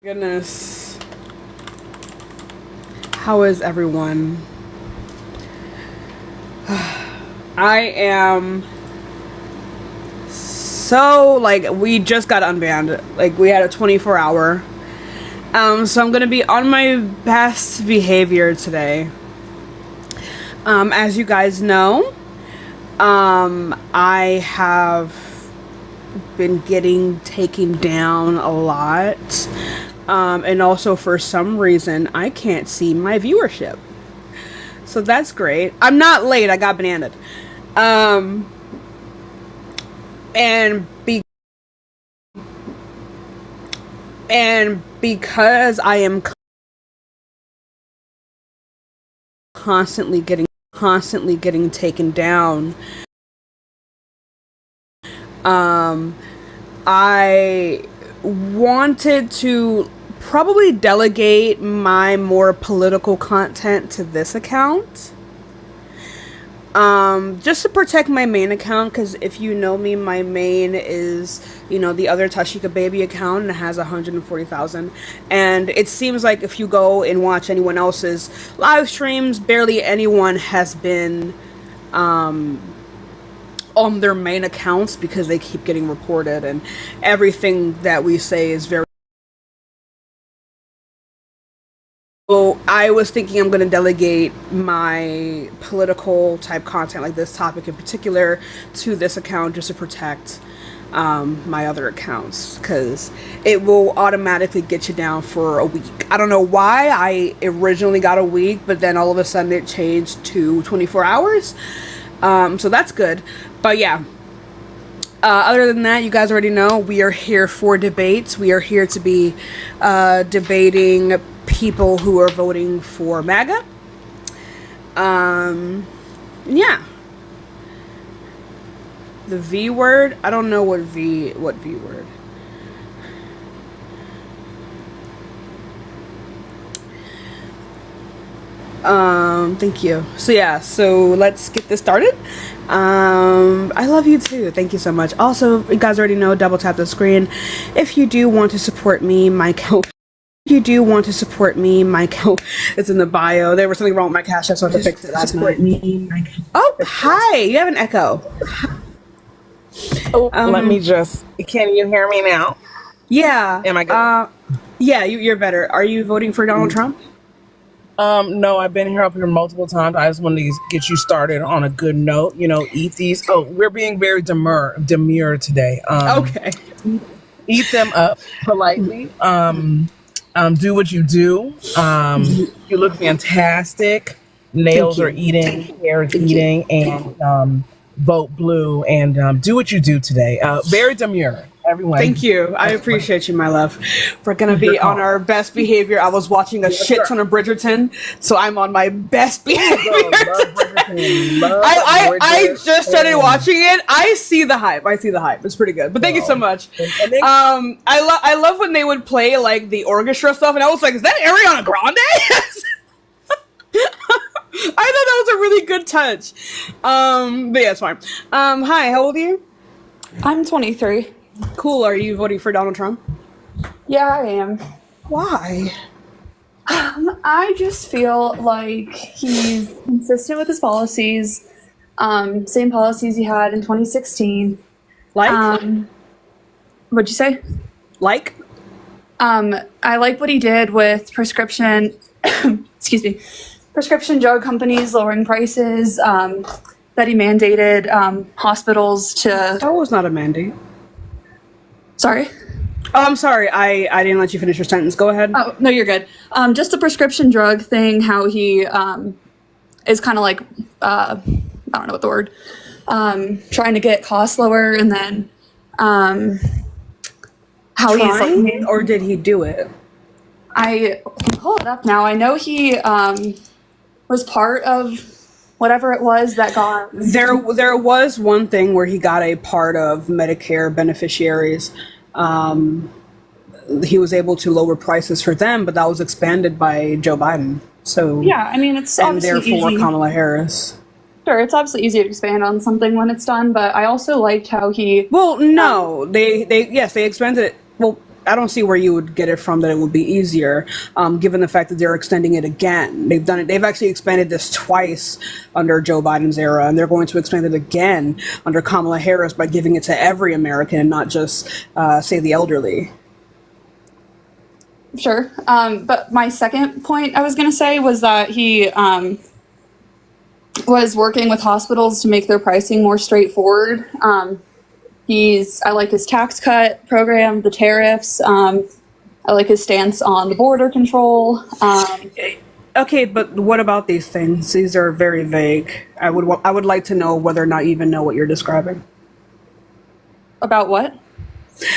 Goodness. How is everyone? I am so, we just got unbanned. We had a 24-hour. So I'm gonna be on my best behavior today. As you guys know, I have been getting taken down a lot. And also, for some reason, I can't see my viewership. So that's great. I'm not late. I got bananaed. And because I am constantly getting taken down, I wanted to probably delegate my more political content to this account. Just to protect my main account, because if you know me, my main is, the other Tashika baby account, and it has 140,000. And it seems like if you go and watch anyone else's live streams, barely anyone has been, on their main accounts because they keep getting reported, and everything that we say is very. So I was thinking I'm going to delegate my political type content, like this topic in particular, to this account just to protect my other accounts, because it will automatically get you down for a week. I don't know why I originally got a week, but then all of a sudden it changed to 24 hours. So that's good. But yeah, other than that, you guys already know we are here for debates. We are here to be debating people who are voting for MAGA. Yeah. The V word, I don't know what V word. Thank you. So let's get this started. I love you too. Thank you so much. Also, you guys already know, double tap the screen if you do want to support me. It's in the bio. There was something wrong with my Cash App, so I had to fix it last night. Oh, hi. You have an echo. Oh, let me just. Can you hear me now? Yeah. Am I good? Yeah, you're better. Are you voting for Donald Trump? No, I've been up here multiple times. I just wanted to get you started on a good note. Eat these. Oh, we're being very demure today. Okay. Eat them up politely. Do what you do. You look fantastic. Nails are eating, hair is eating, and vote blue. And do what you do today. Very demure. Everyone. Thank you. I appreciate you, my love. We're gonna be on our best behavior. I was watching a shit ton of Bridgerton, so I'm on my best behavior. I just started watching it. I see the hype. It's pretty good. But thank you so much. I love when they would play the orchestra stuff, and I was like, is that Ariana Grande? I thought that was a really good touch. But yeah, it's fine. Hi, how old are you? I'm 23. Cool. Are you voting for Donald Trump? Yeah, I am. Why? I just feel like he's consistent with his policies. Same policies he had in 2016. What'd you say? I like what he did with prescription drug companies lowering prices, that he mandated hospitals to... That was not a mandate. Sorry? Oh, I'm sorry. I didn't let you finish your sentence. Go ahead. Oh, no, you're good. Just the prescription drug thing, how he is kind of I don't know what the word, trying to get costs lower, and then how he's... Or did he do it? I can pull it up now. I know he was part of whatever it was that got... There was one thing where he got a part of Medicare beneficiaries. He was able to lower prices for them, but that was expanded by Joe Biden. So yeah, I mean, it's and obviously therefore easy. Kamala Harris. Sure, it's obviously easy to expand on something when it's done, but I also liked how he... Well, no, they expanded it. Well, I don't see where you would get it from that it would be easier, given the fact that they're extending it again. They've done it. They've actually expanded this twice under Joe Biden's era, and they're going to expand it again under Kamala Harris by giving it to every American and not just, say, the elderly. Sure. But my second point I was going to say was that he was working with hospitals to make their pricing more straightforward. I like his tax cut program, the tariffs. I like his stance on the border control. Okay, but what about these things? These are very vague. I would like to know whether or not you even know what you're describing. About what?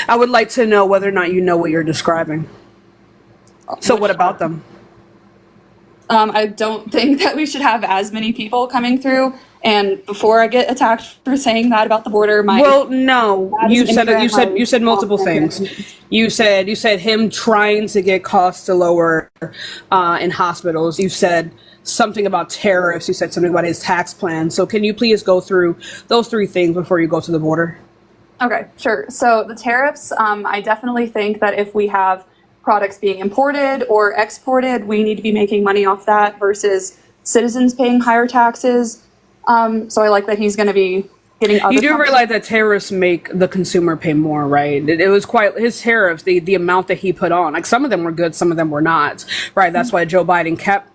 I would like to know whether or not you know what you're describing. So what about them? I don't think that we should have as many people coming through. And before I get attacked for saying that about the border, no, you said multiple things. You said him trying to get costs to lower in hospitals. You said something about tariffs. You said something about his tax plan. So can you please go through those three things before you go to the border? Okay, sure. So the tariffs, I definitely think that if we have products being imported or exported, we need to be making money off that versus citizens paying higher taxes. So I like that he's going to be getting other. You do realize that tariffs make the consumer pay more, right? It was quite his tariffs, the amount that he put on. Like some of them were good, some of them were not, right? That's why Joe Biden kept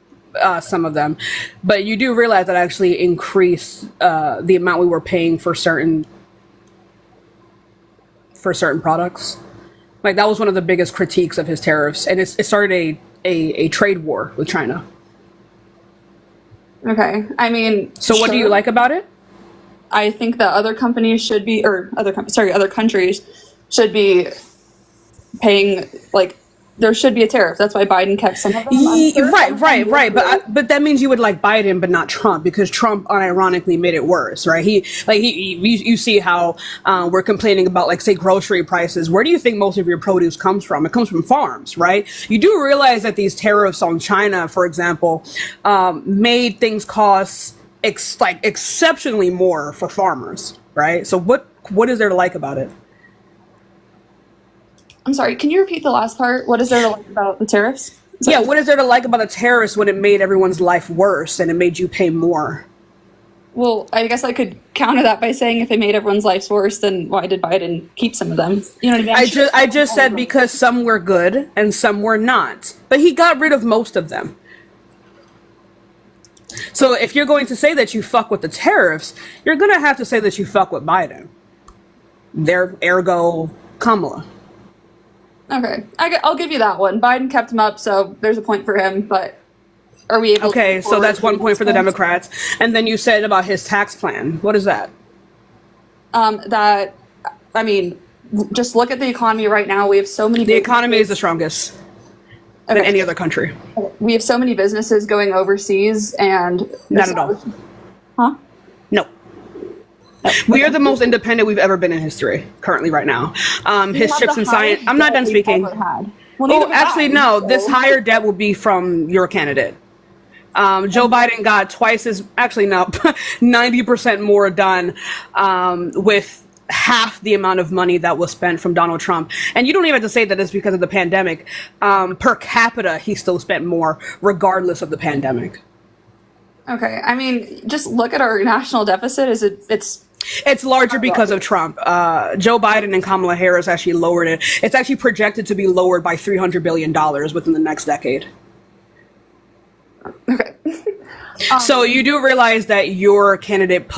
some of them. But you do realize that actually increased the amount we were paying for certain products. Like that was one of the biggest critiques of his tariffs, and it started a trade war with China. Okay, I mean, so what do you like about it? I think that other companies should be, or other countries should be paying, like, there should be a tariff. That's why Biden kept some of them. Right. But that means you would like Biden, but not Trump, because Trump unironically made it worse, right? You see how we're complaining about, like, say, grocery prices. Where do you think most of your produce comes from? It comes from farms, right? You do realize that these tariffs on China, for example, made things cost exceptionally more for farmers, right? So what is there to like about it? I'm sorry, can you repeat the last part? What is there to like about the tariffs? Yeah, what is there to like about the tariffs when it made everyone's life worse and it made you pay more? Well, I guess I could counter that by saying if it made everyone's lives worse, then why did Biden keep some of them? You know what I mean? I just said because some were good and some were not. But he got rid of most of them. So if you're going to say that you fuck with the tariffs, you're going to have to say that you fuck with Biden. Ergo Kamala. Okay, I'll give you that one. Biden kept him up, so there's a point for him, but are we able Okay, so that's 1 point for the Democrats. And then you said about his tax plan. What is that? Just look at the economy right now. We have so many The economy is the strongest than any other country. We have so many businesses going overseas, and not at all. Huh? No. We are the most independent we've ever been in history, currently, right now. His chips and science. I'm not done speaking. Actually, no. This higher debt will be from your candidate. Joe Biden got twice as, actually, no, 90% more done with half the amount of money that was spent from Donald Trump. And you don't even have to say that it's because of the pandemic. Per capita, he still spent more, regardless of the pandemic. Okay, I mean, just look at our national deficit. It's larger because of Trump. Joe Biden and Kamala Harris actually lowered it. It's actually projected to be lowered by $300 billion within the next decade. Okay. So you do realize that your candidate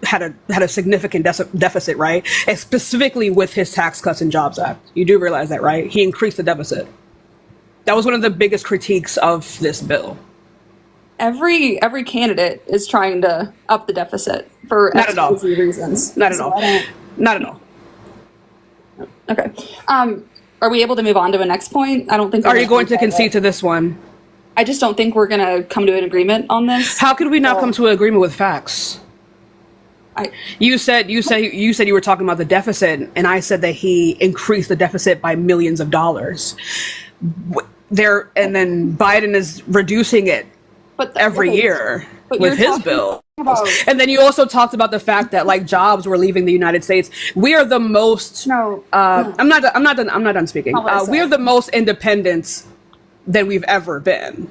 had a significant deficit, right? And specifically with his Tax Cuts and Jobs Act. You do realize that, right? He increased the deficit. That was one of the biggest critiques of this bill. Every candidate is trying to up the deficit for not at all reasons. Not at all. Not at all. Okay. Are we able to move on to a next point? I don't think. Are you going to concede to this one? I just don't think we're going to come to an agreement on this. How could we not come to an agreement with facts? You said you were talking about the deficit, and I said that he increased the deficit by millions of dollars. And then Biden is reducing it every year with his bill. And then you also talked about the fact that like jobs were leaving the United States. We are the most. No. I'm not done speaking. We are the most independent than we've ever been.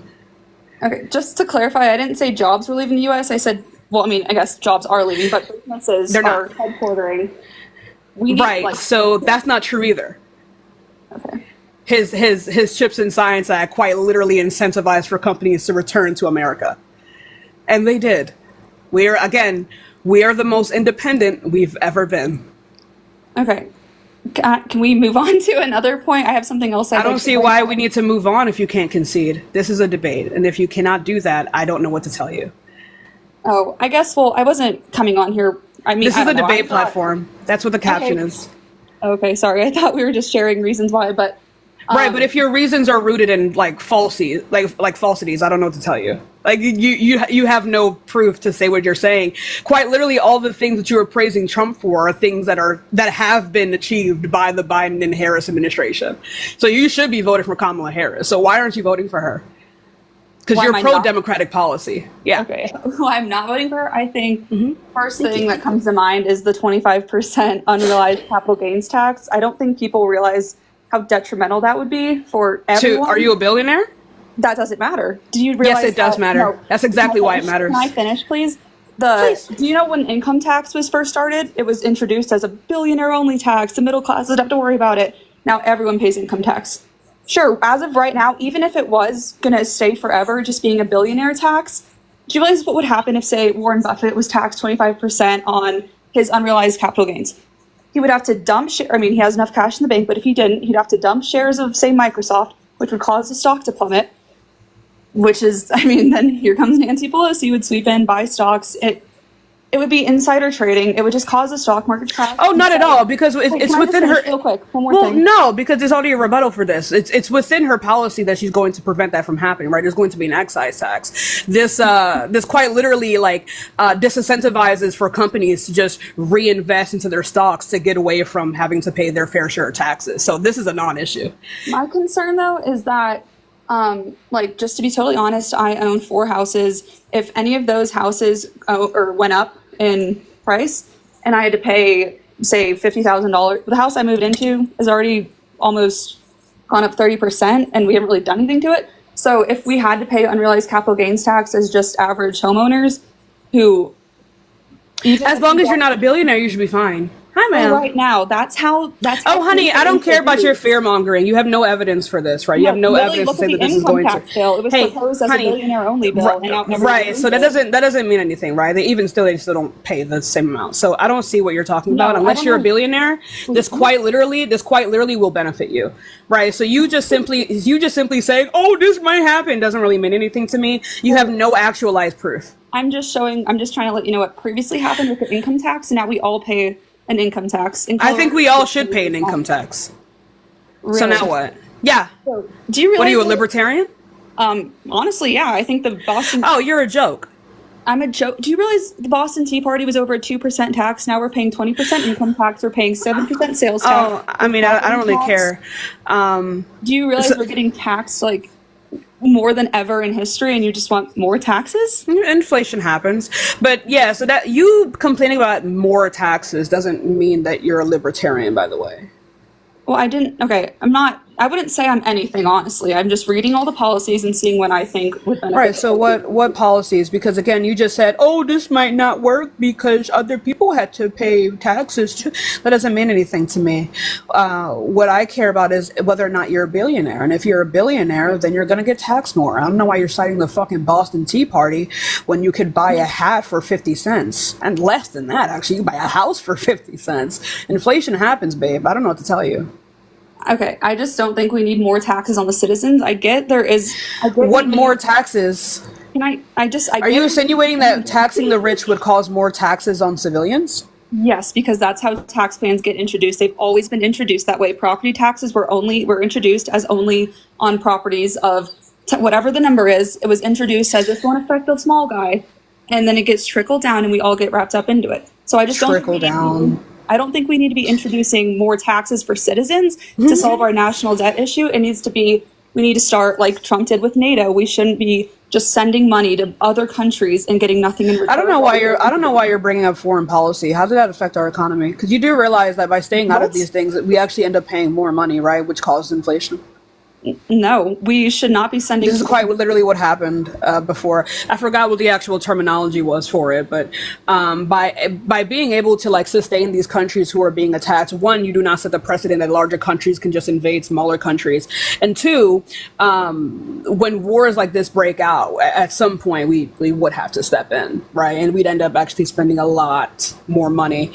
Okay, just to clarify, I didn't say jobs were leaving the U.S. I said, well, I mean, I guess jobs are leaving, but businesses are headquartering. Right. So that's not true either. Okay. His Chips and Science Act quite literally incentivized for companies to return to America, and they did. We are the most independent we've ever been. Okay. Can we move on to another point? I have something else. I don't see why we need to move on if you can't concede. This is a debate, and if you cannot do that, I don't know what to tell you. Oh, I guess, well, I wasn't coming on here. I mean, this is a debate platform. That's what the caption is. Okay, sorry. I thought we were just sharing reasons why, but... Right, but if your reasons are rooted in like falsities, I don't know what to tell you. Like you have no proof to say what you're saying. Quite literally, all the things that you were praising Trump for are things that have been achieved by the Biden and Harris administration. So you should be voting for Kamala Harris. So why aren't you voting for her? Because you're pro-democratic policy. Yeah. Okay. Why I'm not voting for her? I think first thing that comes to mind is the 25% unrealized capital gains tax. I don't think people realize how detrimental that would be for everyone. Are you a billionaire? That doesn't matter. Do you realize? Yes, it does matter. No. That's exactly why it matters. Can I finish, please? Do you know when income tax was first started? It was introduced as a billionaire-only tax. The middle class doesn't have to worry about it. Now everyone pays income tax. Sure, as of right now, even if it was going to stay forever just being a billionaire tax, do you realize what would happen if, say, Warren Buffett was taxed 25% on his unrealized capital gains? He would have to dump he has enough cash in the bank, but if he didn't, he'd have to dump shares of, say, Microsoft, which would cause the stock to plummet, which is, then here comes Nancy Pelosi, would sweep in, buy stocks. It would be insider trading. It would just cause the stock market to crash. Oh, not at all, because it's within her... Real quick, one more thing. No, because there's already a rebuttal for this. It's within her policy that she's going to prevent that from happening, right? There's going to be an excise tax. This quite literally, disincentivizes for companies to just reinvest into their stocks to get away from having to pay their fair share of taxes. So this is a non-issue. My concern, though, is that, just to be totally honest, I own 4 houses. If any of those houses went up in price and I had to pay, say, $50,000, the house I moved into is already almost gone up 30% and we haven't really done anything to it. So if we had to pay unrealized capital gains tax as just average homeowners who... As long as you're not a billionaire, you should be fine. Hi, ma'am. Right now, that's how. Oh, honey, I don't care about your fear mongering. You have no evidence for this, right? You have no evidence to say that this is going to. Bill. It was proposed as a billionaire-only bill, right? So that doesn't mean anything, right? They still don't pay the same amount. So I don't see what you're talking about. Unless you're a billionaire, this quite literally will benefit you, right? So you just simply saying, "Oh, this might happen," doesn't really mean anything to me. You have no actualized proof. I'm just trying to let you know what previously happened with the income tax, and now we all pay an income tax. I think we all should pay an income tax. Really? So now what? Yeah. So, do you realize? What are you, a libertarian? Honestly, yeah. I think the Boston. Oh, you're a joke. I'm a joke. Do you realize the Boston Tea Party was over a 2% tax? Now we're paying 20% income tax. We're paying 7% sales tax. Oh, I don't really care. Do you realize we're getting taxed more than ever in history, and you just want more taxes? Inflation happens, but yeah. So that you complaining about more taxes doesn't mean that you're a libertarian, by the way. Well, I'm not. I wouldn't say I'm anything, honestly. I'm just reading all the policies and seeing what I think would benefit. Right, so what policies? Because again, you just said, oh, this might not work because other people had to pay taxes too. That doesn't mean anything to me. What I care about is whether or not you're a billionaire. And if you're a billionaire, then you're going to get taxed more. I don't know why you're citing the fucking Boston Tea Party when you could buy a hat for 50 cents. And less than that, actually. You buy a house for 50 cents. Inflation happens, babe. I don't know what to tell you. Okay, I just don't think we need more taxes on the citizens. What more taxes? Are you insinuating that taxing the rich would cause more taxes on civilians? Yes, because that's how tax plans get introduced. They've always been introduced that way. Property taxes were introduced as only on properties of whatever the number is. It was introduced as this won't affect the small guy, and then it gets trickled down, and we all get wrapped up into it. So I just I don't think we need to be introducing more taxes for citizens to solve our national debt issue. We need to start like Trump did with NATO. We shouldn't be just sending money to other countries and getting nothing in return. I don't know why you're bringing up foreign policy. How did that affect our economy? Because you do realize that by staying out of these things, we actually end up paying more money, right? Which causes inflation. No, we should not be sending. This is quite literally what happened before. I forgot what the actual terminology was for it, but by being able to like sustain these countries who are being attacked, one, you do not set the precedent that larger countries can just invade smaller countries, and two, when wars like this break out, at some point we would have to step in, right? And we'd end up actually spending a lot more money.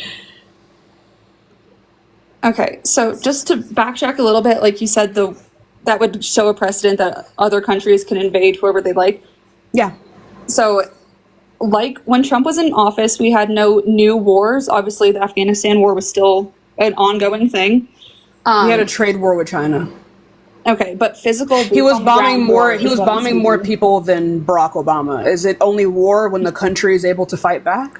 Okay, so just to backtrack a little bit, like you said, that would show a precedent that other countries can invade whoever they like. Yeah. So, like when Trump was in office, we had no new wars. Obviously, the Afghanistan war was still an ongoing thing. We had a trade war with China. Okay, but physical. He was bombing more. He was bombing more people than Barack Obama. Is it only war when the country is able to fight back?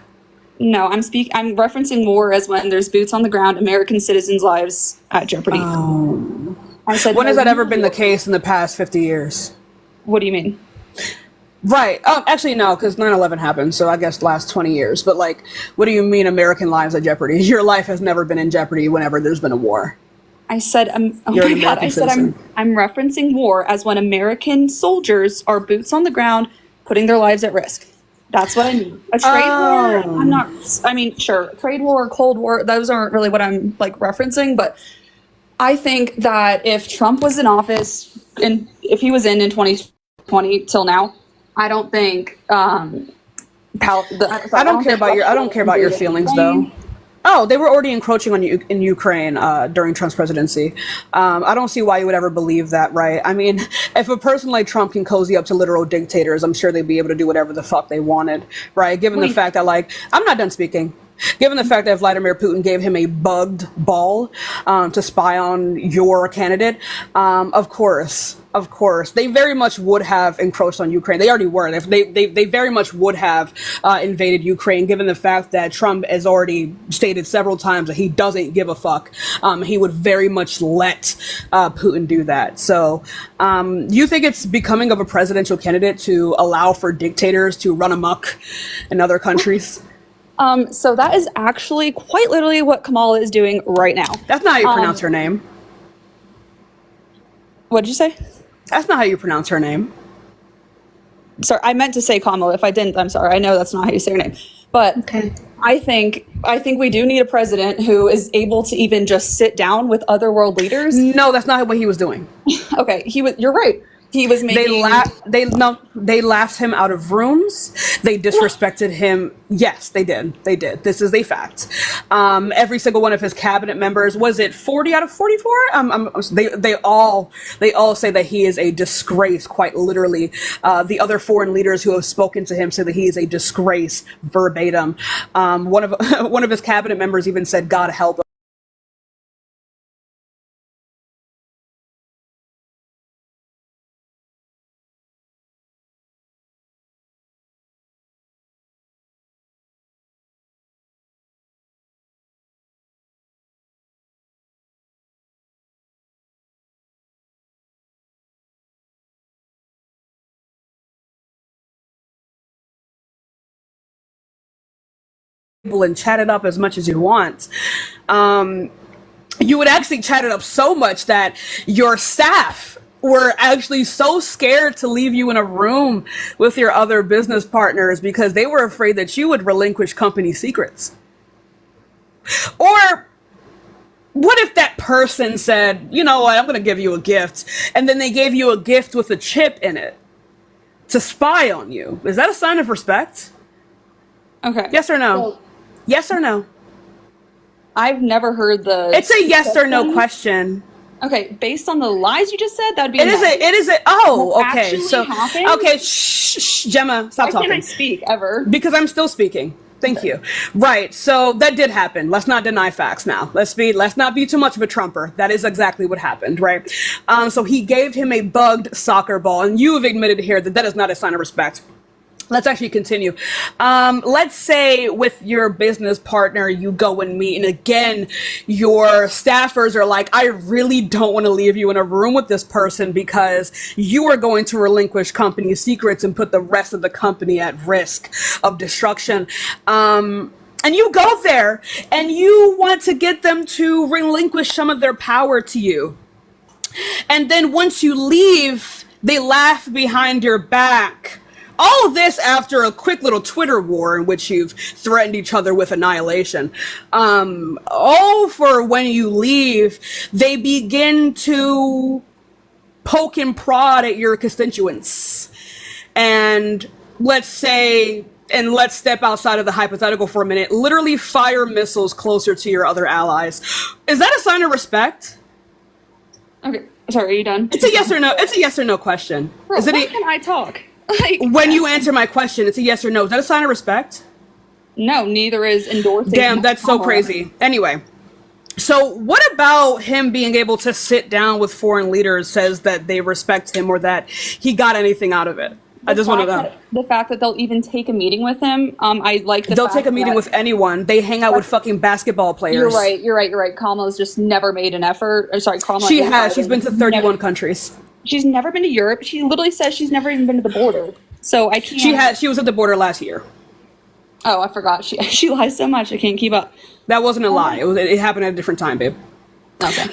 No, I'm referencing war as when there's boots on the ground, American citizens' lives at jeopardy. Oh. I said, when has that ever been the case in the past 50 years? What do you mean? Right. Actually, no, because 9/11 happened, so I guess last 20 years. But, like, what do you mean American lives at jeopardy? Your life has never been in jeopardy whenever there's been a war. I said, You're an American citizen. I'm referencing war as when American soldiers are boots on the ground, putting their lives at risk. That's what I mean. A trade war, sure, trade war, Cold War, those aren't really what I'm, like, referencing, but I think that if Trump was in office, and if he was in 2020 till now, I don't think I don't care about your feelings, though. Oh, they were already encroaching on in Ukraine during Trump's presidency. I don't see why you would ever believe that, right? I mean, if a person like Trump can cozy up to literal dictators, I'm sure they'd be able to do whatever the fuck they wanted, right? Given the fact that, like, I'm not done speaking. Given the fact that Vladimir Putin gave him a bugged ball to spy on your candidate, of course, they very much would have encroached on Ukraine. They already were. They very much would have invaded Ukraine, given the fact that Trump has already stated several times that he doesn't give a fuck. He would very much let Putin do that. So you think it's becoming of a presidential candidate to allow for dictators to run amok in other countries? So that is actually quite literally what Kamala is doing right now. That's not how you pronounce her name. What did you say? That's not how you pronounce her name. Sorry, I meant to say Kamala. If I didn't, I'm sorry. I know that's not how you say her name. But okay. I think we do need a president who is able to even just sit down with other world leaders. No, that's not what he was doing. Okay, you're right. He was making. They laughed him out of rooms. They disrespected him. Yes, they did. They did. This is a fact. Every single one of his cabinet members, was it 40 out of 44? They all say that he is a disgrace. Quite literally, the other foreign leaders who have spoken to him say that he is a disgrace verbatim. One of his cabinet members even said, "God help him." And chat it up as much as you want. You would actually chat it up so much that your staff were actually so scared to leave you in a room with your other business partners because they were afraid that you would relinquish company secrets. Or what if that person said, you know what, I'm going to give you a gift, and then they gave you a gift with a chip in it to spy on you? Is that a sign of respect? Okay. Yes or no? Well, yes or no? I've never heard the. It's a yes or no question. Okay, based on the lies you just said, that'd be. It is a. Oh, okay. So happened? okay, shh, Gemma, stop talking. Why can't I speak ever? Because I'm still speaking. Thank you. Right. So that did happen. Let's not deny facts now. Let's not be too much of a Trumper. That is exactly what happened, right? So he gave him a bugged soccer ball, and you have admitted here that that is not a sign of respect. let's actually continue. Let's say with your business partner, you go and meet, and again, your staffers are like, I really don't want to leave you in a room with this person because you are going to relinquish company secrets and put the rest of the company at risk of destruction. And you go there and you want to get them to relinquish some of their power to you. And then once you leave, they laugh behind your back. All of this after a quick little Twitter war in which you've threatened each other with annihilation. All for when you leave, they begin to poke and prod at your constituents. And let's say, and let's step outside of the hypothetical for a minute, literally fire missiles closer to your other allies. Is that a sign of respect? Okay, sorry, are you done? It's a yes or no. It's a yes or no question. Bro, Is it why can I talk? Like, when you answer my question, it's a yes or no. Is that a sign of respect? no, neither is endorsing. Damn, that's so power. crazy. Anyway, so what about him being able to sit down with foreign leaders says that they respect him or that he got anything out of it? I just want to know. The fact that they'll even take a meeting with him, I like the They'll fact take a meeting that- with anyone. They hang out with fucking basketball players. You're right. Kamala's just never made an effort. Or, sorry, Kamala. She has. She's been to 31 countries. She's never been to Europe. She literally says she's never even been to the border. So I can't. She was at the border last year. Oh, I forgot. She lies so much. I can't keep up. That wasn't a lie. It happened at a different time, babe. Okay.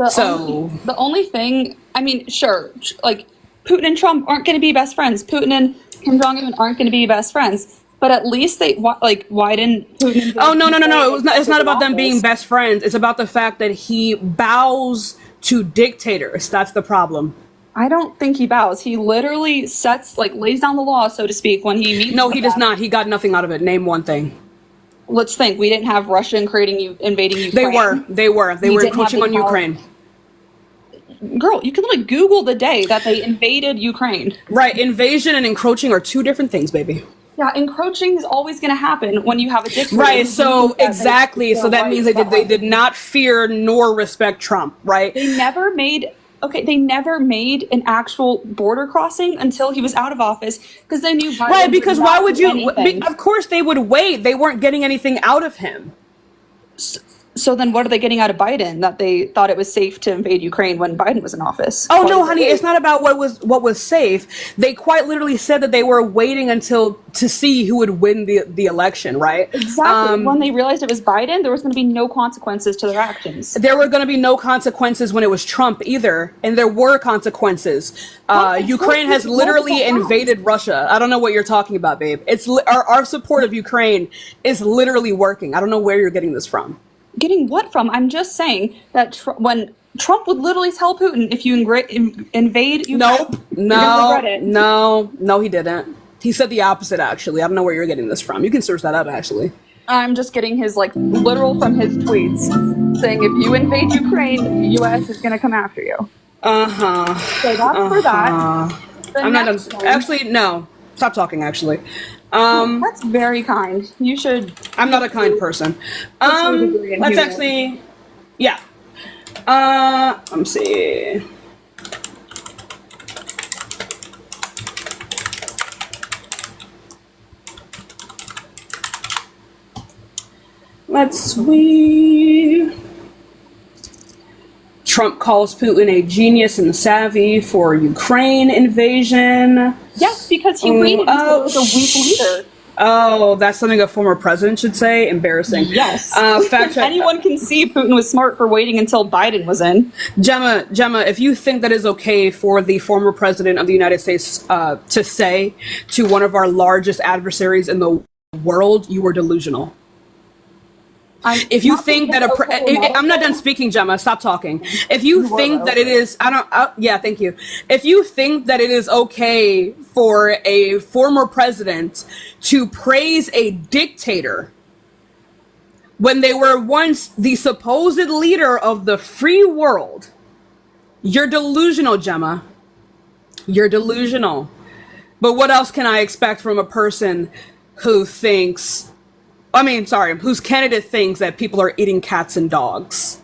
So The only thing, I mean, sure, like Putin and Trump aren't going to be best friends. Putin and Kim Jong-un aren't going to be best friends. But at least why didn't Putin? Oh no! It's not about them being best friends. It's about the fact that he bows to dictators. That's the problem. I don't think he bows. He literally lays down the law, so to speak, when he meets. No, he does not. He got nothing out of it. Name one thing. Let's think. We didn't have Russia invading Ukraine. They were encroaching on Ukraine. Girl, you can literally Google the day that they invaded Ukraine. Right, invasion and encroaching are two different things, baby. Yeah, encroaching is always going to happen when you have a dictator. Right, so exactly. So that means they did not fear nor respect Trump, right? They never made an actual border crossing until he was out of office because they knew Biden right, because would why not would do you anything. of course they would wait. They weren't getting anything out of him. So then what are they getting out of Biden that they thought it was safe to invade Ukraine when Biden was in office? Oh no, honey, it's not about what was safe. They quite literally said that they were waiting to see who would win the election, right? Exactly. When they realized it was Biden, there was going to be no consequences to their actions. There were going to be no consequences when it was Trump either, and there were consequences. Ukraine has literally invaded Russia. I don't know what you're talking about, babe. It's our support of Ukraine is literally working. I don't know where you're getting this from. Getting what from? I'm just saying that when Trump would literally tell Putin, if you invade Ukraine, no, he didn't. He said the opposite, actually. I don't know where you're getting this from. You can search that up, actually. I'm just getting his literal from his tweets saying if you invade Ukraine, the U.S. is going to come after you. So that's for that. I'm not done. Actually, no. Stop talking, actually. That's very kind. You should. I'm not a kind person. Let's actually, yeah. Let me see. Let's see. Trump calls Putin a genius and savvy for Ukraine invasion. Yes, because he waited until it was a weak leader. Oh, that's something a former president should say? Embarrassing. Yes. Fact check. Anyone can see Putin was smart for waiting until Biden was in. Gemma, if you think that is okay for the former president of the United States to say to one of our largest adversaries in the world, you are delusional. If you think that I'm not done speaking, Gemma. Stop talking. If you think that it is, yeah, thank you. If you think that it is okay for a former president to praise a dictator when they were once the supposed leader of the free world, you're delusional, Gemma. You're delusional. But what else can I expect from a person who thinks? Whose candidate thinks that people are eating cats and dogs.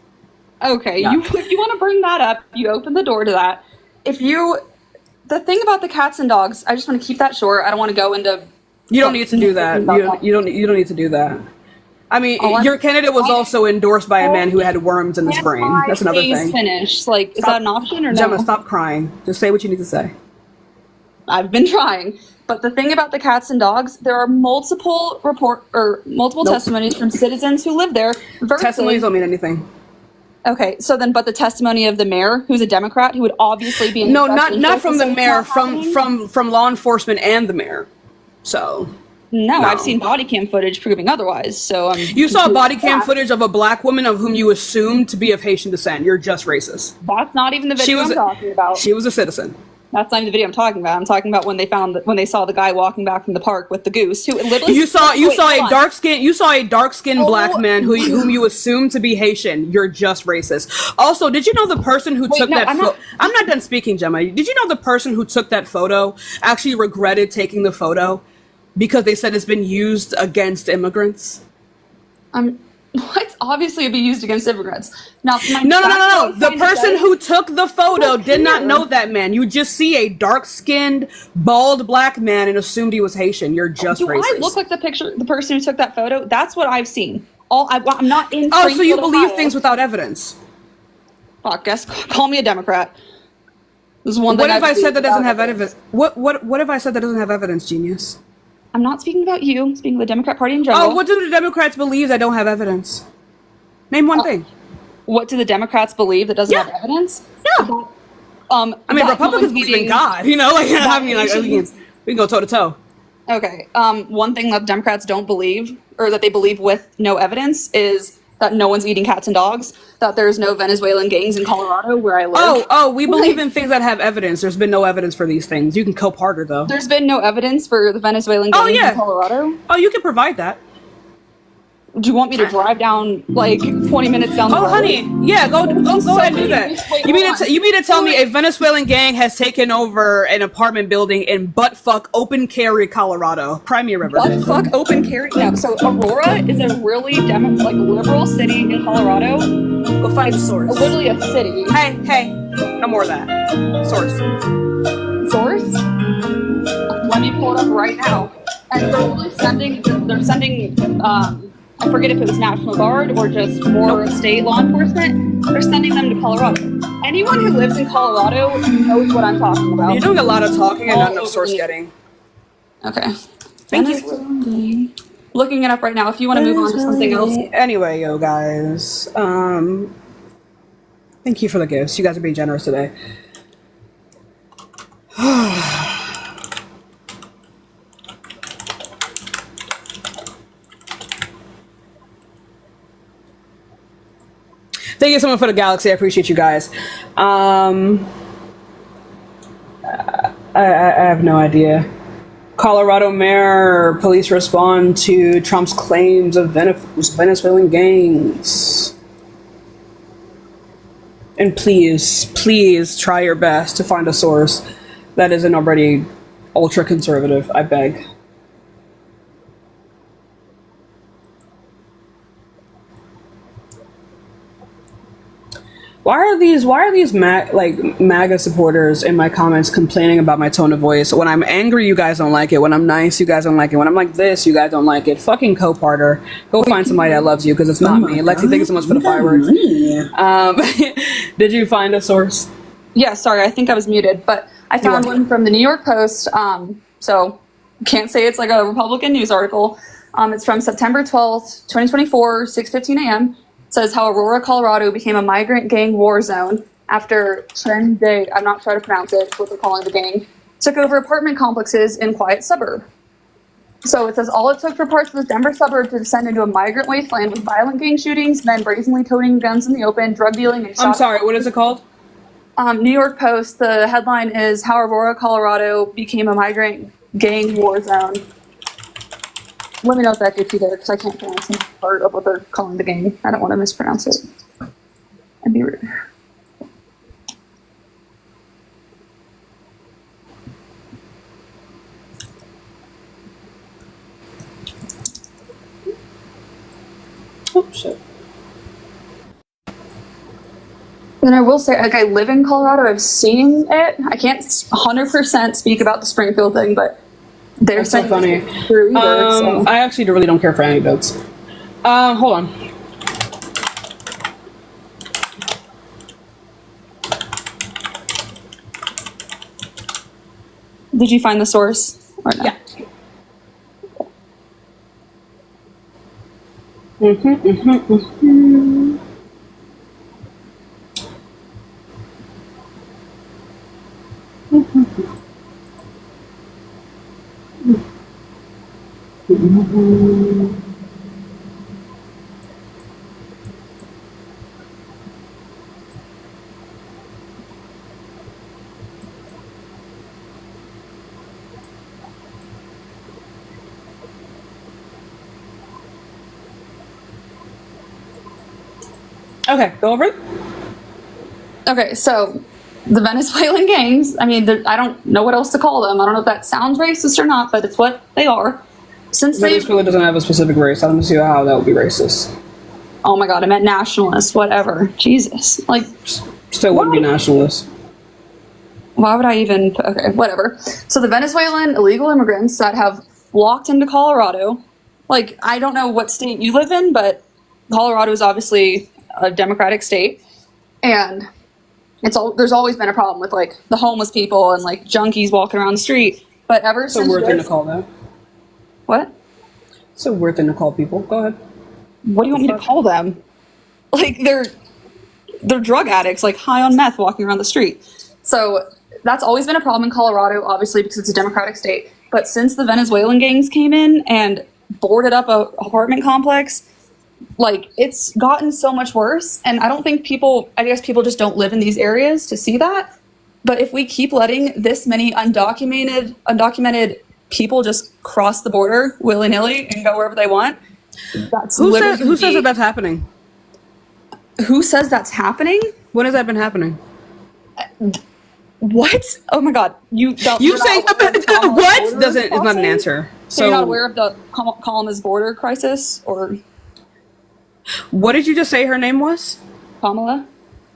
Okay, Yeah. if you want to bring that up, you open the door to that. The thing about the cats and dogs, I just want to keep that short. I don't want to go into You don't need to do that. You don't need to do that. I mean, your candidate was also endorsed by a man who had worms in his brain. That's another thing. Finish. Like, is that an option or no? Gemma, stop crying. Just say what you need to say. I've been trying. But the thing about the cats and dogs, there are multiple testimonies from citizens who live there. Testimonies don't mean anything. Okay, so then, but the testimony of the mayor, who's a Democrat, who would obviously be in not from the mayor, from law enforcement and the mayor. So. No, I've seen body cam footage proving otherwise. So you saw body cam footage of a black woman of whom you assumed to be of Haitian descent. You're just racist. That's not even the video I'm talking about. She was a citizen. That's not even the video I'm talking about. I'm talking about when they saw the guy walking back from the park with the goose. Who literally you saw a dark skinned black man whom you assumed to be Haitian. You're just racist. Also, did you know the person who took that photo? I'm not done speaking, Gemma. Did you know the person who took that photo actually regretted taking the photo? Because they said it's been used against immigrants. What? Obviously, it'd be used against immigrants. Now, no. The person who took the photo did not know that man. You just see a dark-skinned, bald black man and assumed he was Haitian. You're just racist. Do I look like the person who took that photo? That's what I've seen. I'm not in. Oh, so you believe things without evidence? Fuck, guess. Call me a Democrat. This is one thing. What if I said that doesn't have evidence? What if I said that doesn't have evidence, genius? I'm not speaking about you. I'm speaking of the Democrat Party in general. Oh, what do the Democrats believe that don't have evidence? Name one thing. What do the Democrats believe that doesn't have evidence? Yeah. I mean, Republicans believe in God. You know, we can go toe to toe. Okay. One thing that Democrats don't believe, or that they believe with no evidence, is that no one's eating cats and dogs, that there's no Venezuelan gangs in Colorado where I live. We believe in things that have evidence. There's been no evidence for these things. You can cope harder, though. There's been no evidence for the Venezuelan gangs in Colorado? Oh, you can provide that. Do you want me to drive down, 20 minutes down the road? Oh, honey, yeah, go ahead and do that. You mean to tell me a Venezuelan gang has taken over an apartment building in buttfuck Open Carry, Colorado? Crimea River. Buttfuck Open Carry? No, so Aurora is a really liberal city in Colorado. Go find the source. Literally a city. Hey, no more of that. Source? Let me pull it up right now. And they're sending, I forget if it was National Guard or just more state law enforcement. They're sending them to Colorado. Anyone who lives in Colorado knows what I'm talking about. You're doing a lot of talking and not enough source getting. Okay. Thank you. Looking it up right now. If you want to move on to something else. Anyway, yo, guys. Thank you for the gifts. You guys are being generous today. Thank you so much for the galaxy. I appreciate you guys. I have no idea. Colorado mayor, police respond to Trump's claims of Venezuelan gangs. And please try your best to find a source that isn't already ultra conservative. I beg. Why are these MAGA supporters in my comments complaining about my tone of voice? When I'm angry, you guys don't like it. When I'm nice, you guys don't like it. When I'm like this, you guys don't like it. Fucking co-parter. Go find somebody that loves you, because it's not me. Lexi, thank you so much for the fireworks. Did you find a source? Yeah, sorry, I think I was muted, but I found one from the New York Post. So can't say it's like a Republican news article. It's from September 12th, 2024, 6:15 a.m. It says how Aurora, Colorado became a migrant gang war zone after Trenday, I'm not sure how to pronounce it, what they're calling the gang, took over apartment complexes in quiet suburb. So it says all it took for parts of the Denver suburb to descend into a migrant wasteland with violent gang shootings, men brazenly toting guns in the open, drug dealing, and I'm sorry, what is it called? New York Post, the headline is how Aurora, Colorado became a migrant gang war zone. Let me know if that gets you there, because I can't pronounce the part of what they're calling the gang. I don't want to mispronounce it and be rude. Oh, shit. And I will say, I live in Colorado. I've seen it. I can't 100% speak about the Springfield thing, but they're That's so saying funny. it's true either. So. I actually really don't care for anecdotes. Hold on. Did you find the source or no? Yeah. Mm-hmm. Okay, go over it. Okay, so the Venezuelan gangs, I mean, I don't know what else to call them. I don't know if that sounds racist or not, but it's what they are. Since Venezuela doesn't have a specific race. I don't see how that would be racist. Oh my god, I meant nationalists, whatever. Jesus. Like, Still wouldn't be nationalist. why would I even, okay, whatever. So the Venezuelan illegal immigrants that have walked into Colorado, like, I don't know what state you live in, but Colorado is obviously a democratic state. And there's always been a problem with, like, the homeless people and, like, junkies walking around the street. But ever It's a since... weird thing to call that. What? It's a weird thing to call people. Go ahead. What do you want me to call them? Like, they're drug addicts, like, high on meth walking around the street. So that's always been a problem in Colorado, obviously, because it's a democratic state. But since the Venezuelan gangs came in and boarded up a apartment complex, like, it's gotten so much worse. And I guess people just don't live in these areas to see that. But if we keep letting this many undocumented people just cross the border willy-nilly and go wherever they want, Who says that that's happening? Who says that's happening? When has that been happening? What? Oh my god. You saying what is not an answer. So you're not aware of the Kamala's border crisis, or what did you just say her name was? Kamala?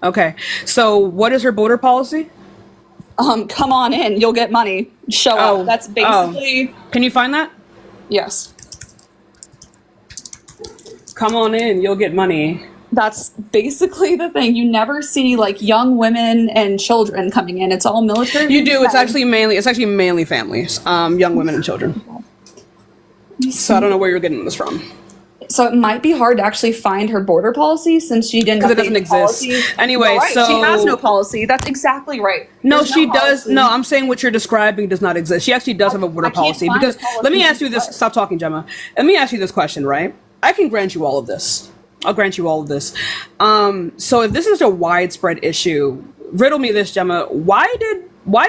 Okay. So what is her border policy? Come on in, you'll get money. Show up. That's basically... Can you find that? Yes. Come on in, you'll get money. That's basically the thing. You never see, like, young women and children coming in. It's all military. You do. It's actually mainly families, young women and children. So I don't know where you're getting this from. So it might be hard to actually find her border policy since she didn't. Because it doesn't exist. Anyway, right. So she has no policy. That's exactly right. No, she does. No, I'm saying what you're describing does not exist. She actually does have a border policy. Because let me ask you this. Stop talking, Gemma. Let me ask you this question, right? I can grant you all of this. I'll grant you all of this. So if this is a widespread issue, riddle me this, Gemma. Why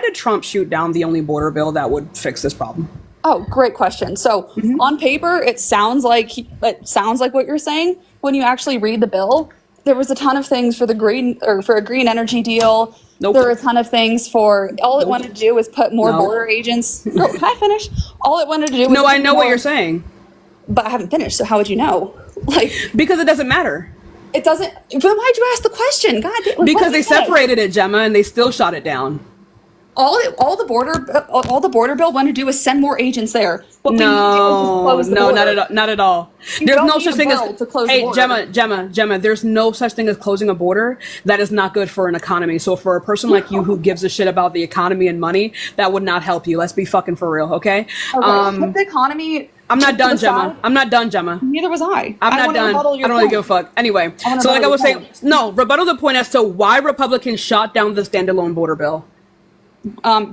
did Trump shoot down the only border bill that would fix this problem? Oh, great question. So on paper, it sounds like what you're saying. When you actually read the bill, there was a ton of things for a green energy deal. Nope. There were a ton of things for all it wanted to do was put more border agents. No, can I finish? All it wanted to do was I know what you're saying. But I haven't finished, so how would you know? Like, because it doesn't matter. It doesn't. But why'd you ask the question? God, because they separated it, Gemma, and they still shot it down. All the border bill wanted to do was send more agents there. No, not at all. There's no such thing as Gemma. There's no such thing as closing a border. That is not good for an economy. So for a person like you who gives a shit about the economy and money, that would not help you. Let's be fucking for real, okay? The economy. I'm not done, Gemma. I'm not done, Gemma. Neither was I. I'm not done. I don't really give a fuck. Anyway, so like I was saying, rebuttal the point as to why Republicans shot down the standalone border bill.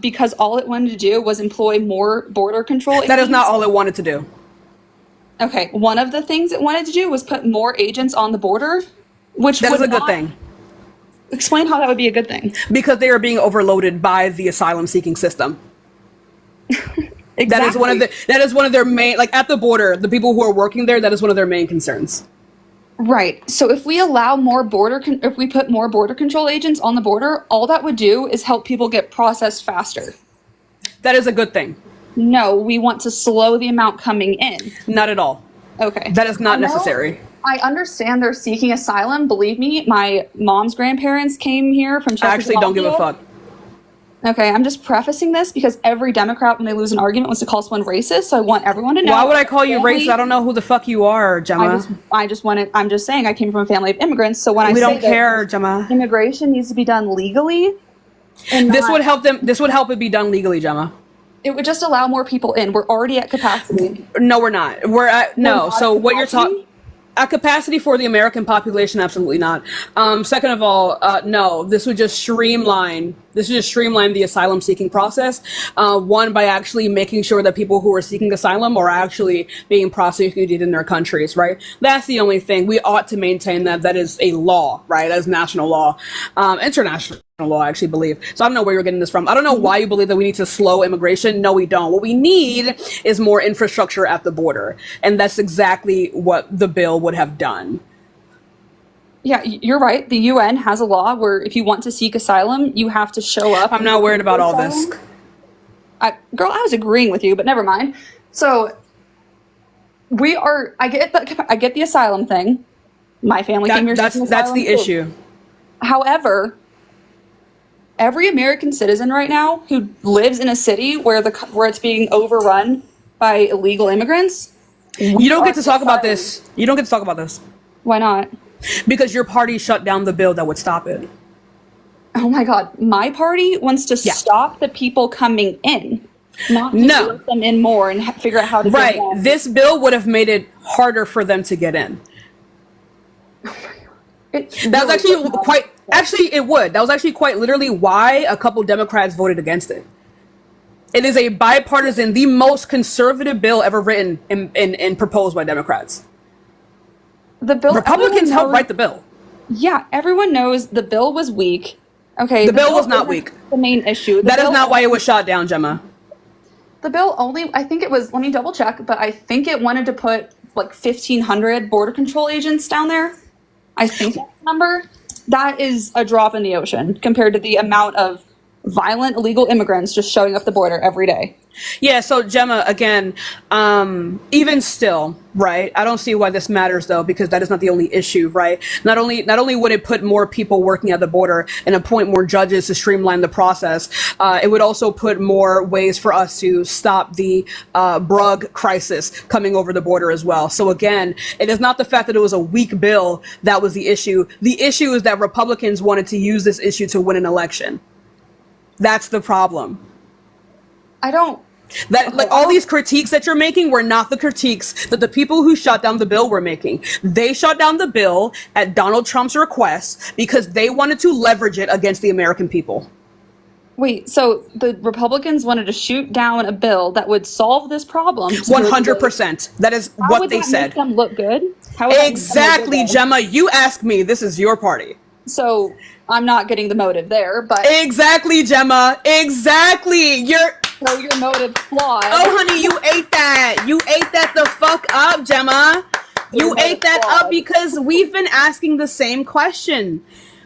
Because all it wanted to do was employ more border control. That is not all it wanted to do. Okay, one of the things it wanted to do was put more agents on the border, which that is a good thing. Explain how that would be a good thing. Because they are being overloaded by the asylum-seeking system. Exactly. That is one of their main, like at the border, the people who are working there, that is one of their main concerns. Right. So if we allow more if we put more border control agents on the border, all that would do is help people get processed faster. That is a good thing. No, we want to slow the amount coming in. Not at all. Okay. That is not necessary. I understand they're seeking asylum. Believe me, my mom's grandparents came here from Czechoslovakia. I actually don't give a fuck. Okay, I'm just prefacing this because every Democrat, when they lose an argument, wants to call someone racist. So I want everyone to know. Why would I call you racist? I don't know who the fuck you are, Gemma. I'm just saying I came from a family of immigrants. So when We I don't say care, that Gemma. immigration needs to be done legally, and This would help them. This would help it be done legally, Gemma. it would just allow more people in. We're already at capacity. No, we're not. We're at no. not So at what you're capacity? talking. At capacity for the American population, absolutely not. Second of all, no. This would just streamline. This would just streamline the asylum seeking process. One, by actually making sure that people who are seeking asylum are actually being prosecuted in their countries. Right. That's the only thing. We ought to maintain that. That is a law, right? As national law, international law, I actually believe. So I don't know where you're getting this from. I don't know why you believe that we need to slow immigration. No, we don't. What we need is more infrastructure at the border. And that's exactly what the bill would have done. Yeah, you're right. The UN has a law where if you want to seek asylum, you have to show up. I'm not worried about all this. Girl, I was agreeing with you, but never mind. So I get the asylum thing. My family came here. That's the issue. However, every American citizen right now who lives in a city where it's being overrun by illegal immigrants. You don't get to talk about this. You don't get to talk about this. Why not? Because your party shut down the bill that would stop it. Oh my God. My party wants to stop the people coming in, not to let them in more and figure out how to get in. This bill would have made it harder for them to get in. That was actually it would. That was actually quite literally why a couple Democrats voted against it. It is a bipartisan, the most conservative bill ever written and proposed by Democrats. The bill. Republicans helped write the bill. Yeah, everyone knows the bill was weak. Okay, the bill was not weak. The main issue. That is not why it was shot down, Gemma. The bill I think it was, let me double check, but I think it wanted to put like 1,500 border control agents down there. I think that's the number. That is a drop in the ocean compared to the amount of violent illegal immigrants just showing up the border every day. Yeah, so Gemma, again, even still, right? I don't see why this matters though, because that is not the only issue, right? Not only would it put more people working at the border and appoint more judges to streamline the process, it would also put more ways for us to stop the drug crisis coming over the border as well. So again, it is not the fact that it was a weak bill that was the issue. The issue is that Republicans wanted to use this issue to win an election. That's the problem. All these critiques that you're making were not the critiques that the people who shut down the bill were making. They shut down the bill at Donald Trump's request because they wanted to leverage it against the American people. Wait, so the Republicans wanted to shoot down a bill that would solve this problem? 100%. That is what they said. How would that make them look good? Exactly, Gemma. You ask me. This is your party. So I'm not getting the motive there, but exactly, Gemma. Exactly. So your motive flawed. Oh, honey, you ate that. You ate that the fuck up, Gemma. You ate that up because we've been asking the same question.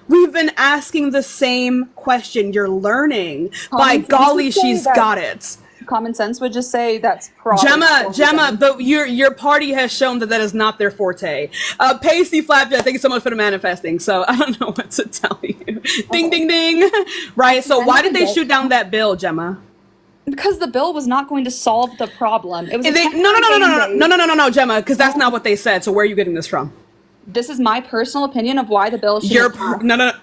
We've been asking the same question. You're learning. By golly, she's got it. Common sense would just say that's probably Gemma, but your party has shown that is not their forte. Pasty Flapjack, thank you so much for the manifesting. So I don't know what to tell you. Ding, ding, ding. Right. So why did they shoot down that bill, Gemma? Because the bill was not going to solve the problem. It was no, Gemma, because that's not what they said. So where are you getting this from? This is my personal opinion of why the bill should.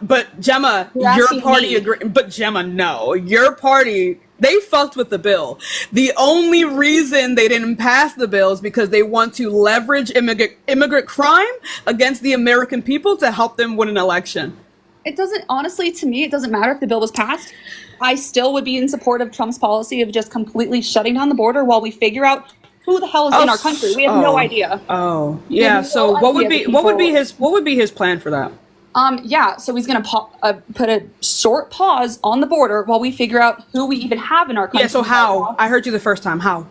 But Gemma, your party agreed. But Gemma, no, your party. They fucked with the bill. The only reason they didn't pass the bill is because they want to leverage immigrant crime against the American people to help them win an election. It doesn't, honestly, to me, it doesn't matter if the bill was passed. I still would be in support of Trump's policy of just completely shutting down the border while we figure out who the hell is in our country. We have no idea. Oh, yeah. So what would be his plan for that? So he's going to put a short pause on the border while we figure out who we even have in our country. Yeah, so how? I heard you the first time. How?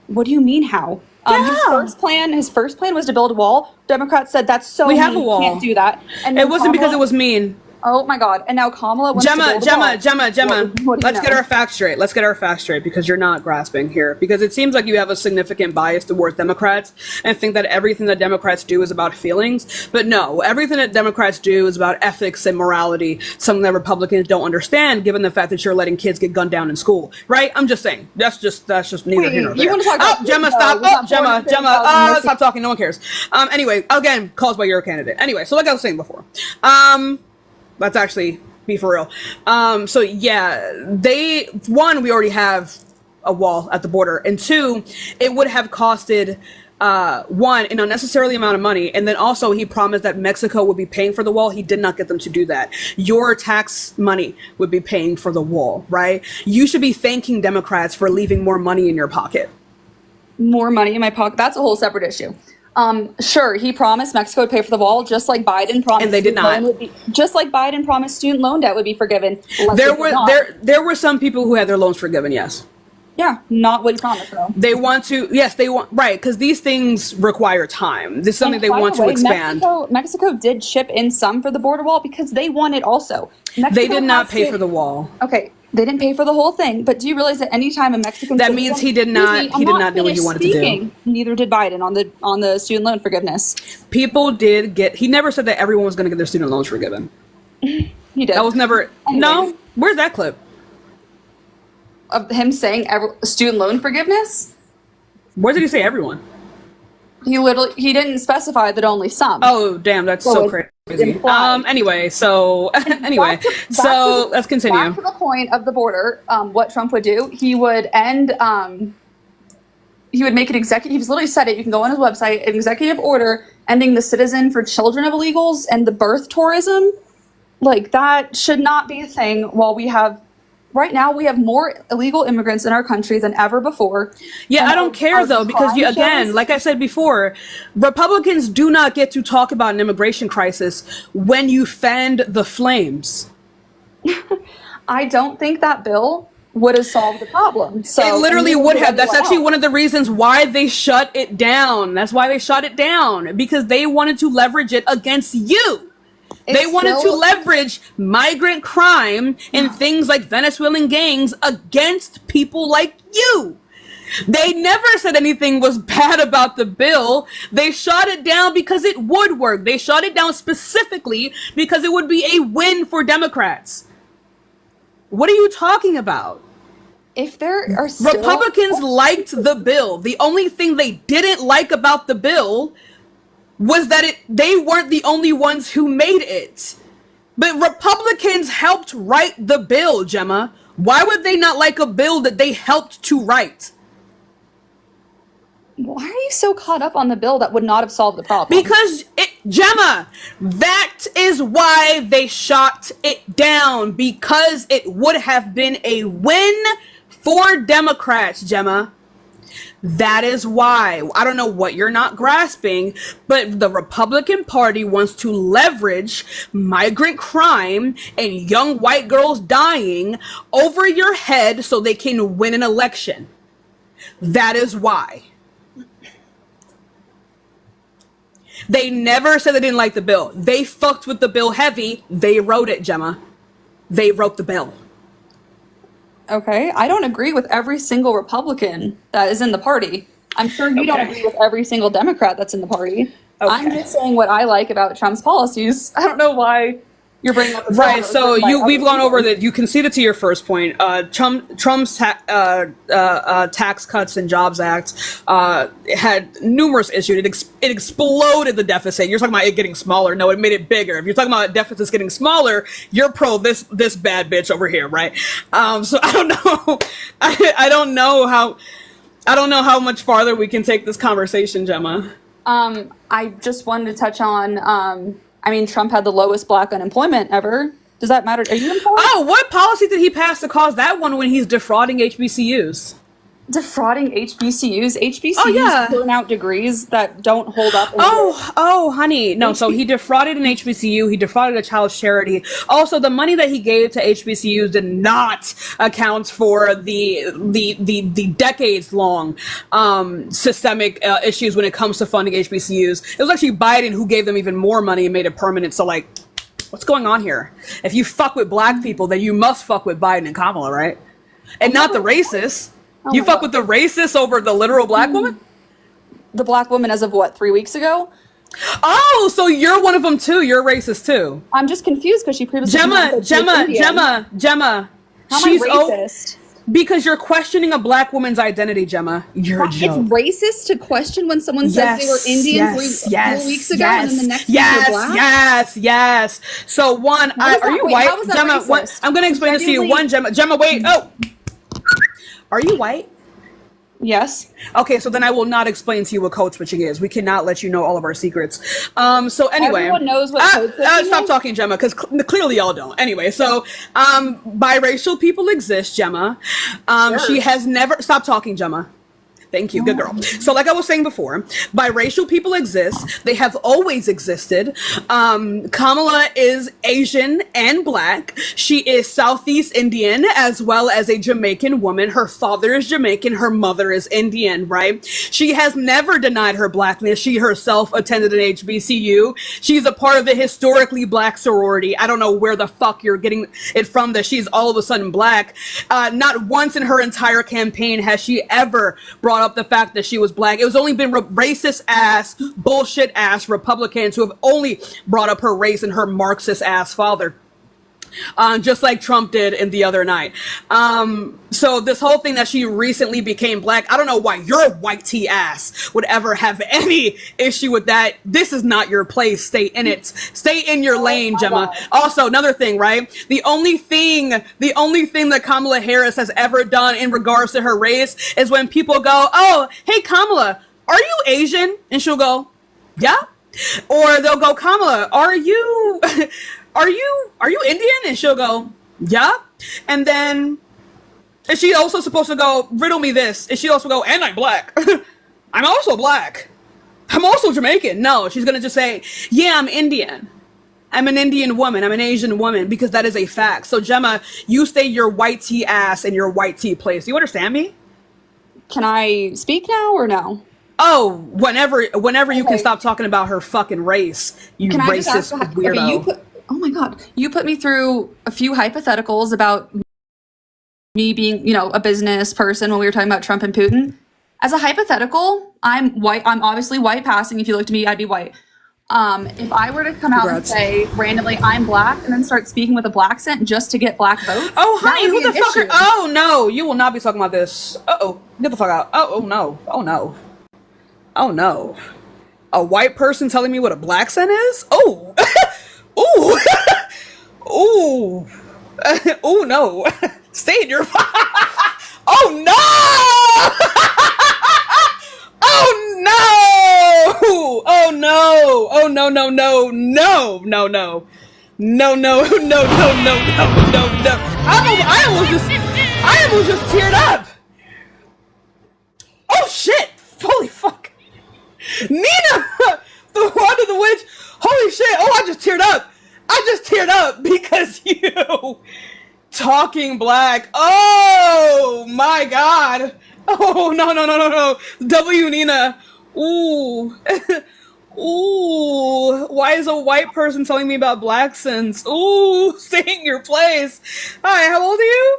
What do you mean how? His first plan was to build a wall. Democrats said that's so we have a wall. Can't do that. And it wasn't because it was mean. Oh my God! And now Kamala wants to build a wall. Gemma. What do you Let's get know? our facts straight. Let's get our facts straight, because you're not grasping here. Because it seems like you have a significant bias towards Democrats and think that everything that Democrats do is about feelings. But no, everything that Democrats do is about ethics and morality, something that Republicans don't understand, given the fact that you're letting kids get gunned down in school. Right? I'm just saying. That's just neither here nor there. You want to talk about Gemma, stop. Gemma. Stop talking. No one cares. Anyway, again, caused by your candidate. Anyway, so like I was saying before. Let's actually be for real. So yeah, we already have a wall at the border, and two, it would have costed one, an unnecessarily amount of money, and then also he promised that Mexico would be paying for the wall. He did not get them to do that. Your tax money would be paying for the wall, right? You should be thanking Democrats for leaving more money in your pocket. More money in my pocket. That's a whole separate issue. Sure, he promised Mexico would pay for the wall, just like Biden promised. And they did not. Just like Biden promised student loan debt would be forgiven. There were some people who had their loans forgiven, yes. Yeah, not what he promised, though. They want, right, because these things require time. This is something they want to expand. Mexico did chip in some for the border wall because they won it also. They did not pay for the wall. Okay, they didn't pay for the whole thing, but do you realize that any time a Mexican that means he did not do what he wanted to do. Neither did Biden on the student loan forgiveness. People did get. He never said that everyone was going to get their student loans forgiven. He did. That was never. Anyways. No, where's that clip of him saying student loan forgiveness? Where did he say everyone? He didn't specify that only some. Oh damn, that's so crazy. Anyway, so let's continue. Back to the point of the border. What Trump would do, he would end. He would make an executive. He's literally said it. You can go on his website. An executive order ending the citizen for children of illegals and the birth tourism. Like that should not be a thing. While we have. Right now, we have more illegal immigrants in our country than ever before. Yeah, I don't care, though, because, again, like I said before, Republicans do not get to talk about an immigration crisis when you fanned the flames. I don't think that bill would have solved the problem. So it literally would have. That's actually one of the reasons why they shut it down. That's why they shut it down, because they wanted to leverage it against you. They wanted to leverage migrant crime and things like Venezuelan gangs against people like you. They never said anything was bad about the bill. They shot it down because it would work. They shot it down specifically because it would be a win for Democrats. What are you talking about? If there are still... Republicans liked the bill. The only thing they didn't like about the bill was that they weren't the only ones who made it. But Republicans helped write the bill, Gemma. Why would they not like a bill that they helped to write? Why are you so caught up on the bill that would not have solved the problem? Because, Gemma, that is why they shot it down. Because it would have been a win for Democrats, Gemma. That is why. I don't know what you're not grasping, but the Republican Party wants to leverage migrant crime and young white girls dying over your head so they can win an election. That is why. They never said they didn't like the bill. They fucked with the bill heavy. They wrote it, Gemma. They wrote the bill. Okay, I don't agree with every single Republican that is in the party. I'm sure you don't agree with every single Democrat that's in the party. Okay. I'm just saying what I like about Trump's policies. I don't know why you're bringing up the right. So we've gone over that. You conceded to your first point. Trump's Tax Cuts and Jobs Act had numerous issues. It exploded the deficit. You're talking about it getting smaller. No, it made it bigger. If you're talking about deficits getting smaller, you're pro this bad bitch over here, right? So I don't know. I don't know how much farther we can take this conversation, Gemma. I just wanted to touch on. I mean, Trump had the lowest black unemployment ever. Does that matter? Are you employed? Oh, what policy did he pass to cause that one when he's defrauding HBCUs? Defrauding HBCUs? HBCUs turn out degrees that don't hold up. Oh, honey. No, so he defrauded an HBCU. He defrauded a child's charity. Also, the money that he gave to HBCUs did not account for the decades-long systemic issues when it comes to funding HBCUs. It was actually Biden who gave them even more money and made it permanent. So, like, What's going on here? If you fuck with black people, then you must fuck with Biden and Kamala, right? And not the racists. You fuck with the racists over the literal black woman? The black woman as of what, 3 weeks ago? Oh, so you're one of them too. You're racist too. I'm just confused because she previously Gemma. How am I racist? Because you're questioning a black woman's identity, Gemma. You're a joke. It's racist to question when someone says they were Indian 4 weeks ago and then the next week you're black? Yes. So one, are you white? How is that Gemma, racist? I'm going to explain this to you. One, Gemma, wait. Oh. Are you white? Yes. Okay, so then I will not explain to you what code switching is. We cannot let you know all of our secrets. So anyway, everyone knows what code switching stop is? talking, Gemma, because clearly y'all don't. Anyway, so biracial people exist, Gemma. Sure. She has never stop talking, Gemma. Thank you. Good girl. So like I was saying before, biracial people exist. They have always existed. Kamala is Asian and black. She is Southeast Indian as well as a Jamaican woman. Her father is Jamaican. Her mother is Indian, right? She has never denied her blackness. She herself attended an HBCU. She's a part of the historically black sorority. I don't know where the fuck you're getting it from that she's all of a sudden black. Not once in her entire campaign has she ever brought up the fact that she was black. It was only been racist ass, bullshit ass Republicans who have only brought up her race and her Marxist ass father. Just like Trump did in the other night. So this whole thing that she recently became black, I don't know why your white tea ass would ever have any issue with that. This is not your place. Stay in it. Stay in your lane, Gemma. Also, another thing, right? The only thing that Kamala Harris has ever done in regards to her race is when people go, oh, hey, Kamala, are you Asian? And she'll go, yeah. Or they'll go, Kamala, are you Indian? And she'll go, yeah. And then is she also supposed to go, riddle me this? Is she also go, and I'm black. I'm also black. I'm also Jamaican. No, she's gonna just say, yeah, I'm Indian. I'm an Indian woman. I'm an Asian woman, because that is a fact. So Gemma, you stay your white tea ass in your white tea place. Do you understand me? Can I speak now or no? Oh, whenever you can stop talking about her fucking race, you Can racist I just ask, weirdo. okay, oh my God, you put me through a few hypotheticals about me being, a business person when we were talking about Trump and Putin. As a hypothetical, I'm white. I'm obviously white passing. If you looked at me, I'd be white. If I were to come out and say randomly I'm black and then start speaking with a black accent just to get black votes, oh honey, who the fuck issue. Oh no, you will not be talking about this. Get the fuck out. Oh no. A white person telling me what a black accent is? Oh. Ooh. Ooh. Oh no. Stay in your Oh no. Oh no! Oh no! Oh no! No! No! No! No! No! No! No! No! No! No! I almost just teared up. Oh shit! Holy fuck! Nina, the Wand of the Witch. Holy shit! Oh, I just teared up. I just teared up because you talking black. Oh my god. Oh no. W Nina. Ooh. Ooh. Why is a white person telling me about black sins? Ooh, stay in your place. Hi, how old are you?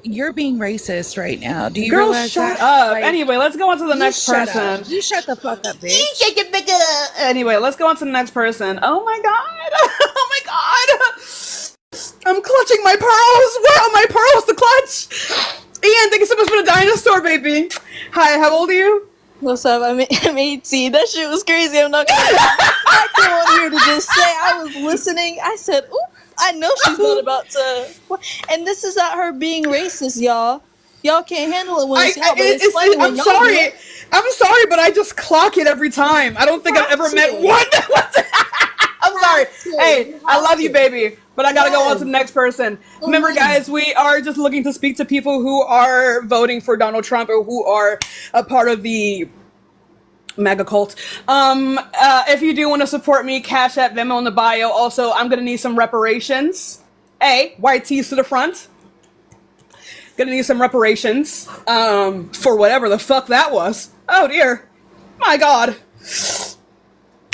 You're being racist right now. Do you Girl, realize shut that? up. Anyway, let's go on to the next Shut person. up. You shut the fuck up, bitch. Anyway, let's go on to the next person. Oh my god. Oh my god. I'm clutching my pearls. Where are my pearls to clutch? Ian, thank you so much for the dinosaur, baby. Hi, how old are you? What's up? I'm 18. That shit was crazy. I'm not gonna I came on here to just say I was listening. I said, ooh, I know she's not about to. And this is not her being racist, y'all. Y'all can't handle it when it's y'all, but it's funny when I'm y'all sorry. do it. I'm sorry, but I just clock it every time. I don't think I've ever met one that was. I'm sorry. Hey, I love you, baby. But I gotta go on to the next person. Remember, guys, we are just looking to speak to people who are voting for Donald Trump or who are a part of the mega cult. If you do want to support me, Cash App, Venmo in the bio. Also, I'm gonna need some reparations. White tees to the front. Gonna need some reparations. For whatever the fuck that was. Oh dear. My god.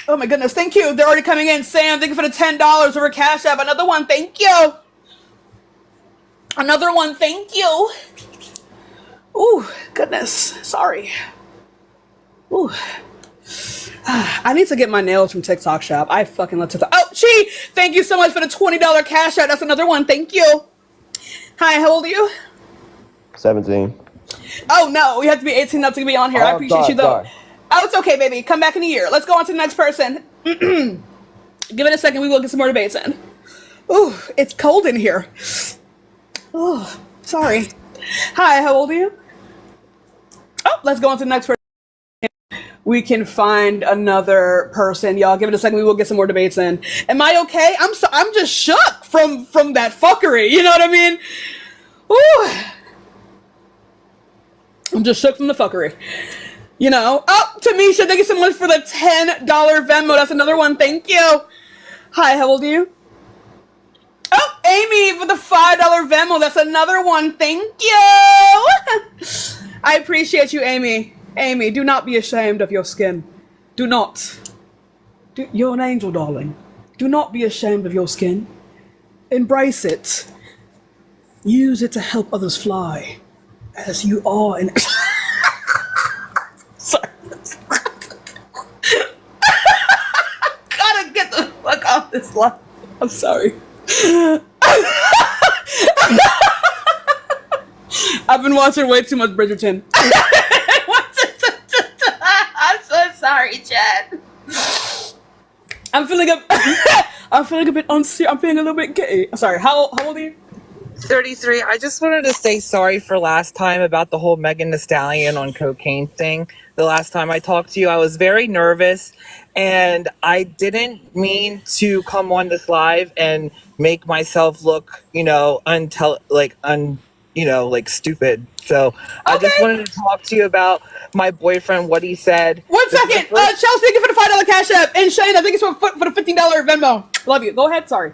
Oh my goodness, thank you. They're already coming in. Sam, thank you for the $10 over Cash App. Another one, thank you. Another one, thank you. Ooh, goodness. Sorry. Ooh. I need to get my nails from TikTok Shop. I fucking love TikTok. Oh, Chi, thank you so much for the $20 Cash App. That's another one, thank you. Hi, how old are you? 17. Oh no, we have to be 18 not to be on here. I appreciate you though. Sorry. Oh, it's okay, baby. Come back in a year. Let's go on to the next person. Give it a second. We will get some more debates in. Ooh, it's cold in here. Oh, sorry. Hi, how old are you? Oh, let's go on to the next person. We can find another person. Y'all, give it a second. We will get some more debates in. Am I okay? I'm just shook from that fuckery. You know what I mean? Ooh. I'm just shook from the fuckery. You know? Oh, Tamisha, thank you so much for the $10 Venmo. That's another one. Thank you. Hi, how old are you? Oh, Amy for the $5 Venmo. That's another one. Thank you. I appreciate you, Amy. Amy, do not be ashamed of your skin. Do not. You're an angel, darling. Do not be ashamed of your skin. Embrace it. Use it to help others fly. As you are in. Sorry. Gotta get the fuck off this line. I'm sorry. I've been watching way too much Bridgerton. I'm so sorry, Chad. I'm feeling a bit unser. I'm feeling a little bit gay. Sorry. How old are you? 33. I just wanted to say sorry for last time about the whole Megan Thee Stallion on cocaine thing. The last time I talked to you, I was very nervous, and I didn't mean to come on this live and make myself look, stupid. So I just wanted to talk to you about my boyfriend, what he said. 1 second. Chelsea, thank you for the $5 Cash App, and Shane, I think it's for the $15 Venmo. Love you. Go ahead. Sorry.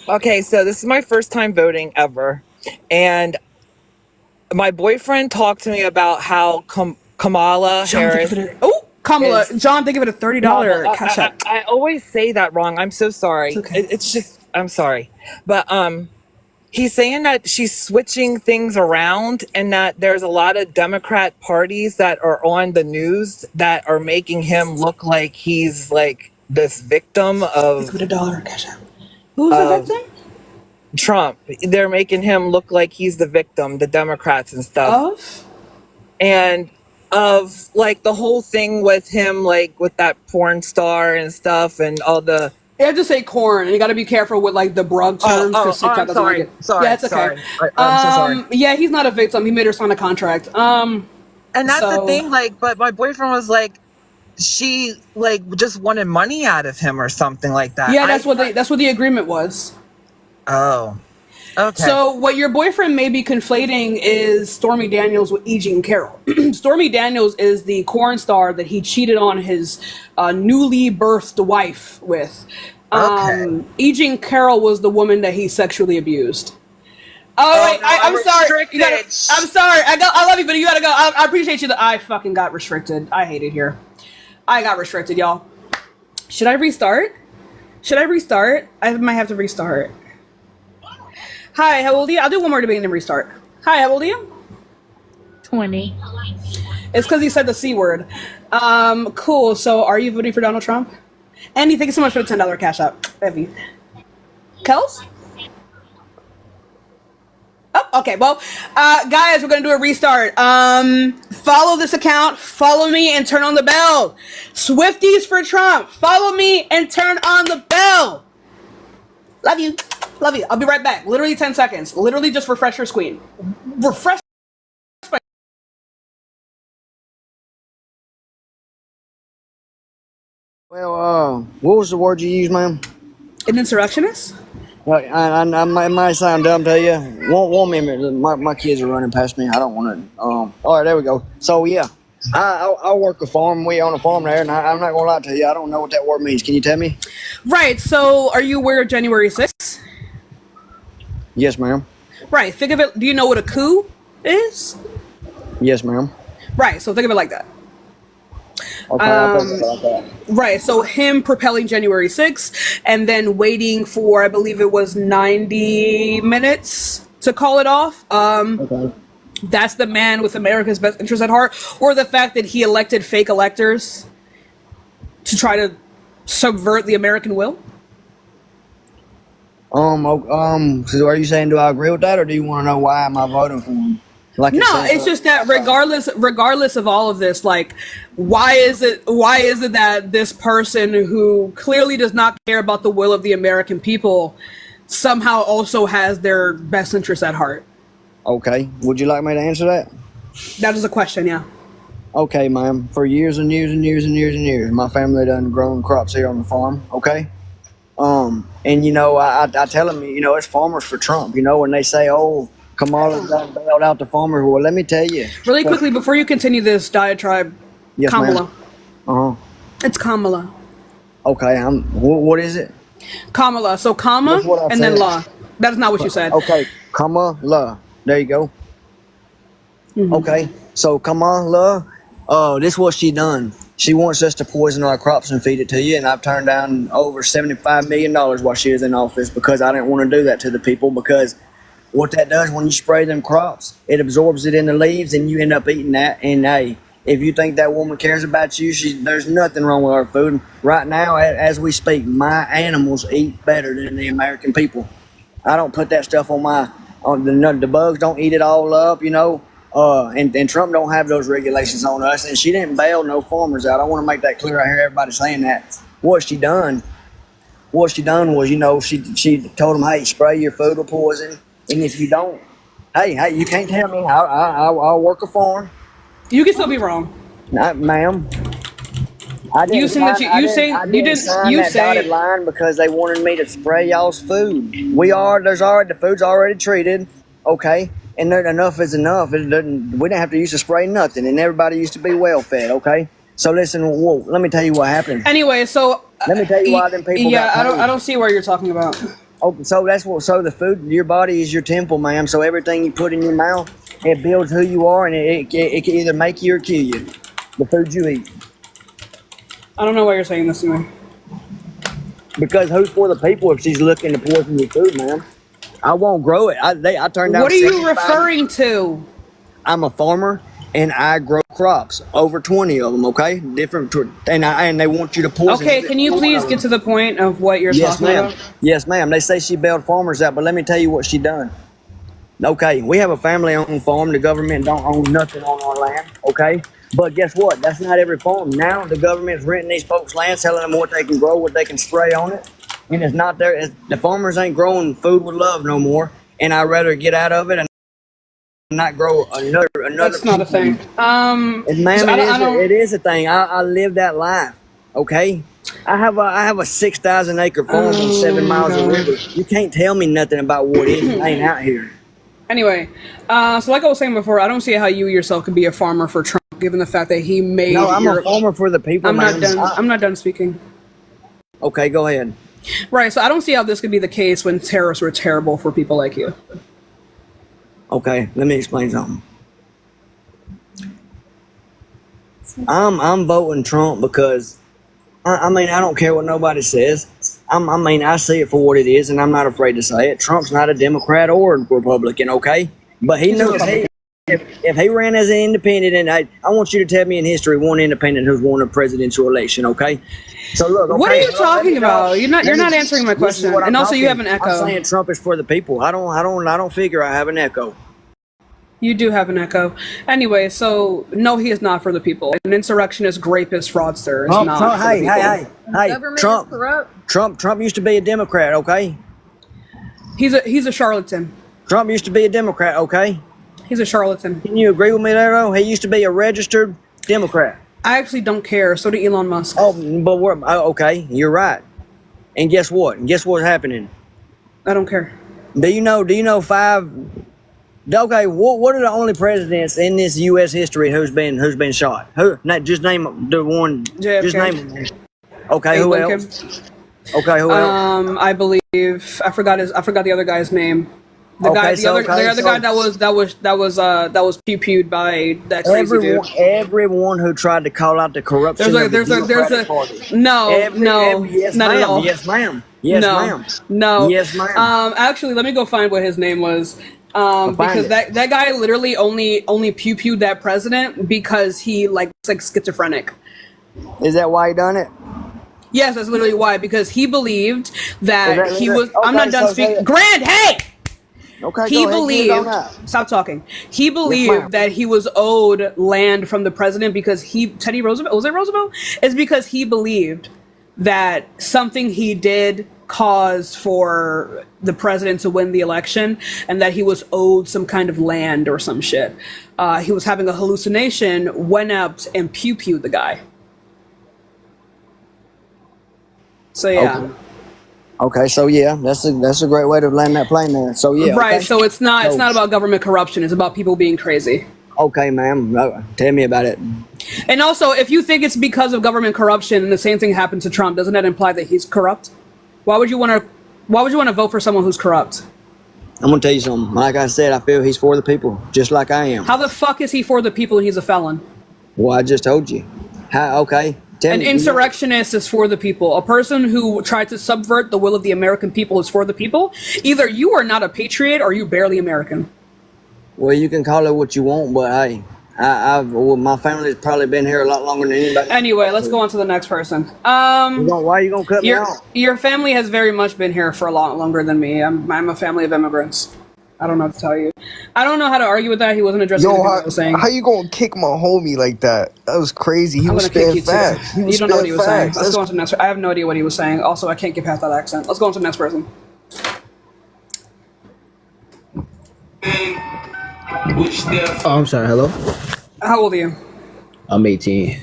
Okay, so this is my first time voting ever, and my boyfriend talked to me about how Kamala Harris. Kamala. John, thank you for the $30 Cash App. I always say that wrong. I'm so sorry. It's okay. It's just I'm sorry, but he's saying that she's switching things around, and that there's a lot of Democrat parties that are on the news that are making him look like he's like this victim of. Thank you for the $1 Cash App. Who's the victim? Trump. They're making him look like he's the victim, the Democrats and stuff. And of like the whole thing with him, like with that porn star and stuff, and all the. You have to say corn, and you got to be careful with like the broad terms. I'm sorry. Like sorry. Yeah, it's okay. Sorry. I'm so sorry. Yeah, he's not a victim. He made her sign a contract. And that's the thing. Like, but my boyfriend was like, she like just wanted money out of him or something like that. Yeah, that's what the agreement was. Oh, okay. So what your boyfriend may be conflating is Stormy Daniels with E. Jean Carroll. Stormy Daniels is the corn star that he cheated on his newly birthed wife with. E. Jean Carroll was the woman that he sexually abused. I'm sorry. I'm sorry. I love you, but you gotta go. I appreciate you. I fucking got restricted. I hate it here. I got restricted, y'all. Should I restart? I might have to restart. Hi, how old are you? I'll do one more debate and then restart. Hi, how old are you? 20. It's because you said the C word. Cool. So are you voting for Donald Trump? Andy, thank you so much for the $10 Cash App. Heavy. Kels? Oh, okay. Well, guys, we're going to do a restart. Follow this account. Follow me and turn on the bell. Swifties for Trump. Follow me and turn on the bell. Love you. Love you. I'll be right back. Literally 10 seconds. Literally just refresh your screen. Refresh. Well, what was the word you used, ma'am? An insurrectionist? I might sound dumb to you. One minute. My kids are running past me. I don't want to. All right, there we go. So, yeah. I work a farm. We own a farm there, and I'm not going to lie to you. I don't know what that word means. Can you tell me? Right. So, are you aware of January 6th? Yes, ma'am. Right. Think of it. Do you know what a coup is? Yes, ma'am. Right. So, think of it like that. Okay, I think about that. Right. So him propelling January 6th and then waiting for, I believe it was 90 minutes to call it off. Okay. That's the man with America's best interest at heart, or the fact that he elected fake electors to try to subvert the American will. So are you saying, do I agree with that, or do you want to know why am I voting for him? Like No, it's just that regardless of all of this, like, why is it that this person who clearly does not care about the will of the American people somehow also has their best interests at heart? Okay. Would you like me to answer that? That is a question, yeah. Okay, ma'am. For years and years and years and years and years, my family done grown crops here on the farm. Okay. And I tell them, it's farmers for Trump. When they say, "Oh, Kamala done bailed out the farmers," well, let me tell you. Really quickly before you continue this diatribe, Yes, Kamala. ma'am. It's Kamala. Okay. What is it? Kamala. So comma That's what I and then said. law. That is not what you said. Okay. Kamala. There you go. Mm-hmm. Okay. So Kamala, this is what she done. She wants us to poison our crops and feed it to you, and I've turned down over $75 million while she was in office because I didn't want to do that to the people, because what that does when you spray them crops, it absorbs it in the leaves and you end up eating that. And hey, if you think that woman cares about you, there's nothing wrong with our food. Right now, as we speak, my animals eat better than the American people. I don't put that stuff on the bugs don't eat it all up, and Trump don't have those regulations on us, and she didn't bail no farmers out. I want to make that clear. I hear everybody saying that. What she done was, she told them, "Hey, spray your food with poison, and if you don't, hey, you can't tell me. I'll work a farm." You can still be wrong. Ma'am. I didn't sign that dotted line because they wanted me to spray y'all's food. The food's already treated, okay, and enough is enough. We didn't have to use to spray nothing, and everybody used to be well fed, okay. So listen, let me tell you what happened. Anyway, so let me tell you why them people. Yeah, got I don't see where you're talking about. Oh, so the food, your body is your temple, ma'am. So everything you put in your mouth, it builds who you are, and it can either make you or kill you. The food you eat. I don't know why you're saying this to me. Because who's for the people if she's looking to poison your food, ma'am? I won't grow it. I turned down. What are you referring to? I'm a farmer and I grow crops, over 20 of them. Okay, different, and they want you to poison. Okay, can you please get to the point of what you're talking about? Yes, ma'am. They say she bailed farmers out, but let me tell you what she done. Okay, we have a family-owned farm. The government don't own nothing on our land. Okay. But guess what? That's not every farm. Now the government's renting these folks' land, telling them what they can grow, what they can spray on it, and it's not there. The farmers ain't growing food with love no more, and I'd rather get out of it and not grow another. That's not a thing. Ma'am, it is a thing. I live that life. Okay, I have a 6,000 acre farm on 7 miles of river. You can't tell me nothing about what is and ain't out here. Anyway, so like I was saying before, I don't see how you yourself could be a farmer for Trump, given the fact that he made. No, I'm a farmer for the people. I'm not done speaking. Okay, go ahead. Right, so I don't see how this could be the case when tariffs were terrible for people like you. Okay, let me explain something. I'm voting Trump because I don't care what nobody says. I see it for what it is, and I'm not afraid to say it. Trump's not a Democrat or a Republican, okay? But he knows if he ran as an independent, and I want you to tell me in history one independent who's won a presidential election, okay? So look, okay, what are you talking about? You're not answering my question, and also you have an echo. I'm saying Trump is for the people. I don't figure I have an echo. You do have an echo. Anyway, so no, he is not for the people. An insurrectionist, rapist, fraudster is not for the people. Hey, Government Trump, is corrupt. Trump used to be a Democrat, okay? He's a charlatan. Trump used to be a Democrat, okay? He's a charlatan. Can you agree with me there, though? He used to be a registered Democrat. I actually don't care. So did Elon Musk. Oh, but okay, you're right. And guess what? Guess what's happening? I don't care. Do you know 5? Okay, what are the only presidents in this U.S. history who's been shot? Who? Not just name the one. JFK. Just name them. Okay, who else? Okay, who else? I believe I forgot the other guy's name. The guy, Okay, the so other, the other guy that was pew-pewed by that crazy dude. everyone who tried to call out the corruption of the Democratic Party. Yes, not at ma'am. all. Yes, ma'am. Yes, No, ma'am. no. Yes, ma'am. Actually, let me go find what his name was. Find Because it. that guy literally only pew-pewed that president because he like was like schizophrenic. Is that why he done it? Yes, that's literally why. Because he believed that Is he that- was. I'm not okay, done so speaking. say- Grant, hey. Okay, He go ahead, get it on believed. that. Stop talking. He believed ma'am. that he was owed land from the president because Teddy Roosevelt, was it Roosevelt? It's because he believed that something he did caused for the president to win the election, and that he was owed some kind of land or some shit. He was having a hallucination, went up and pew-pewed the guy. So yeah. Okay, so yeah, that's a great way to land that plane there. So yeah, Right, okay. so it's not about government corruption, it's about people being crazy. Okay, ma'am. Tell me about it. And also, if you think it's because of government corruption and the same thing happened to Trump, doesn't that imply that he's corrupt? Why would you want to vote for someone who's corrupt? I'm gonna tell you something. Like I said, I feel he's for the people, just like I am. How the fuck is he for the people and he's a felon? Well, I just told you. How? Okay. Tell An me. insurrectionist is for the people. A person who tried to subvert the will of the American people is for the people. Either you are not a patriot or you barely American. Well, you can call it what you want, but hey, my family's probably been here a lot longer than anybody. Anyway, let's go on to the next person. Why are you gonna cut me off? Your family has very much been here for a lot longer than me. I'm a family of immigrants. I don't know what to tell you. I don't know how to argue with that. He wasn't addressing anything I was saying. How you gonna kick my homie like that? That was crazy. He I'm was gonna kick you spitting facts. too. You don't know what he was saying. Let's go on to the next. I have no idea what he was saying. Also, I can't get past that accent. Let's go on to the next person. Oh, I'm sorry. Hello. How old are you? I'm 18.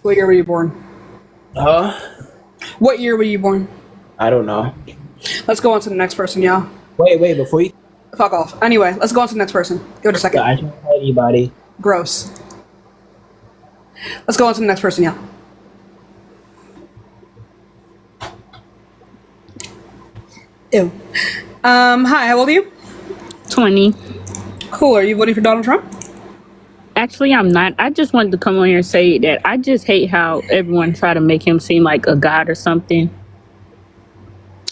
What year were you born? Huh? What year were you born? I don't know. Let's go on to the next person, y'all. Wait. Before you, Fuck off. Anyway, let's go on to the next person. Give it a second. I don't know anybody. Gross. Let's go on to the next person, y'all. Ew. Hi, how old are you? 20. Cool. Are you voting for Donald Trump? Actually, I'm not. I just wanted to come on here and say that I just hate how everyone try to make him seem like a god or something.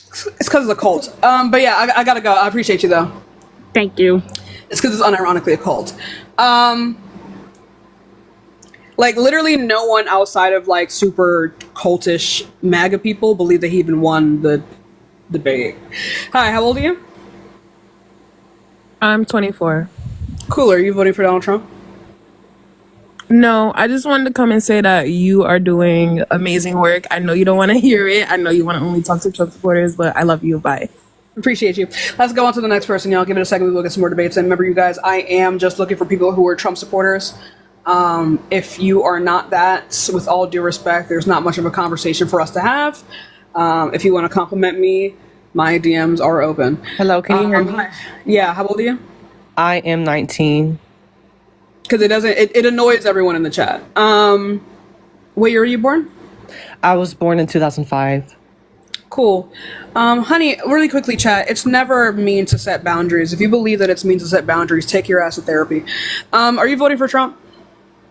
It's because of the cult. But yeah, I gotta go. I appreciate you though. Thank you. It's because it's unironically a cult. Like literally no one outside of like super cultish MAGA people believe that he even won the debate. Hi, how old are you? I'm 24. Cool. Are you voting for Donald Trump? No, I just wanted to come and say that you are doing amazing work. I know you don't want to hear it. I know you want to only talk to Trump supporters, but I love you. Bye. Appreciate you. Let's go on to the next person, y'all. Give it a second. We will get some more debates. And remember, you guys, I am just looking for people who are Trump supporters. If you are not that, with all due respect, there's not much of a conversation for us to have. If you want to compliment me, my DMs are open. Hello, can you hear me? Hi. Yeah, how old are you? I am 19. Because it annoys everyone in the chat. What year were you born? I was born in 2005. Cool. Honey, really quickly, chat. It's never mean to set boundaries. If you believe that it's mean to set boundaries, take your ass to therapy. Are you voting for Trump?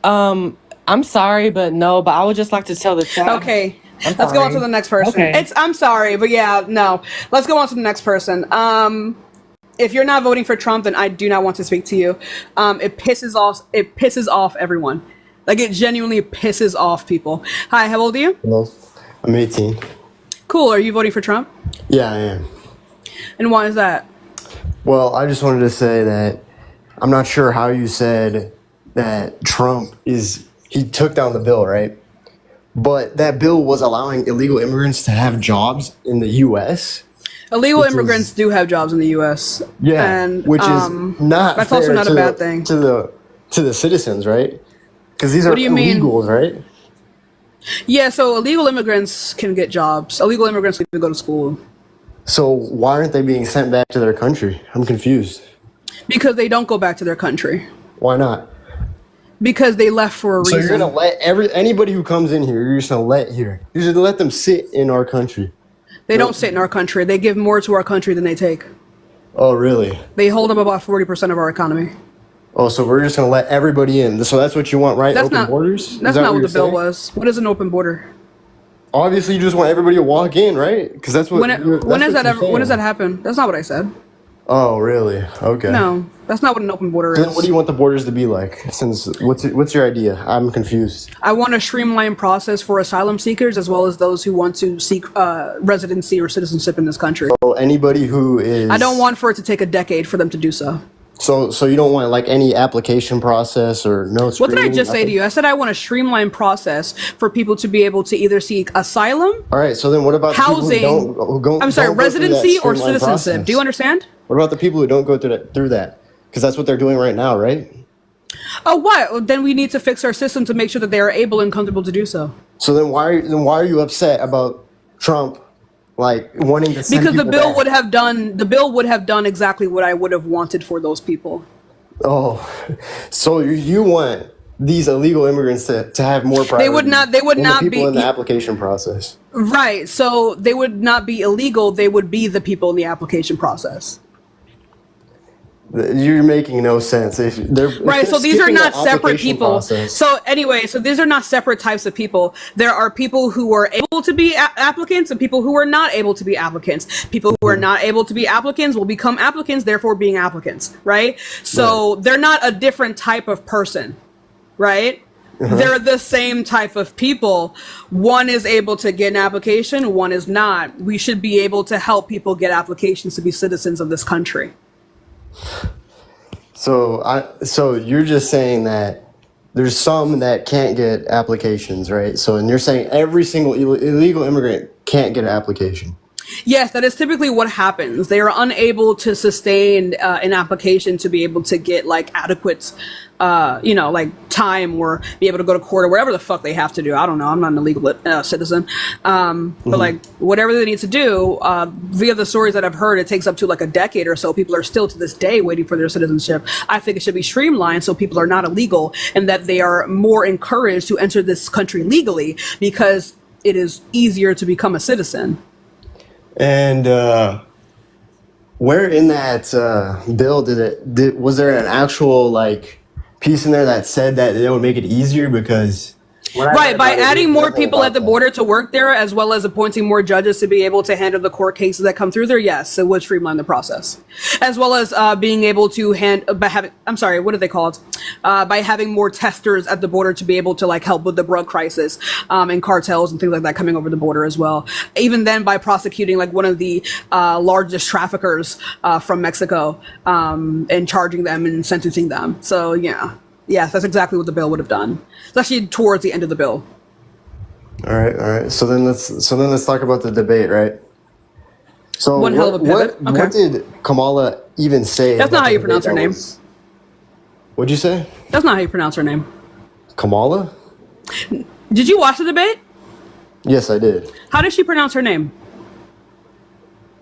I'm sorry, but no, but I would just like to tell the chat. Okay. Let's go on to the next person. Okay. I'm sorry, but yeah, no. Let's go on to the next person. If you're not voting for Trump, then I do not want to speak to you. It pisses off everyone. Like it genuinely pisses off people. Hi, how old are you? Hello. I'm 18. Cool. Are you voting for Trump? Yeah, I am. And why is that? Well, I just wanted to say that I'm not sure how you said that he took down the bill, right? But that bill was allowing illegal immigrants to have jobs in the U.S. Illegal immigrants do have jobs in the U.S. Yeah, and, which is not that's fair also not to a bad thing to the citizens, right? Because these are What do you mean? illegals, right? Yeah, so illegal immigrants can get jobs. Illegal immigrants can go to school. So why aren't they being sent back to their country? I'm confused. Because they don't go back to their country. Why not? Because they left for a reason. So you're gonna let anybody who comes in here, you're just gonna let here. You're just gonna let them sit in our country. They don't sit in our country. They give more to our country than they take. Oh, really? They hold up about 40% of our economy. Oh, so we're just going to let everybody in. So that's what you want, right? That's Open not borders? That's not what the bill was. What is an open border? Obviously, you just want everybody to walk in, right? Because that's what. When does that happen? That's not what I said. Oh, really? Okay. No, that's not what an open border So is. then what do you want the borders to be like? Since what's your idea? I'm confused. I want a streamlined process for asylum seekers as well as those who want to seek residency or citizenship in this country. So anybody who is. I don't want for it to take a decade for them to do so. So you don't want like any application process or no What screening? did I just say to you? I said I want a streamlined process for people to be able to either seek asylum, All right. So then what about housing, the people who don't? I'm sorry, don't go through that residency or streamlined citizenship. process? Do you understand? What about the people who don't go through that? Because that's what they're doing right now, right? Oh, what? Well, then we need to fix our system to make sure that they are able and comfortable to do so. So then why are you upset about Trump, like wanting to send Because the people bill back? would have done exactly what I would have wanted for those people. Oh, so you want these illegal immigrants to have more priority? They would not than the not people be in the application process. right. So they would not be illegal. They would be the people in the application process. You're making no sense. If they're Right, so these are skipping the not separate application people. process. So anyway, so these are not separate types of people. There are people who are able to be applicants and people who are not able to be applicants. People who are not able to be applicants will become applicants, therefore being applicants, right? So they're not a different type of person, right? They're the same type of people. One is able to get an application, one is not. We should be able to help people get applications to be citizens of this country. So you're just saying that there's some that can't get applications, right? So and you're saying every single illegal immigrant can't get an application. Yes, that is typically what happens. They are unable to sustain an application to be able to get like adequate, like time or be able to go to court or whatever the fuck they have to do. I don't know. I'm not an illegal citizen. But like whatever they need to do, via the stories that I've heard, it takes up to like a decade or so. People are still to this day waiting for their citizenship. I think it should be streamlined so people are not illegal and that they are more encouraged to enter this country legally because it is easier to become a citizen. And where in that bill was there an actual like piece in there that said that it would make it easier? Because Right, by adding more people at the border to work there, as well as appointing more judges to be able to handle the court cases that come through there, yes, it would streamline the process. As well as being able to what do they call it? By having more testers at the border to be able to like help with the drug crisis and cartels and things like that coming over the border as well. Even then, by prosecuting like one of the largest traffickers from Mexico and charging them and sentencing them. So yeah. Yes, that's exactly what the bill would have done. It's actually towards the end of the bill. All right. So then let's talk about the debate, right? So One hell of a pivot. What did Kamala even say? That's not how you pronounce her name. What'd you say? That's not how you pronounce her name. Kamala? Did you watch the debate? Yes, I did. How does she pronounce her name?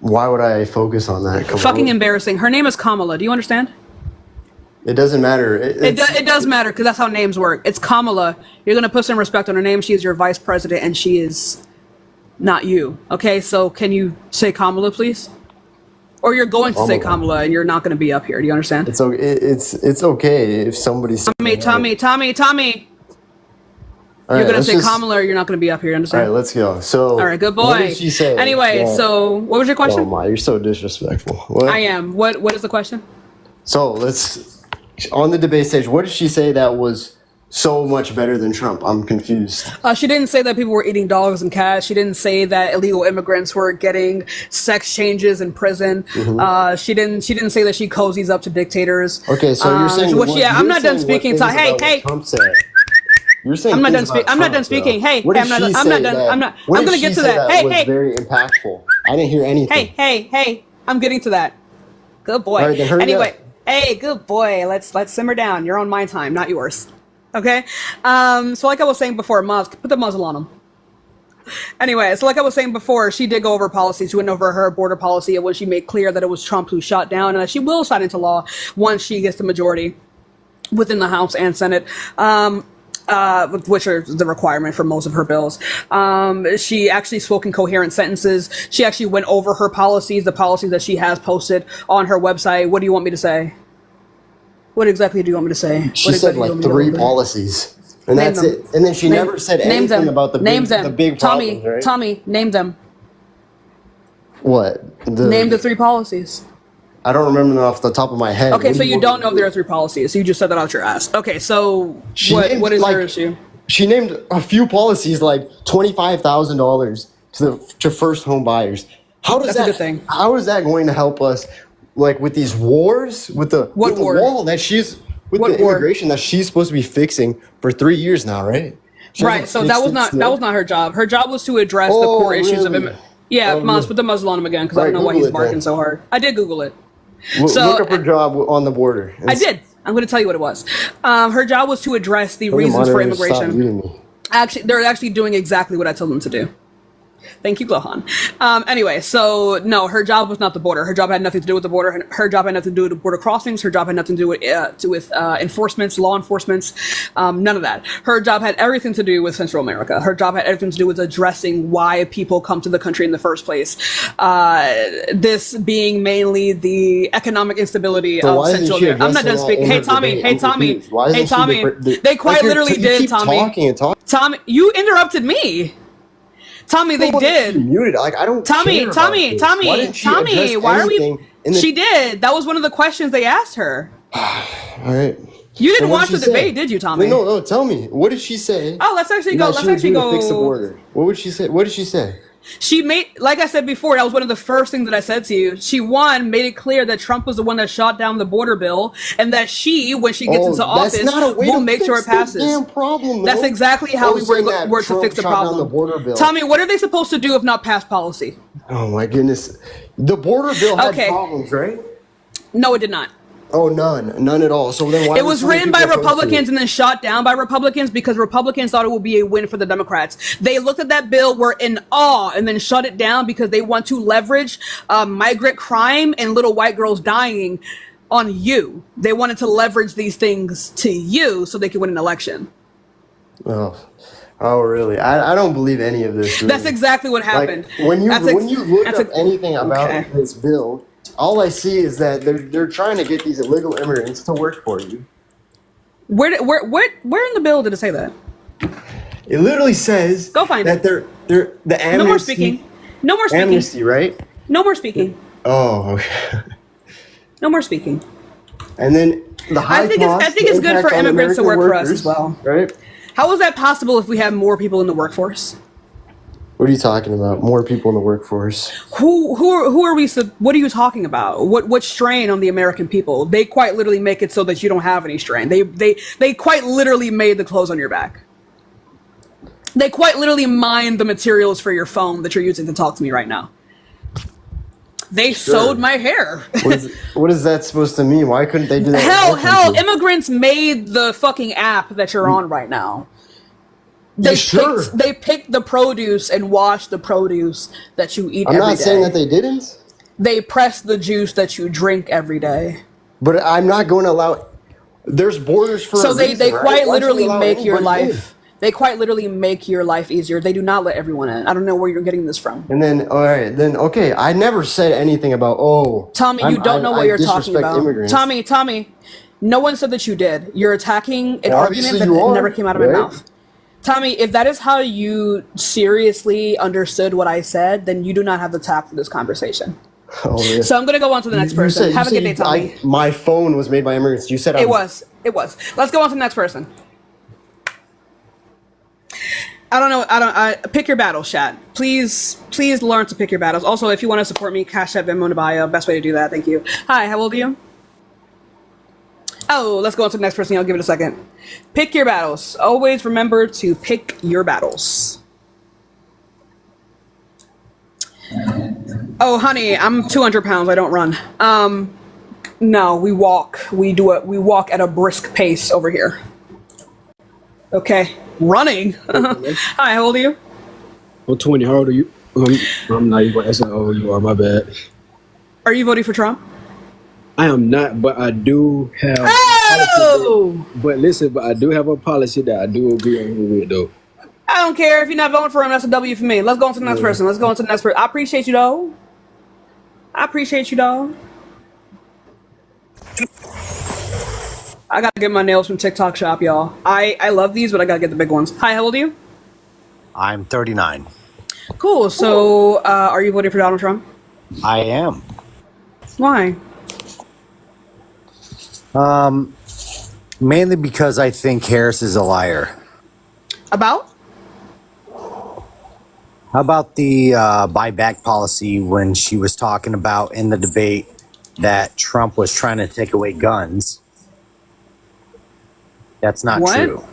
Why would I focus on that? Kamala? Fucking embarrassing. Her name is Kamala. Do you understand? It doesn't matter. It does matter because that's how names work. It's Kamala. You're going to put some respect on her name. She is your vice president and she is not you. Okay, so can you say Kamala, please? Or you're going to say Kamala and you're not going to be up here. Do you understand? It's okay if somebody says Tommy. You're going to say Kamala or you're not going to be up here. Understand? All right, let's go. So, all right, good boy. What did she say? Anyway, so what was your question? Oh my, you're so disrespectful. What? I am. What is the question? So on the debate stage, what did she say that was so much better than Trump? I'm confused. She didn't say that people were eating dogs and cats. She didn't say that illegal immigrants were getting sex changes in prison. She didn't say that she cozies up to dictators. Okay, so you're saying I'm not done speaking. Hey. Trump said. You're saying I'm not done speaking. Hey, what did she say? I'm gonna get to that. Hey. Very impactful. I didn't hear anything. Hey. I'm getting to that. Good boy. All right, then hurry anyway. up. Hey, good boy. Let's simmer down. You're on my time, not yours. Okay? So like I was saying before, put the muzzle on him. Anyway, so like I was saying before, she did go over policies. She went over her border policy when she made clear that it was Trump who shot down and that she will sign into law once she gets the majority within the House and Senate. which are the requirement for most of her bills. She actually spoke in coherent sentences. She actually went over her policies, the policies that she has posted on her website. What do you want me to say? What exactly do you want me to say? She said like 3 policies. And Name that's them. it. And then she never said anything about the big problems, right? Tommy, name them. What? Name the 3 policies. I don't remember them off the top of my head. Okay, so you don't know if there are 3 policies. So you just said that out your ass. Okay, so what is her issue? She named a few policies like $25,000 to first home buyers. That's a good thing. How is that going to help us, like with these wars, with the wall that she's with the immigration that she's supposed to be fixing for 3 years now, right? Right. So that was not her job. Her job was to address the core issues of immigration. Yeah, Mons, put the muzzle on him again because I don't know why he's barking so hard. I did Google it. Look up her job on the border. I did. I'm going to tell you what it was. Her job was to address the reasons for immigration. Actually, they're actually doing exactly what I told them to do. Thank you, Glohan. Anyway, so no, her job was not the border. Her job had nothing to do with the border. Her job had nothing to do with border crossings. Her job had nothing to do with enforcements, law enforcements, none of that. Her job had everything to do with Central America. Her job had everything to do with addressing why people come to the country in the first place. This being mainly the economic instability of Central America. I'm not done speaking. Hey, Tommy. Hey, Tommy. Hey, Tommy. They quite literally did, Tommy. Tommy, you interrupted me. Tommy, they did. Muted. Like I don't. Tommy. Why are we? She did. That was one of the questions they asked her. All right. You didn't watch the debate, did you, Tommy? No. Tell me. What did she say? Oh, let's actually go. Let's actually go. Fix the border. What would she say? What did she say? She made, like I said before, that was one of the first things that I said to you. She made it clear that Trump was the one that shot down the border bill, and that she, when she gets into office, will make sure it passes. Damn problem, that's exactly how we were to fix the problem. Tommy, what are they supposed to do if not pass policy? Oh my goodness, the border bill had problems, right? No, it did not. Oh, none at all. So then why? It was written by Republicans and then shot down by Republicans because Republicans thought it would be a win for the Democrats. They looked at that bill, were in awe, and then shut it down because they want to leverage migrant crime and little white girls dying on you. They wanted to leverage these things to you so they could win an election. Oh, really? I don't believe any of this. Really. That's exactly what happened. Like, when you look up anything about this bill, all I see is that they're trying to get these illegal immigrants to work for you. Where in the bill did it say that? It literally says go find that they're the amnesty. No more speaking. No more speaking. Amnesty, right? No more speaking. Oh, okay. No more speaking. And then the high cost, I think it's good for immigrants to work for us as well. Right? How is that possible if we have more people in the workforce? What are you talking about? More people in the workforce? Who are we? What are you talking about? What strain on the American people? They quite literally make it so that you don't have any strain. They quite literally made the clothes on your back. They quite literally mined the materials for your phone that you're using to talk to me right now. They sewed my hair. What is that supposed to mean? Why couldn't they do that? Hell, immigrants made the fucking app that you're on right now. They picked the produce and washed the produce that you eat every day. I'm not saying that they didn't. They press the juice that you drink every day. But I'm not going to allow. There's borders for. So they quite literally make your life. They quite literally make your life easier. They do not let everyone in. I don't know where you're getting this from. And then, all right, then okay. I never said anything about Tommy, you don't know what you're talking about. Immigrants. Tommy, no one said that you did. You're attacking an argument that never came out of my mouth. Tommy, if that is how you seriously understood what I said, then you do not have the tact for this conversation. Oh, yeah. So I'm going to go on to the next person. Have a good day, Tommy. My phone was made by immigrants. You said it was. Let's go on to the next person. I don't know. Pick your battles, chat. Please learn to pick your battles. Also, if you want to support me, Cash App, Venmo in the bio. Best way to do that. Thank you. Hi, how old are you? Oh, let's go on to the next person. I'll give it a second. Pick your battles. Always remember to pick your battles. Oh, honey, I'm 200 pounds. I don't run. No, we walk. We walk at a brisk pace over here. Okay, running. Hi, how old are you? I'm 20. How old are you? I'm not even asking how old you are. My bad. Are you voting for Trump? I am not, but I do have. No. But listen, but I do have a policy that I do agree on with though. I don't care if you're not voting for him. That's a W for me. Let's go on to the next person. Let's go on to the next person. I appreciate you, though. I gotta get my nails from TikTok shop, y'all. I love these, but I gotta get the big ones. Hi, how old are you? I'm 39. Cool. So, are you voting for Donald Trump? I am. Why? Mainly because I think Harris is a liar. About? How about the buyback policy when she was talking about in the debate that Trump was trying to take away guns? That's not What? true.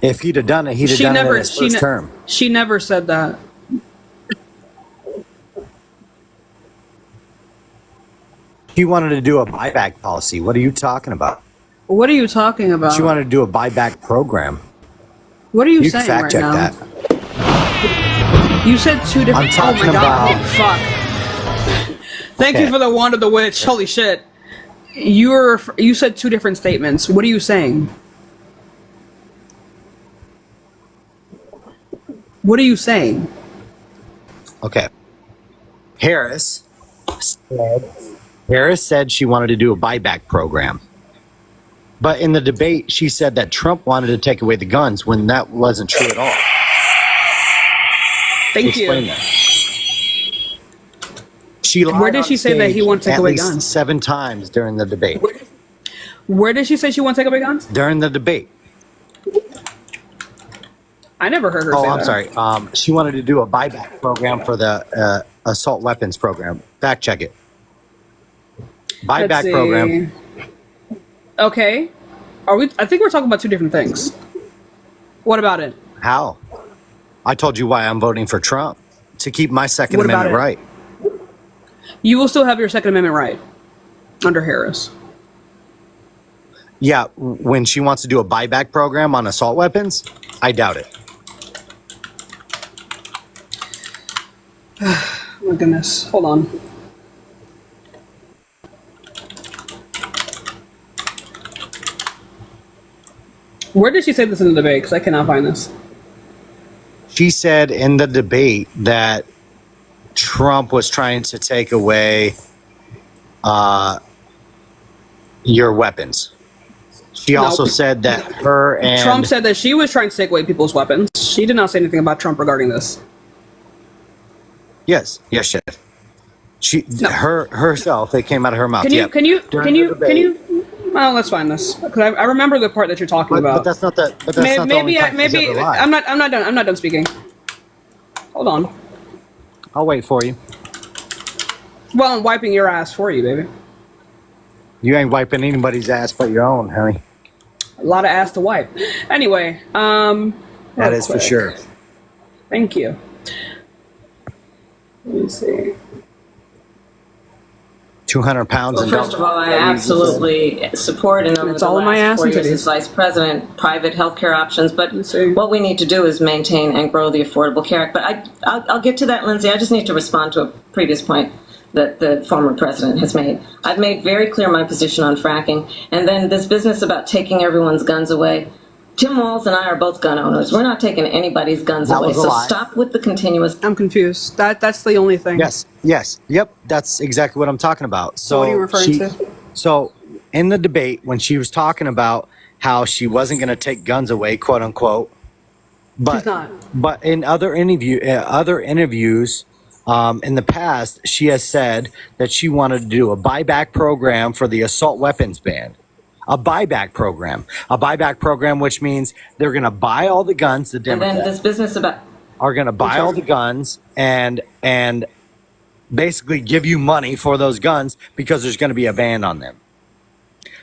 If he'd have done it, he'd have done it in his first term. She never said that. He wanted to do a buyback policy. What are you talking about? What are you talking about? She wanted to do a buyback program. What are you You saying can fact right check now? that. You said two different. I'm talking oh my god! about- Fuck. Thank you Okay. for the wand of the witch. Holy shit! You said two different statements. What are you saying? What are you saying? Okay. Harris said she wanted to do a buyback program. But in the debate, she said that Trump wanted to take away the guns when that wasn't true at all. Thank Explain you. that. She lied Where did on she say that he stage wanted to take at away least guns? 7 times during the debate. Where did she say she wanted to take away guns? During the debate. I never heard her Oh, say I'm that. sorry. She wanted to do a buyback program for the assault weapons program. Fact check it. Let's Buyback see. program. Okay. Are we? I think we're talking about two different things. What about it? How? I told you why I'm voting for Trump. To keep my Second What about Amendment it? right. You will still have your Second Amendment right under Harris. Yeah, when she wants to do a buyback program on assault weapons, I doubt it. Oh my goodness. Hold on. Where did she say this in the debate? Because I cannot find this. She said in the debate that Trump was trying to take away your weapons. She also Nope. said that her and Trump said that she was trying to take away people's weapons. She did not say anything about Trump regarding this. yes, she did. She herself. It came out of her mouth. Can you? Yeah. Can you? During Can the you? debate. Can you? Well, let's find this because I remember the part that you're talking But about. that's not the. But that's not the only time she's maybe ever lied. I'm not done. I'm not done speaking. Hold on. I'll wait for you. Well, I'm wiping your ass for you, baby. You ain't wiping anybody's ass but your own, honey. A lot of ass to wipe. Anyway, That real is for quick. sure. Thank you. Let me see. 200 pounds Well, and first of all, I absolutely support and over It's the all in my last ass 4 and years titties. as vice president, private healthcare options. But what we need to do is maintain and grow the Affordable Care Act. But I'll get to that, Lindsay. I just need to respond to a previous point that the former president has made. I've made very clear my position on fracking. And then this business about taking everyone's guns away. Tim Walz and I are both gun owners. We're not taking anybody's guns That away. was a So lie. stop with the continuous. I'm confused. That's the only thing. Yes, yep. That's exactly what I'm talking about. So what are you referring to? So in the debate, when she was talking about how she wasn't going to take guns away, quote unquote, She's not. but in other interviews in the past, she has said that she wanted to do a buyback program for the assault weapons ban. A buyback program, which means they're going to buy all the guns. The And then Democrats this business about. are going to buy all the guns and basically give you money for those guns because there's going to be a ban on them.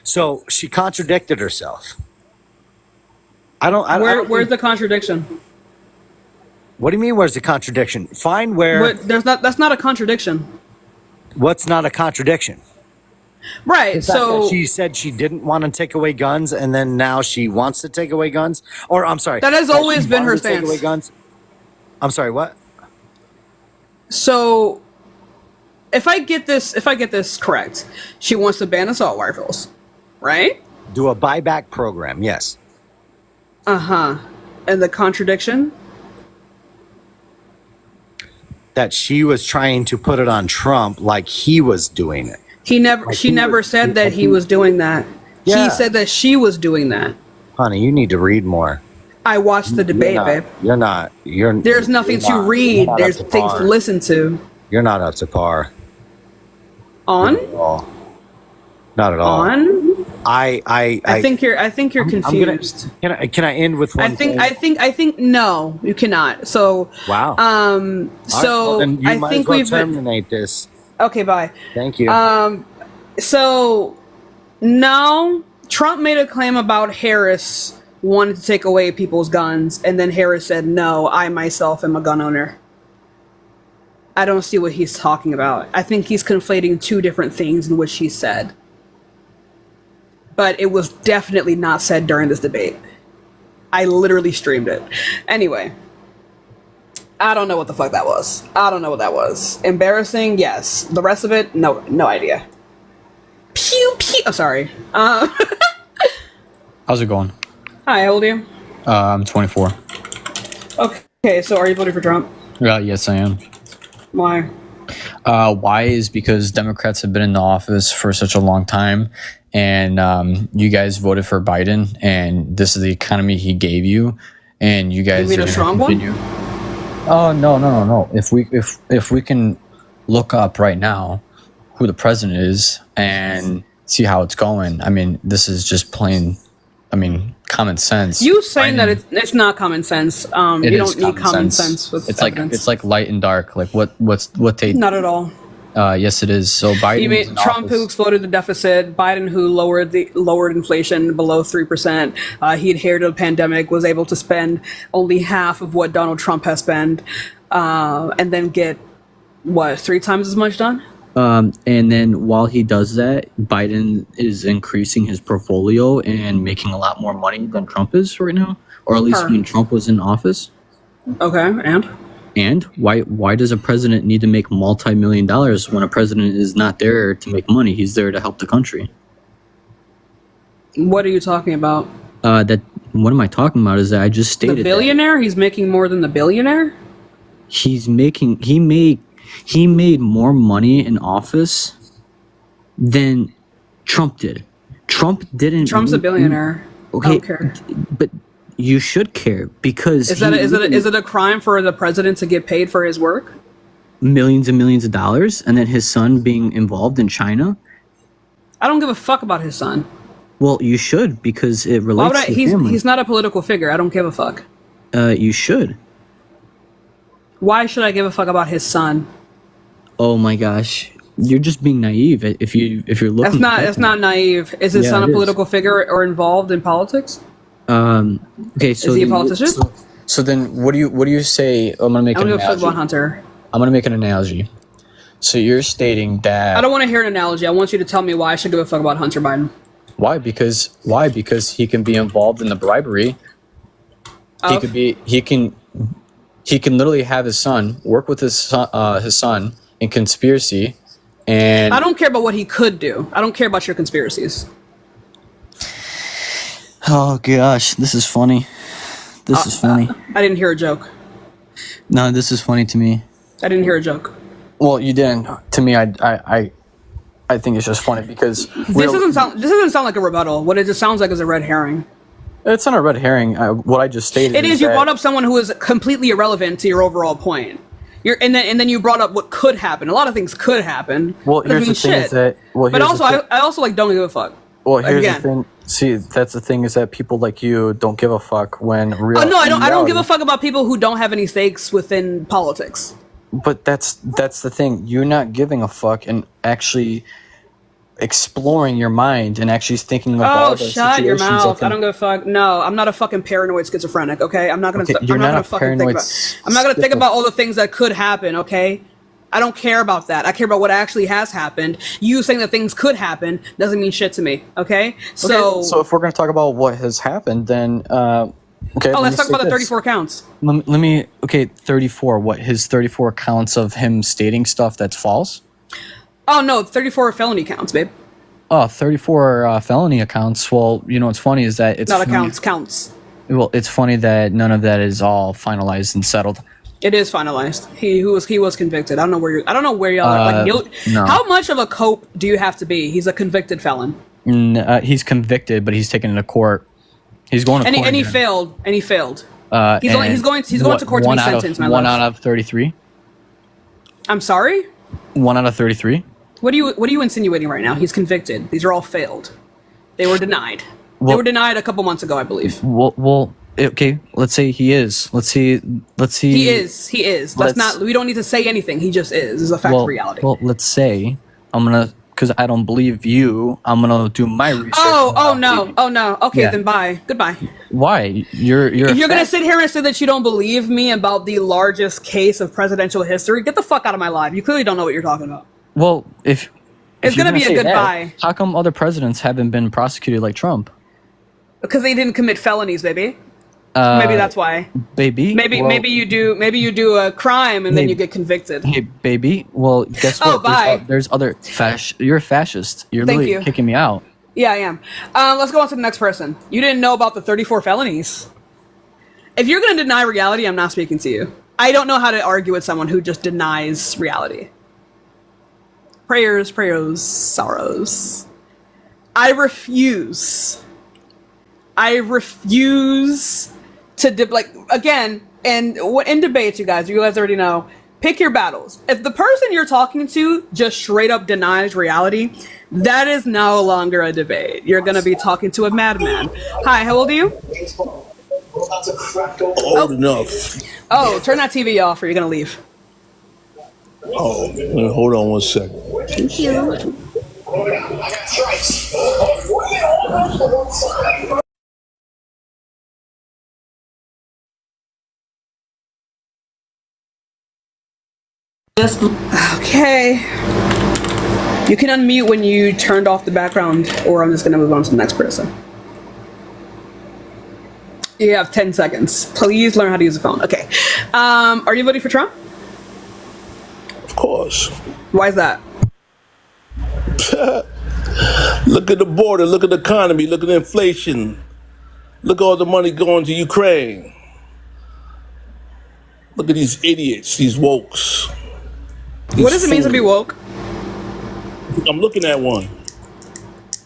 So she contradicted herself. Where's the contradiction? What do you mean? Where's the contradiction? Find where. That's not a contradiction. What's not a contradiction? Right. The fact So that she said she didn't want to take away guns, and then now she wants to take away guns. Or I'm sorry, That has that always she been her wanted to take stance. away guns. I'm sorry. What? So if I get this correct, she wants to ban assault rifles, right? Do a buyback program. Yes. And the contradiction? That she was trying to put it on Trump like he was doing it. She never said that he was doing that. Yeah. He said that she was doing that. Honey, you need to read more. I watched the debate, babe. There's nothing to read. There's things to listen to. You're not up to par. On? Not at all. On? I think you're confused. Can I end with one thing? I think no, you cannot. So wow. So then you I might think as well we've terminate this. Okay, bye. Thank you. So no, Trump made a claim about Harris wanted to take away people's guns, and then Harris said, "No, I myself am a gun owner." I don't see what he's talking about. I think he's conflating two different things in which he said. But it was definitely not said during this debate. I literally streamed it. Anyway, I don't know what the fuck that was. I don't know what that was. Embarrassing, yes. The rest of it, no idea. Pew pew. Oh, sorry. How's it going? Hi, how old are you? I'm 24. Okay, so are you voting for Trump? Yes, I am. Why? Why is because Democrats have been in the office for such a long time, and you guys voted for Biden, and this is the economy he gave you, and you guys. You mean a strong one? Oh no! If we can look up right now who the president is and see how it's going. I mean, this is just plain. I mean, common sense. You saying that it's not common sense. You don't need common sense with evidence. It's like light and dark. Like what they Not at all. Yes, it is. So Biden. You mean Trump, who exploded the deficit? Biden, who lowered inflation below 3%. He inherited a pandemic, was able to spend only half of what Donald Trump has spent, and then get 3 times as much done. And then while he does that, Biden is increasing his portfolio and making a lot more money than Trump is right now, or at least when Trump was in office. Okay, and? And why does a president need to make multi-million dollars when a president is not there to make money? He's there to help the country. What are you talking about? What am I talking about is that I just stated the billionaire? He's making more than the billionaire? He made more money in office than Trump did. Trump's a billionaire. Okay, I don't care. But you should care because is it a crime for the president to get paid for his work? Millions and millions of dollars, and then his son being involved in China. I don't give a fuck about his son. Well, you should because it relates to the family. He's not a political figure. I don't give a fuck. You should. Why should I give a fuck about his son? Oh my gosh, you're just being naive. If you're looking, that's not naive. Is his son a political figure or involved in politics? Okay, so is he a politician? So then, what do you say? I'm gonna make an analogy. Hunter. I'm gonna make an analogy. So you're stating that I don't want to hear an analogy. I want you to tell me why I should give a fuck about Hunter Biden. Why? Because he can be involved in the bribery. He can literally have his son work with his son in conspiracy, and I don't care about what he could do. I don't care about your conspiracies. Oh gosh, this is funny. This is funny. I didn't hear a joke. No, this is funny to me. I didn't hear a joke. Well, you didn't. To me, I think it's just funny because this doesn't sound like a rebuttal. What it just sounds like is a red herring. It's not a red herring. What I just stated. It is. You brought up someone who is completely irrelevant to your overall point. And then you brought up what could happen. A lot of things could happen. Well, here's the thing is that. But also, I also don't give a fuck. Well, here's the thing. See, that's the thing is that people like you don't give a fuck when real. No, I don't. I don't give a fuck about people who don't have any stakes within politics. But that's the thing. You're not giving a fuck and actually exploring your mind and actually thinking of all the situations. Oh, shut your mouth! I don't give a fuck. No, I'm not a fucking paranoid schizophrenic. Okay, I'm not gonna. I'm not gonna fucking think about. I'm not gonna think about all the things that could happen. Okay. I don't care about that. I care about what actually has happened. You saying that things could happen doesn't mean shit to me. Okay? So if we're going to talk about what has happened, then okay. Let's talk about the 34 counts. Let me 34. What his 34 counts of him stating stuff that's false? Oh no, 34 felony counts, babe. Oh, 34 felony accounts. Well, you know what's funny is that it's Not funny- accounts, counts. Well, it's funny that none of that is all finalized and settled. It is finalized. He was convicted. I don't know where y'all are. Like, no. How much of a cope do you have to be? He's a convicted felon. He's convicted, but he's taken to court. He's going to court. And he failed. He's going to court to be sentenced. One out of 33. I'm sorry. 1 out of 33. What are you insinuating right now? He's convicted. These are all failed. They were denied. They Well- were denied a couple months ago, I believe. Well, okay. Let's say he is. Let's see. He is. We don't need to say anything. He just is. It's a fact of reality. Well, let's say because I don't believe you, I'm gonna do my research. Oh no. Okay, Yeah. then bye. Goodbye. Why? You're Gonna sit here and say that you don't believe me about the largest case of presidential history? Get the fuck out of my life. You clearly don't know what you're talking about. Well, if It's you're gonna be a say that, goodbye. how come other presidents haven't been prosecuted like Trump? Because they didn't commit felonies, baby. Maybe that's why. Baby. Maybe you do a crime and then you get convicted. Hey, baby. Well, guess what? Bye. There's other You're a fascist. You're Thank literally you. kicking me out. Yeah, I am. Let's go on to the next person. You didn't know about the 34 felonies. If you're going to deny reality, I'm not speaking to you. I don't know how to argue with someone who just denies reality. Prayers, sorrows. I refuse to again. And what in debates, you guys already know. Pick your battles. If the person you're talking to just straight up denies reality, that is no longer a debate. You're going to be talking to a madman. Hi, how old are you? Old enough. Oh, turn that TV off or you're going to leave. Oh, hold on one second. Thank you. Okay. You can unmute when you turned off the background, or I'm just going to move on to the next person. You have 10 seconds. Please learn how to use the phone. Okay. Are you voting for Trump? Of course. Why is that? Look at the border. Look at the economy. Look at the inflation. Look at all the money going to Ukraine. Look at these idiots, these wokes. What does it mean to be woke? I'm looking at one.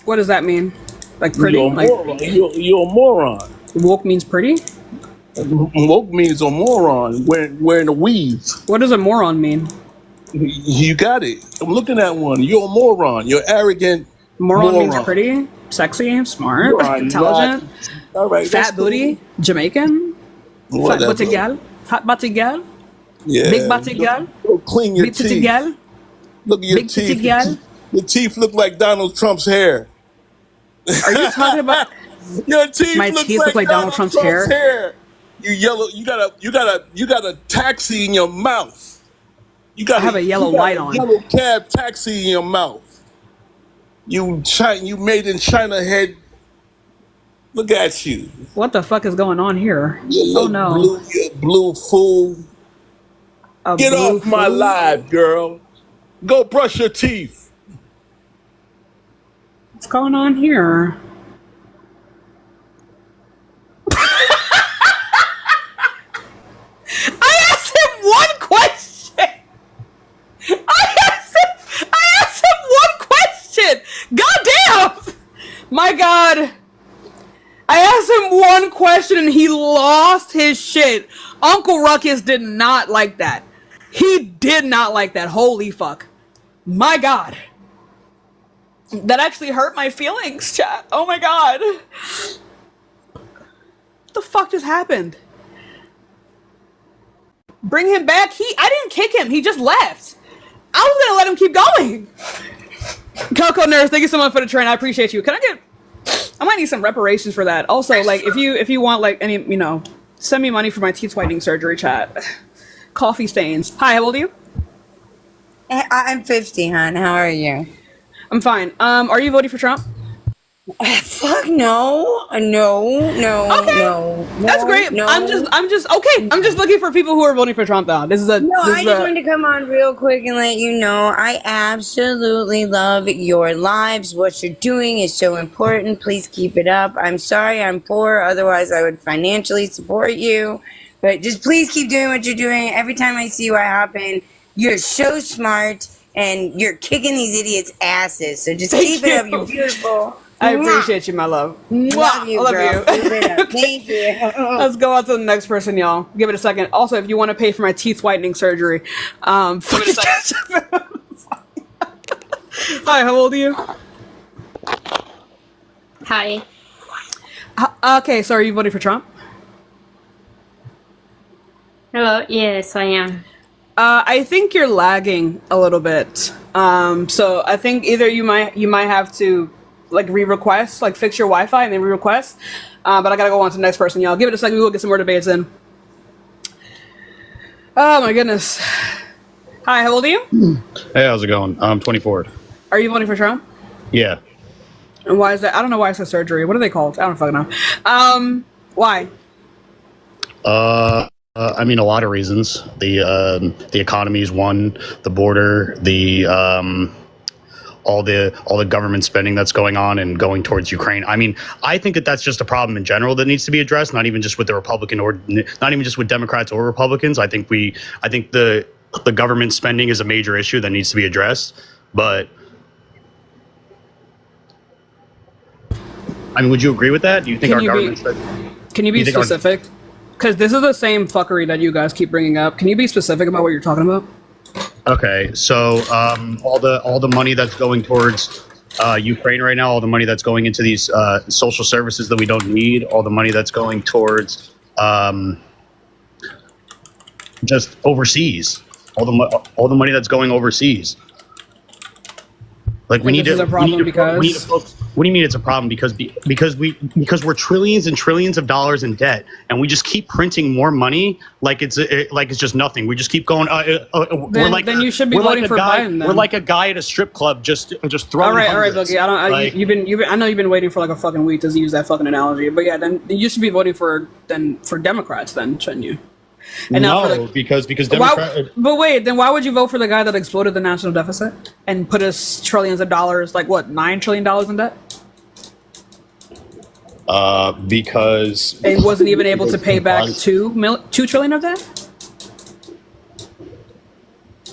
What does that mean? Like pretty? You're a moron. You're a moron. Woke means pretty? Woke means a moron wearing a weave. What does a moron mean? You got it. I'm looking at one. You're a moron. You're arrogant. Moron means pretty, sexy, smart, intelligent, all right, fat booty, cool. Jamaican, fat booty gal, hot booty gal, big booty gal, clean your big teeth. titty gal, Look at your big teeth. titty gal. Your teeth look like Donald Trump's hair. Are you talking about your teeth? My teeth look like Donald Trump's hair. You yellow. You got a taxi in your mouth. I have a yellow light on. Yellow cab taxi in your mouth. You made in China head. Look at you. What the fuck is going on here? You blue fool. Get off my live, girl. Go brush your teeth. What's going on here? I asked him one question. I asked him one question. God damn. My God. I asked him one question and he lost his shit. Uncle Ruckus did not like that. He did not like that. Holy fuck. My God. That actually hurt my feelings, chat. Oh my God. What the fuck just happened? Bring him back. I didn't kick him. He just left. I was gonna let him keep going. Coco Nurse, thank you so much for the train. I appreciate you. I might need some reparations for that. Also, like, if you want, like, any, send me money for my teeth whitening surgery, chat. Coffee stains. Hi, how old are you? I'm 50, hon. How are you? I'm fine. Are you voting for Trump? Fuck no, no. That's great. No. I'm just okay. I'm just looking for people who are voting for Trump now. I just wanted to come on real quick and let you know I absolutely love your lives. What you're doing is so important. Please keep it up. I'm sorry I'm poor, otherwise I would financially support you. But just please keep doing what you're doing. Every time I see what happened, you're so smart and you're kicking these idiots' asses. So just keep it up. You're beautiful. I Mwah. appreciate you, my love. Love you, I love girl. you. Keep it up. Thank you. Let's go on to the next person, y'all. Give it a second. Also, if you want to pay for my teeth whitening surgery, give it a second. Hi, how old are you? Hi. Okay, so are you voting for Trump? Hello. Yes, I am. I think you're lagging a little bit. So I think either you might have to like re-request, like fix your Wi-Fi and then re-request. But I gotta go on to the next person, y'all. Give it a second. We will get some more debates in. Oh my goodness. Hi, how old are you? Hey, how's it going? I'm 24. Are you voting for Trump? Yeah. And why is that? I don't know why it says surgery. What are they called? I don't fucking know. Why? I mean, a lot of reasons. The economy is one. The border. All the government spending that's going on and going towards Ukraine. I mean, I think that's just a problem in general that needs to be addressed. Not even just with the Republican or not even just with Democrats or Republicans. I think the government spending is a major issue that needs to be addressed. But I mean, would you agree with that? Do you think our government spending? Can you be specific? Because this is the same fuckery that you guys keep bringing up. Can you be specific about what you're talking about? Okay, so all the money that's going towards Ukraine right now, all the money that's going into these social services that we don't need, all the money that's going towards just overseas, all the money that's going overseas. Like we need to. What do you mean it's a problem? Because we're trillions and trillions of dollars in debt, and we just keep printing more money like it's just nothing. We just keep going. Then you should be voting for Biden. Then. We're like a guy at a strip club just throwing. All right, hundreds. Boogie. I know you've been waiting for like a fucking week to use that fucking analogy, but yeah, then you should be voting for Democrats, then shouldn't you? And no, because Democrats. But wait, then why would you vote for the guy that exploded the national deficit and put us trillions of dollars, like what, $9 trillion in debt? Because and wasn't even able to pay back $2 trillion of debt.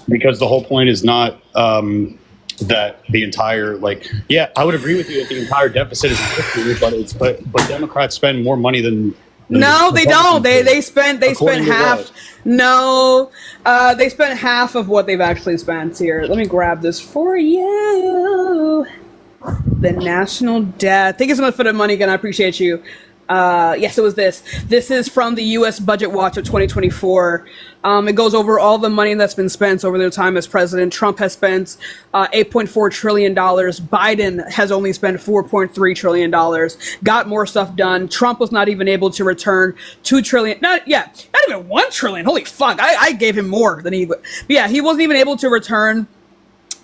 Because the whole point is not that the entire I would agree with you that the entire deficit is but Democrats spend more money than. No, they don't. They spent half. No, they spent half of what they've actually spent here. Let me grab this for you. The national debt. Thank you so much for the money again. I appreciate you. Yes, it was this. This is from the U.S. Budget Watch of 2024. It goes over all the money that's been spent over their time as president. Trump has spent $8.4 trillion. Biden has only spent $4.3 trillion. Got more stuff done. Trump was not even able to return $2 trillion. Not even $1 trillion. Holy fuck. I gave him more than he. But yeah, he wasn't even able to return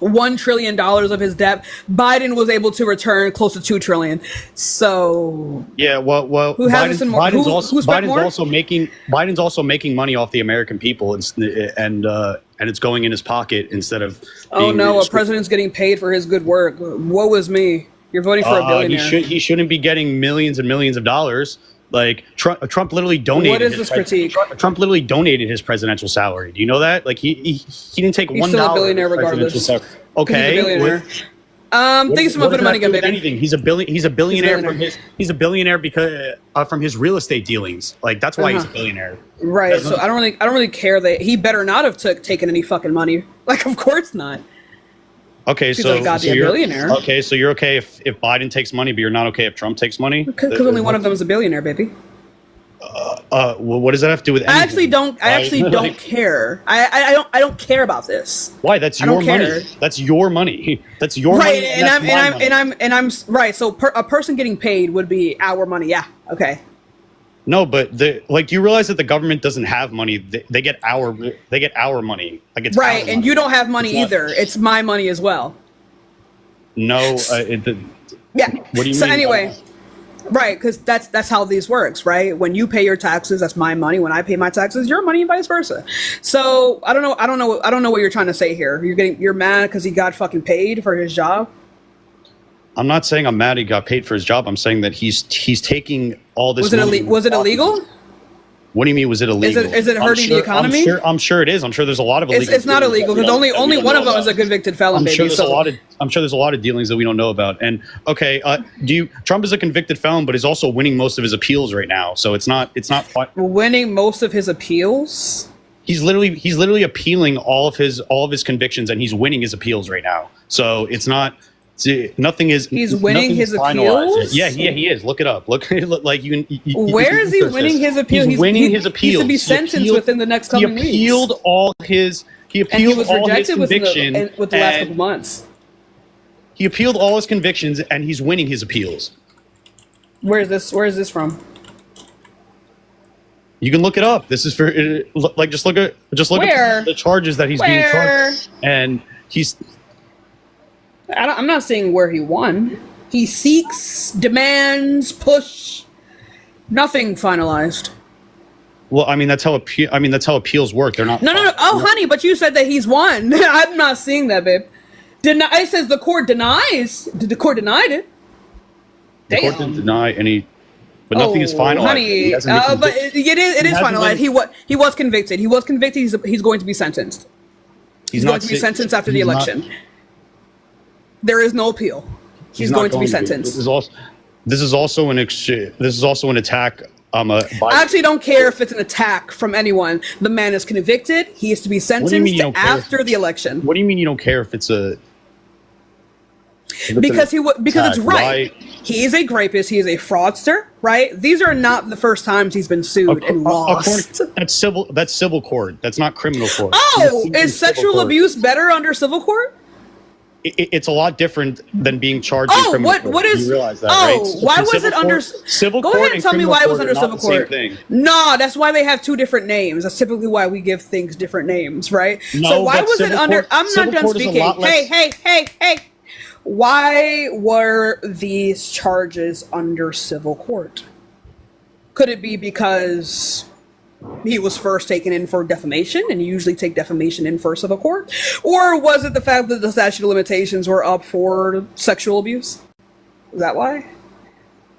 $1 trillion of his debt. Biden was able to return close to $2 trillion. So yeah, well, who has Biden's also making money off the American people, and it's going in his pocket instead of. Oh no, a president's getting paid for his good work. Woe is me. You're voting for a billionaire. He shouldn't be getting millions and millions of dollars. Like Trump literally donated. What is this critique? Trump literally donated his presidential salary. Do you know that? Like he didn't take $1. He's still a billionaire regardless. Okay. He's a billionaire. Thank you so much for the money, again, baby. Anything. He's a billionaire because from his real estate dealings. Like that's why he's a billionaire. Right. So I don't really care that he better not have taken any fucking money. Like of course not. Okay, so you're billionaire. Okay, so you're okay if Biden takes money, but you're not okay if Trump takes money. Because only one of them is a billionaire, baby. Well, what does that have to do with anything? I actually don't care. I don't care about this. Why? That's your money. That's your money. That's your money. Right, and I'm right. So a person getting paid would be our money. Yeah. Okay. No, but do you realize that the government doesn't have money? They get our money. Like it's right, and you don't have money either. It's my money as well. No, Yeah. What do you So mean? anyway, right, because that's how these works, right? When you pay your taxes, that's my money. When I pay my taxes, your money, and vice versa. So I don't know what you're trying to say here. You're mad because he got fucking paid for his job. I'm not saying I'm mad he got paid for his job. I'm saying that he's taking all this. Was it illegal? What do you mean? Was it illegal? Is it hurting the economy? I'm sure it is. I'm sure there's a lot of illegal. It's not illegal because only one of them is a convicted felon. I'm baby, sure there's so. I'm sure there's a lot of dealings that we don't know about. And okay, Trump is a convicted felon, but is also winning most of his appeals right now. So it's not winning most of his appeals. He's literally appealing all of his convictions, and he's winning his appeals right now. So it's not. Nothing is. He's winning his finalized. appeals. Yeah, he is. Look it up. Look like you. Where is he winning his appeals? He's winning his appeals. He should be sentenced within the next couple weeks. He appealed all his. He appealed all his convictions with the last couple months. He appealed all his convictions, and he's winning his appeals. Where is this from? You can look it up. This is for just look at the charges that he's being charged, and he's. I'm not saying where he won. He seeks, demands, push. Nothing finalized. Well, I mean that's how appeals work. They're not. No. Oh, honey, but you said that he's won. I'm not seeing that, babe. It says the court denies. The court denied it. The court didn't deny any, but nothing is finalized. Honey, but it is finalized. He was convicted. He was convicted. He's going to be sentenced. He's going to be sentenced after the election. There is no appeal. He's going to be sentenced. This is also an attack. I actually don't care if it's an attack from anyone. The man is convicted. He is to be sentenced after the election. What do you mean you don't care if it's a? Because it's right. He is a rapist. He is a fraudster. Right. These are not the first times he's been sued and lost. That's civil court. That's not criminal court. Oh, is sexual abuse better under civil court? It's a lot different than being charged in criminal court. What is? You realize that, right? Why was it under civil court? Go ahead and tell me why it was under civil court. No, that's why they have two different names. That's typically why we give things different names, right? No, so why was it under? I'm not done speaking. Hey! Why were these charges under civil court? Could it be because he was first taken in for defamation, and you usually take defamation in for civil court? Or was it the fact that the statute of limitations were up for sexual abuse? Is that why?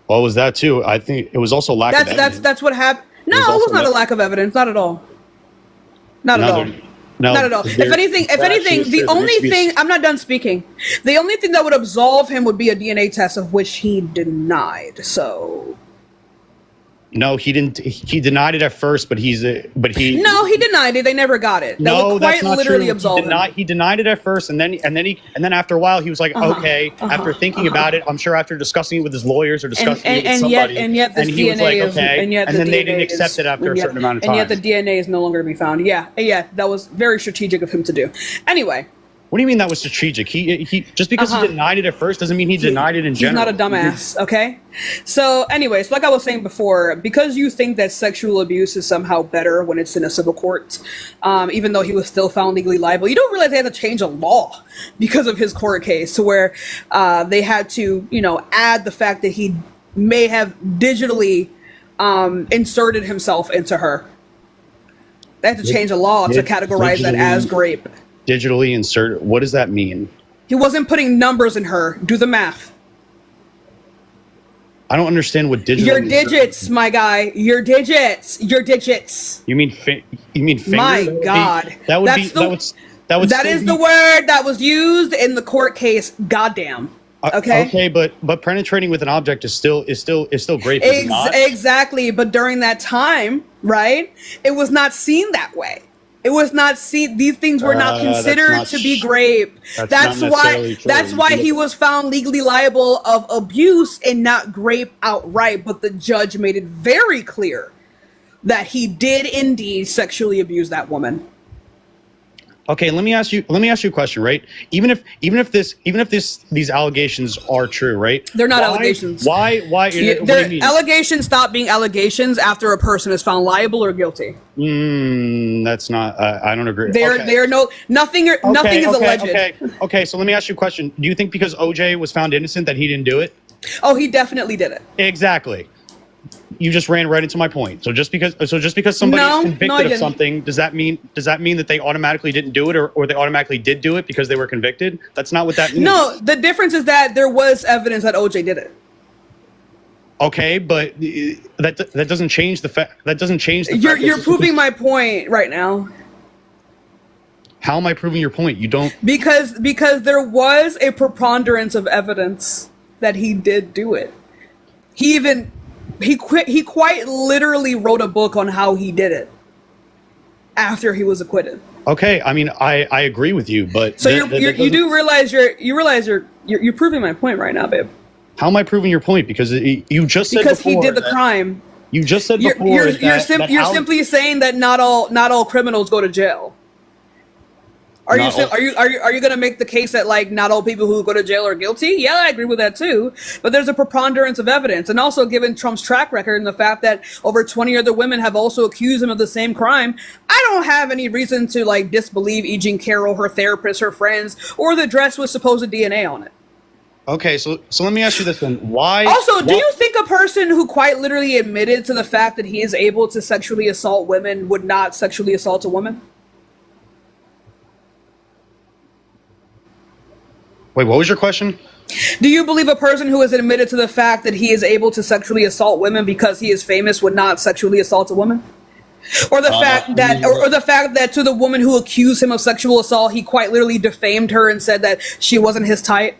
Well, it was that too. I think it was also lack of evidence. That's what happened. No, it was not a lack of evidence. Not at all. Not at all. Not at all. If anything, the only thing, I'm not done speaking. The only thing that would absolve him would be a DNA test, of which he denied. So. No, he didn't. He denied it at first, but he. No, he denied it. They never got it. That would quite literally absolve him. He denied it at first, and then after a while, he was like, okay. After thinking about it, I'm sure after discussing it with his lawyers or discussing it with somebody, and yet this he DNA was like, okay, and then they didn't accept it after a certain amount of time. And yet the DNA is no longer to be found. Yeah, that was very strategic of him to do. Anyway. What do you mean that was strategic? He just because he denied it at first doesn't mean he denied it in general. He's not a dumbass, okay? So anyways, like I was saying before, because you think that sexual abuse is somehow better when it's in a civil court, even though he was still found legally liable, you don't realize they had to change a law because of his court case to where they had to, add the fact that he may have digitally inserted himself into her. They had to change a law to categorize that as rape. Digitally insert. What does that mean? He wasn't putting numbers in her. Do the math. I don't understand what digital. Your digits, my guy. Your digits. You mean finger? My God. That is the word that was used in the court case. Goddamn. Okay. Okay, but penetrating with an object is still great. Exactly. But during that time, right? It was not seen that way. It was not seen. These things were not considered to be rape. That's why he was found legally liable of abuse and not rape outright. But the judge made it very clear that he did indeed sexually abuse that woman. Okay, let me ask you a question, right? Even if these allegations are true, right? They're not allegations. Why? Allegations stop being allegations after a person is found liable or guilty. That's not. I don't agree. Nothing is alleged. Okay. So let me ask you a question. Do you think because OJ was found innocent that he didn't do it? Oh, he definitely did it. Exactly. You just ran right into my point. So just because somebody is convicted of something, does that mean that they automatically didn't do it, or they automatically did do it because they were convicted? That's not what that means. No, the difference is that there was evidence that OJ did it. Okay, but that doesn't change the fact. That doesn't change the fact. You're proving my point right now. How am I proving your point? You don't. Because there was a preponderance of evidence that he did do it. He quite literally wrote a book on how he did it after he was acquitted. Okay, I mean, I agree with you, but so you do realize you're proving my point right now, babe. How am I proving your point? Because you just said because he did the crime. You just said before you're simply saying that not all criminals go to jail. Are you going to make the case that like not all people who go to jail are guilty? Yeah, I agree with that too. But there's a preponderance of evidence, and also given Trump's track record and the fact that over 20 other women have also accused him of the same crime, I don't have any reason to like disbelieve E. Jean Carroll, her therapist, her friends, or the dress with supposed DNA on it. Okay, so let me ask you this then: Why? Also, do you think a person who quite literally admitted to the fact that he is able to sexually assault women would not sexually assault a woman? Wait, what was your question? Do you believe a person who has admitted to the fact that he is able to sexually assault women because he is famous would not sexually assault a woman? Or the fact that to the woman who accused him of sexual assault, he quite literally defamed her and said that she wasn't his type?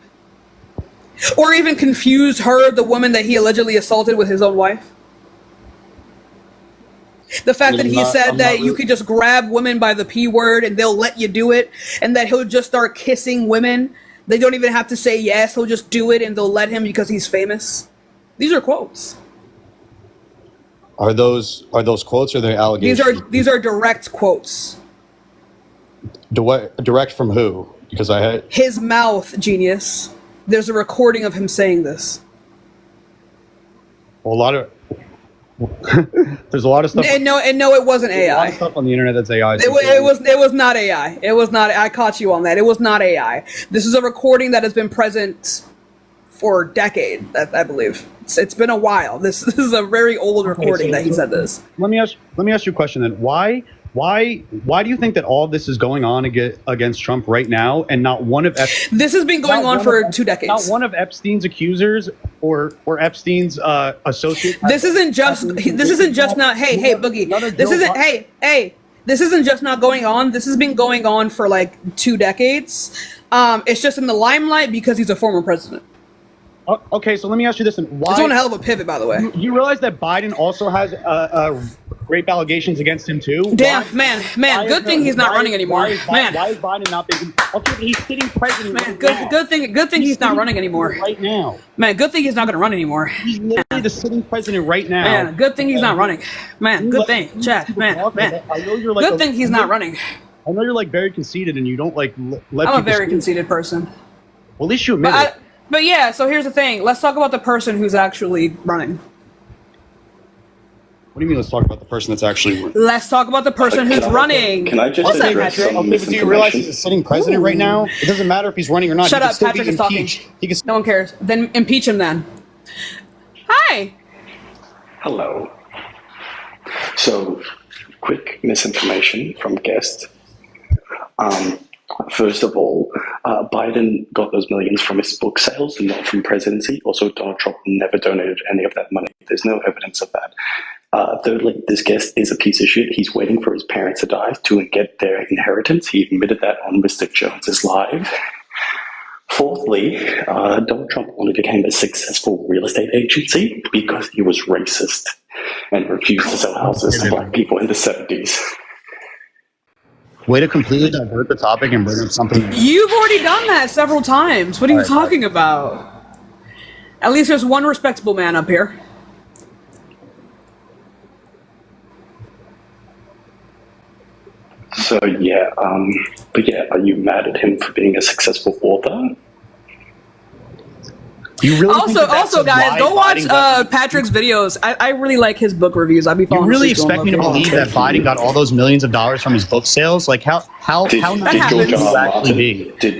Or even confused her, the woman that he allegedly assaulted, with his own wife? The fact that he said that you could just grab women by the P word and they'll let you do it, and that he'll just start kissing women. They don't even have to say yes. He'll just do it and they'll let him because he's famous. These are quotes. Are those quotes or are they allegations? These are direct quotes. Direct from who? Because I had his mouth, genius. There's a recording of him saying this. Well, there's a lot of stuff. And no, it wasn't AI. A lot of stuff on the internet that's AI. It was not AI. It was not. I caught you on that. It was not AI. This is a recording that has been present for a decade, I believe. It's been a while. This is a very old recording that he said this. Let me ask you a question then. Why do you think that all of this is going on against Trump right now, and not one of this has been going on for 2 decades? Not one of Epstein's accusers or Epstein's associates. This isn't just not. Hey, Boogie. This isn't just not going on. This has been going on for like 2 decades. It's just in the limelight because he's a former president. Okay, so let me ask you this: why? It's one hell of a pivot, by the way. You realize that Biden also has rape allegations against him too? Damn, man. Good thing he's not running anymore. Why is Biden not being? Okay, he's sitting president. Man, good thing he's not running anymore. Right now. Man, good thing he's not going to run anymore. He's literally the sitting president right now. Man, good thing he's not running. Man, good thing. Chad, man. I know you're like good thing he's not running. I know you're like very conceited and you don't like let. I'm a very conceited person. Well, at least you admit it. But yeah, so here's the thing. Let's talk about the person who's actually running. What do you mean, let's talk about the person that's actually running? Let's talk about the person who's running. Can I just address some do you realize he's a sitting president right now? It doesn't matter if he's running or not. Shut up, Patrick is talking. No one cares. Then impeach him then. Hi. Hello. So, quick misinformation from guest. First of all, Biden got those millions from his book sales, not from presidency. Also, Donald Trump never donated any of that money. There's no evidence of that. Thirdly, this guest is a piece of shit. He's waiting for his parents to die to get their inheritance. He admitted that on Mr. Jones's Live. Fourthly, Donald Trump only became a successful real estate agency because he was racist and refused to sell houses to black people in the 70s. Way to completely divert the topic and bring up something. You've already done that several times. What are you talking about? At least there's one respectable man up here. So yeah, but yeah, are you mad at him for being a successful author? You really also, guys, go watch Patrick's videos. I really like his book reviews. I'd be following. You really expect me to believe that Biden got all those millions of dollars from his book sales? Like how did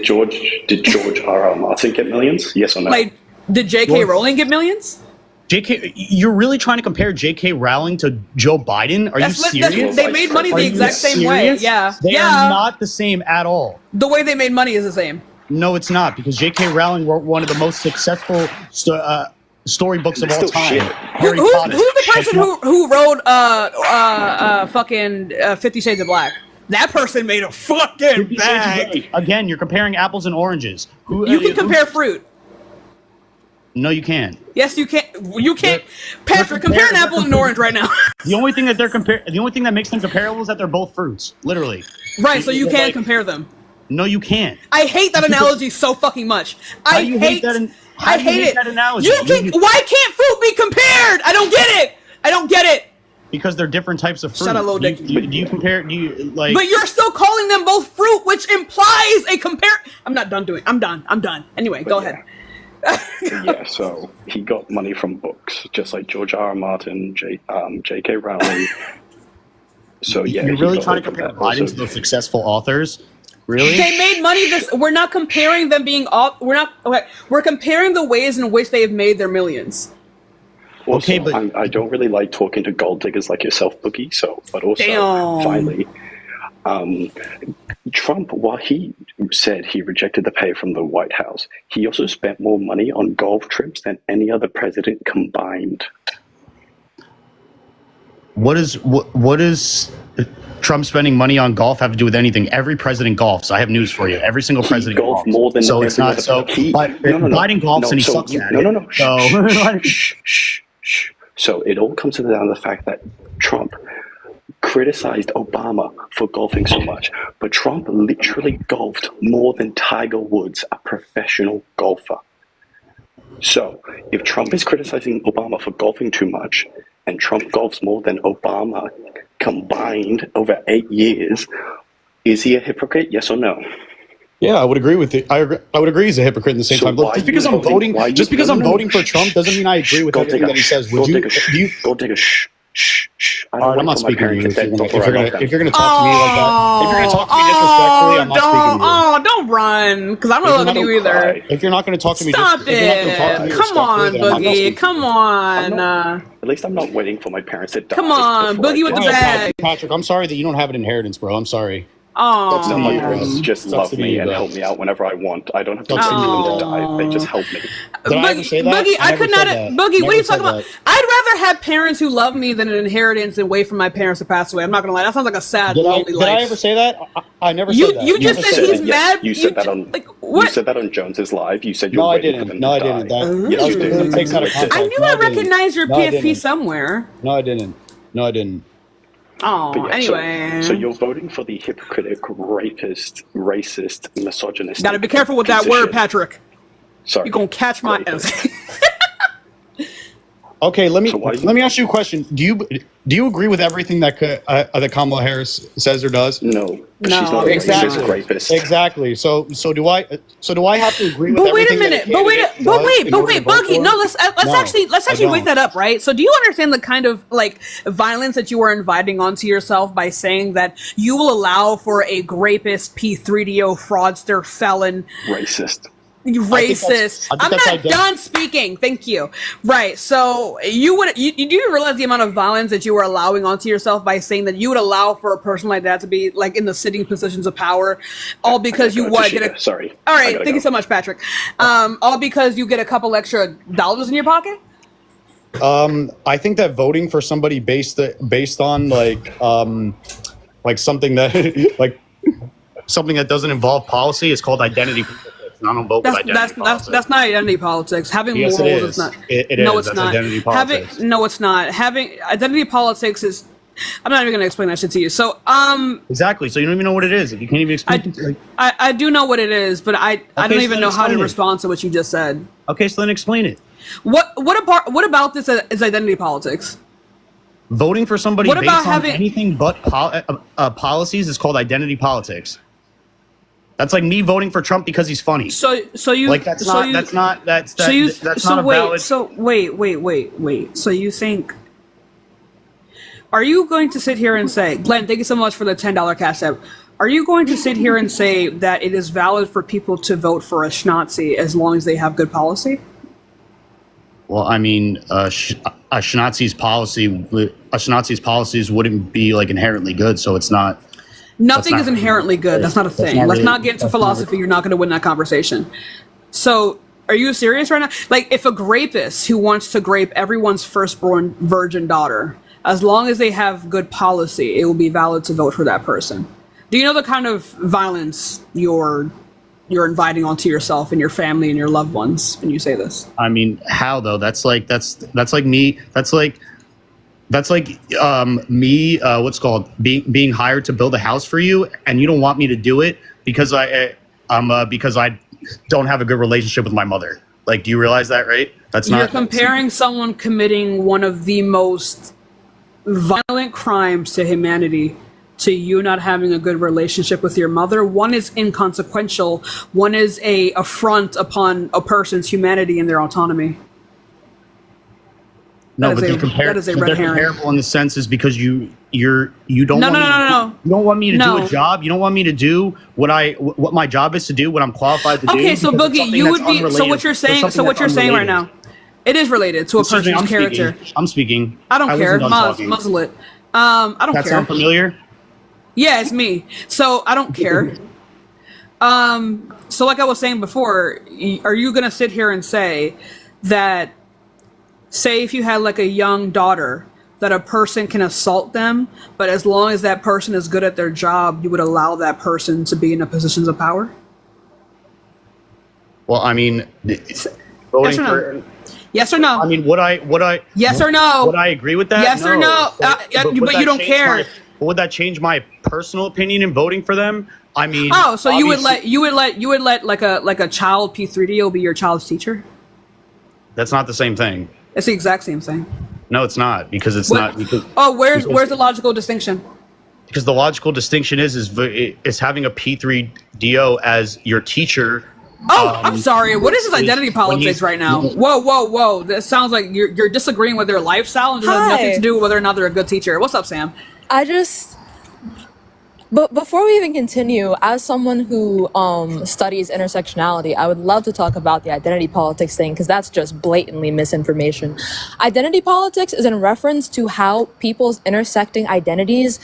George R. R. Martin get millions? Yes or no? Like Did J.K. Rowling get millions? JK, you're really trying to compare J.K. Rowling to Joe Biden? Are you serious? They made money the exact same way. Yeah. They are not the same at all. The way they made money is the same. No, it's not, because J.K. Rowling wrote one of the most successful storybooks of all time. Who's the person who wrote fucking 50 Shades of Black? That person made a fucking bag. Again, you're comparing apples and oranges. You can compare fruit. No, you can't. Yes, you can. You can't. Patrick, compare an apple and an orange right now. The only thing that the only thing that makes them comparable is that they're both fruits, literally. Right, so you can compare them. No, you can't. I hate that analogy so fucking much. I hate that analogy. Why can't fruit be compared? I don't get it. I don't get it. Because they're different types of fruit. Shut up, little dick. Do you compare? Do you like? But you're still calling them both fruit, which implies a compare. I'm not done doing. I'm done. Anyway, go ahead. Yeah, so he got money from books, just like George R. R. Martin, J.K. Rowling. So yeah, you're really trying to compare Biden to the successful authors. Really? They made money. We're not comparing them being off. We're comparing the ways in which they have made their millions. Also, okay, but I don't really like talking to gold diggers like yourself, Boogie. So, but also, finally, Trump, while he said he rejected the pay from the White House, he also spent more money on golf trips than any other president combined. What is Trump spending money on golf have to do with anything? Every president golfs. I have news for you. Every single president golfs more than so it's not so. Biden golfs and he sucks at it. Shh. So it all comes down to the fact that Trump criticized Obama for golfing so much, but Trump literally golfed more than Tiger Woods, a professional golfer. So if Trump is criticizing Obama for golfing too much, and Trump golfs more than Obama combined over 8 years, is he a hypocrite? Yes or no? Yeah, I would agree with it. I would agree he's a hypocrite at the same time. Look, just because I'm voting for Trump doesn't mean I agree with everything that he says. Would you? Go take a shh. I'm not speaking to you if you're gonna talk to me like that. If you're gonna talk to me disrespectfully, I'm not speaking to you. Oh, don't run, because I'm not looking at you either. If you're not gonna talk to me, stop it. Come on, Boogie. Come on. At least I'm not waiting for my parents to die. Come on, Boogie with the bag. Patrick, I'm sorry that you don't have an inheritance, bro. I'm sorry. Oh, no, my parents just love me and help me out whenever I want. I don't have to wait for them to die. They just help me. Did I ever say that? Boogie, I could not. Boogie, what are you talking about? I'd rather have parents who love me than an inheritance and wait for my parents to pass away. I'm not gonna lie. That sounds like a sad, lonely life. Did I ever say that? I never said that. You just said he's mad. You said that on. You said that on Jones's live. You said you were waiting for them to die. No, I didn't. Yes, you did. I knew I recognized your PFP somewhere. No, I didn't. Oh, yeah, anyway. So you're voting for the hypocritical, rapist, racist, misogynist. Gotta be careful with that word, Patrick. Sorry. You're gonna catch my ass. Okay, let me ask you a question. Do you agree with everything that Kamala Harris says or does? No, she's not exactly a rapist. Exactly. So do I have to agree with but everything? But wait, Boogie. No, let's actually wake that up, right? So do you understand the kind of like violence that you are inviting onto yourself by saying that you will allow for a rapist, P3DO, fraudster, felon, racist? I'm not done speaking. Thank you. Right. So you do realize the amount of violence that you are allowing onto yourself by saying that you would allow for a person like that to be like in the sitting positions of power, all because you what? Sorry. All right. Thank you so much, Patrick. All because you get a couple extra dollars in your pocket. I think that voting for somebody based on like something that like something that doesn't involve policy is called identity. I don't vote with identity politics. That's not identity politics. Having yes, morals is not. It no, is. It's That's not. Identity politics. No, it's not. Having identity politics is. I'm not even going to explain that shit to you. So, exactly. So you don't even know what it is. If you can't even explain it. I do know what it is, but I don't even know how to respond to what you just said. Okay, so then explain it. What about this is identity politics? Voting for somebody based on anything but policies is called identity politics. That's like me voting for Trump because he's funny. So you like that's not a valid. So wait. So you think? Are you going to sit here and say, Glenn? Thank you so much for the $10 cash app. Are you going to sit here and say that it is valid for people to vote for a schnazi as long as they have good policy? Well, I mean, Shinazi's policies wouldn't be like inherently good, so it's not. Nothing is inherently good. That's not a thing. Let's really- not get into philosophy. You're not going to win that conversation. So, are you serious right now? Like, if a rapist who wants to grape everyone's firstborn virgin daughter, as long as they have good policy, it will be valid to vote for that person. Do you know the kind of violence you're inviting onto yourself and your family and your loved ones when you say this? I mean, how though? That's like me. That's like me. What's called being hired to build a house for you, and you don't want me to do it because I don't have a good relationship with my mother. Like, do you realize that, right? That's not. You're comparing someone committing one of the most violent crimes to humanity to you not having a good relationship with your mother. One is inconsequential. One is a affront upon a person's humanity and their autonomy. No, That but is they're, that is a red herring. comparable in the sense is because you don't No, want no. you don't want me to do No. a job. You don't want me to do what my job is to do, what I'm qualified to do. Okay, so because it's Boogie, something you that's would be. So unrelated. what you're It's saying? something So what that's you're saying right unrelated. now, it is related to a Excuse me, person's character. I'm speaking. I don't care. wasn't done talking. Muzzle it. I don't That care. sound familiar? Yeah, it's me. So I don't care. So like I was saying before, are you gonna sit here and say that, say if you had like a young daughter, that a person can assault them, but as long as that person is good at their job, you would allow that person to be in a positions of power? Well, I mean, Yes voting or no? for. Yes or no? I mean, would I? Yes or no? Would I agree with that? Yes or no? But But would you that don't change care. would that change my personal opinion in voting for them? I mean, Oh, so you would obviously- let like a child P3DO be your child's teacher? That's not the same thing. It's the exact same thing. No, it's not because it's What? not because. Oh, where's because- the logical distinction? Because the logical distinction is having a P3DO as your teacher. Oh, I'm sorry. What is this is identity when politics he's- right now? Whoa. That sounds like you're disagreeing with their lifestyle and it has nothing Hi. to do with whether or not they're a good teacher. What's up, Sam? But before we even continue, as someone who studies intersectionality, I would love to talk about the identity politics thing because that's just blatantly misinformation. Identity politics is in reference to how people's intersecting identities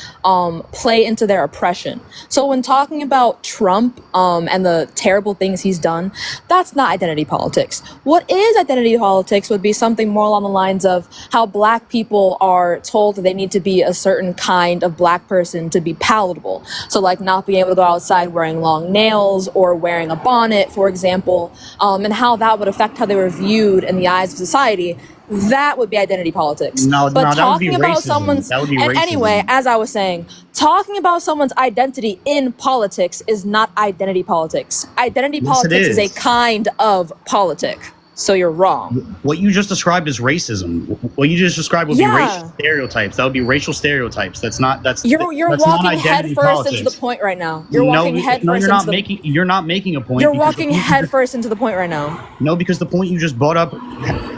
play into their oppression. So when talking about Trump and the terrible things he's done, that's not identity politics. What is identity politics would be something more along the lines of how Black people are told that they need to be a certain kind of Black person to be palatable. So like not being able to go outside wearing long nails or wearing a bonnet, for example, and how that would affect how they were viewed in the eyes of society. That would be identity politics. No, but that would talking be about racism. someone's That would be and racism. anyway, as I was saying, talking about someone's identity in politics is not identity politics. Identity Yes, it politics is a is. kind of politic. So you're wrong. What you just described is racism. What you just described would be Yeah. racial stereotypes. That would be racial stereotypes. That's not. You're that's walking not head identity first into the politics. point right now. You're No, walking head no, first you're into not the making. You're not making a point. You're because the walking point you head just- first into the point right now. No, because the point you just brought up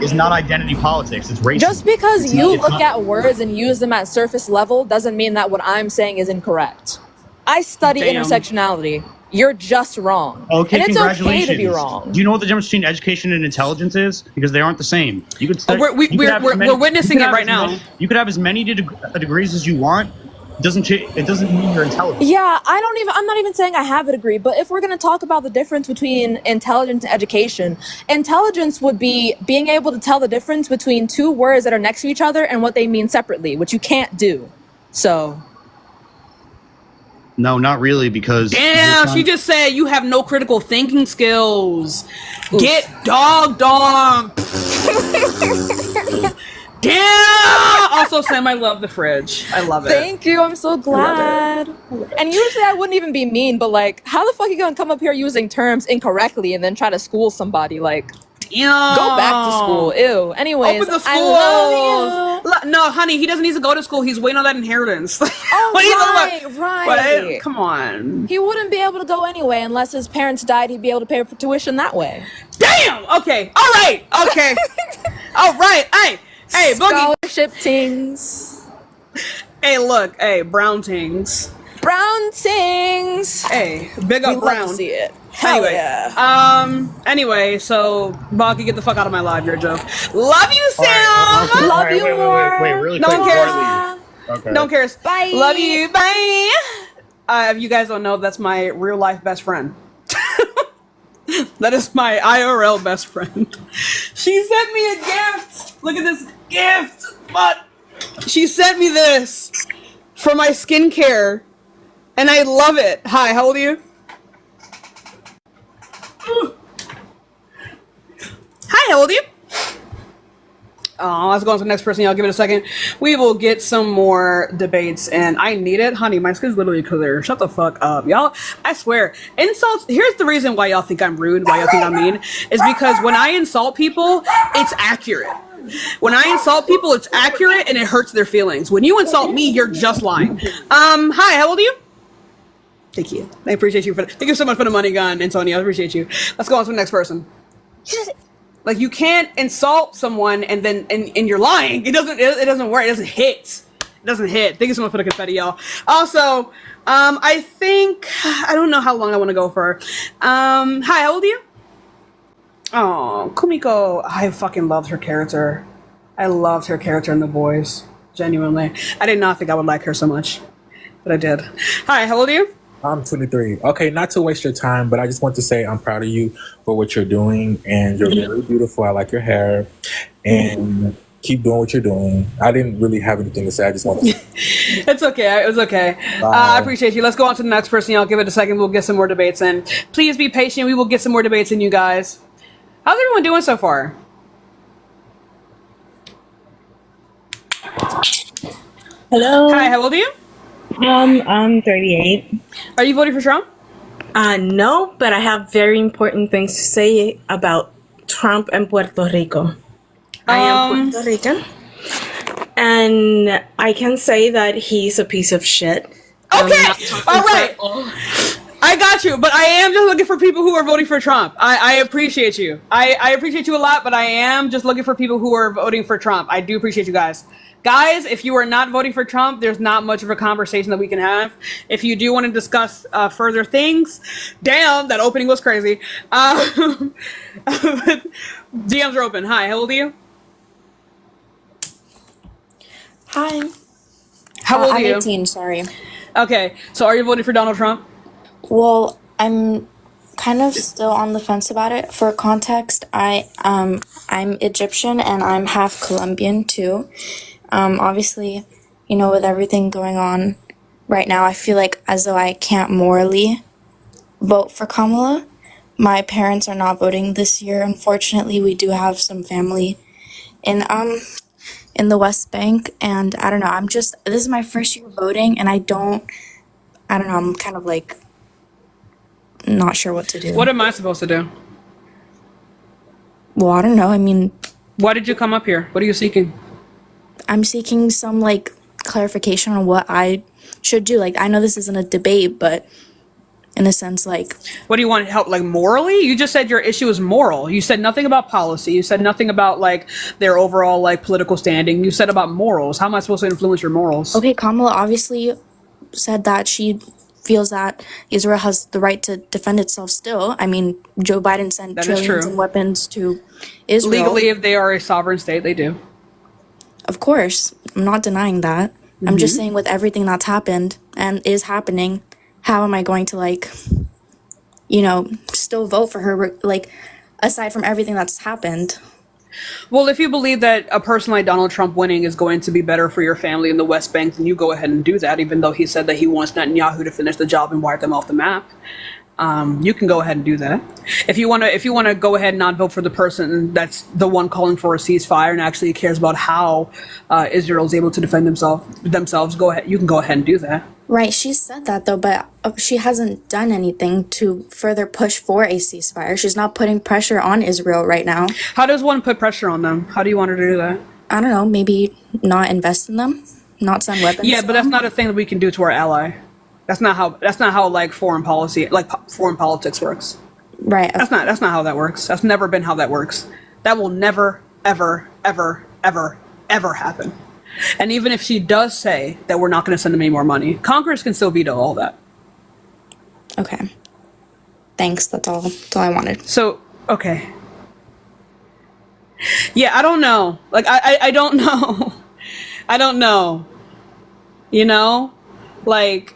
is not identity politics. It's racism. Just because It's you not- it's look not- at words and use them at surface level doesn't mean that what I'm saying is incorrect. I study Damn. intersectionality. You're just wrong. Okay, and it's okay congratulations. to be wrong. Do you know what the difference between education and intelligence is? Because they aren't the same. You could. Oh, we're witnessing it right now. You could have as many degrees as you want. It doesn't mean you're intelligent. Yeah, I'm not even saying I have a degree, but if we're going to talk about the difference between intelligence and education, intelligence would be being able to tell the difference between two words that are next to each other and what they mean separately, which you can't do. So, No, not really, because Damn, she just said you have no critical thinking skills. Get dogged on. Damn. Also, Sam, I love the fridge. I love it. thank you. I'm so glad. And usually I wouldn't even be mean, but like, how the fuck are you gonna come up here using terms incorrectly and then try to school somebody? Like, Damn. go back to school. Ew. Anyways, Open the I love you. No, honey, he doesn't need to go to school. He's waiting on that inheritance. Oh, What are you right, talking about? right. What? Come on. He wouldn't be able to go anyway unless his parents died. He'd be able to pay for tuition that way. Damn. Okay. All right. Okay. All right. Hey, Boogie. Scholarship tings. Hey, look. Hey, brown tings. Brown tings. Hey, big up We love Brown. to see it. Anyway, so Boggy, get the fuck out of my live. You're a joke. Love you, Sam. Love you more. Wait, really No quick. one before cares. I leave. Okay. No one cares. Bye. Love you. Bye. If you guys don't know, that's my real life best friend. That is my IRL best friend. She sent me a gift. Look at this gift. But she sent me this for my skincare, and I love it. Hi, how old are you? Hi, how old are you? Let's go on to the next person. I'll give it a second. We will get some more debates, and I need it. Honey, my skin's literally clear. Shut the fuck up, y'all. I swear. Insults, here's the reason why y'all think I'm rude, why y'all think I'm mean, is because when I insult people, it's accurate. When I insult people, it's accurate, and it hurts their feelings. When you insult me, you're just lying. Hi, how old are you? Thank you. I appreciate you thank you so much for the money gun, Antonio. I appreciate you. Let's go on to the next person. Like, you can't insult someone and then and you're lying. It doesn't work. It doesn't hit. It doesn't hit. Thank you so much for the confetti, y'all. Also, I think I don't know how long I want to go for. Hi, how old are you? Oh, Kumiko. I fucking loved her character. I loved her character in The Boys. Genuinely. I did not think I would like her so much, but I did. Hi, how old are you? I'm 23. Okay, not to waste your time, but I just want to say I'm proud of you for what you're doing, and you're very beautiful. I like your hair, and keep doing what you're doing. I didn't really have anything to say. I just want to. It's okay. It was okay. I appreciate you. Let's go on to the next person. I'll give it a second. We'll get some more debates in. Please be patient. We will get some more debates in, you guys. How's everyone doing so far? Hello. Hi, how old are you? I'm 38. Are you voting for Trump? No, but I have very important things to say about Trump and Puerto Rico. I am Puerto Rican, and I can say that he's a piece of shit. Okay, all right. I got you, but I am just looking for people who are voting for Trump. I appreciate you. I appreciate you a lot, but I am just looking for people who are voting for Trump. I do appreciate you guys. Guys, if you are not voting for Trump, there's not much of a conversation that we can have. If you do want to discuss further things, damn, that opening was crazy. DMs are open. Hi, how old are you? Hi. How old are you? I'm 18, sorry. Okay, so are you voting for Donald Trump? Well, I'm kind of still on the fence about it. For context, I'm Egyptian and I'm half Colombian too. Obviously, you know, with everything going on right now, I feel like as though I can't morally vote for Kamala. My parents are not voting this year. Unfortunately, we do have some family in the West Bank, and I don't know, this is my first year voting, and I don't know, I'm kind of like not sure what to do. What am I supposed to do? Well, I don't know. I mean, why did you come up here? What are you seeking? I'm seeking some like clarification on what I should do. Like, I know this isn't a debate, but in a sense, like, what do you want help, like, morally? You just said your issue is moral. You said nothing about policy. You said nothing about like their overall like political standing. You said about morals. How am I supposed to influence your morals? Okay, Kamala obviously said that she feels that Israel has the right to defend itself still. I mean, Joe Biden sent trillions in weapons to Israel. Legally, if they are a sovereign state, they do. Of course. I'm not denying that. I'm just saying with everything that's happened and is happening, how am I going to, like, you know, still vote for her, like, aside from everything that's happened? Well, if you believe that a person like Donald Trump winning is going to be better for your family in the West Bank, then you go ahead and do that, even though he said that he wants Netanyahu to finish the job and wipe them off the map. You can go ahead and do that. If you want to go ahead and not vote for the person that's the one calling for a ceasefire and actually cares about how Israel is able to defend themselves, go ahead. You can go ahead and do that. Right, she said that though, but she hasn't done anything to further push for a ceasefire. She's not putting pressure on Israel right now. How does one put pressure on them? How do you want her to do that? I don't know, maybe not invest in them, not send weapons. Yeah, but that's not a thing that we can do to our ally. That's not how like foreign politics works. Right. That's not how that works. That's never been how that works. That will never, ever, ever, ever, ever happen. And even if she does say that we're not going to send them any more money, Congress can still veto all that. Okay. thanks. That's all I wanted. So, okay. Yeah, I don't know. Like, I don't know. I don't know. You know? Like,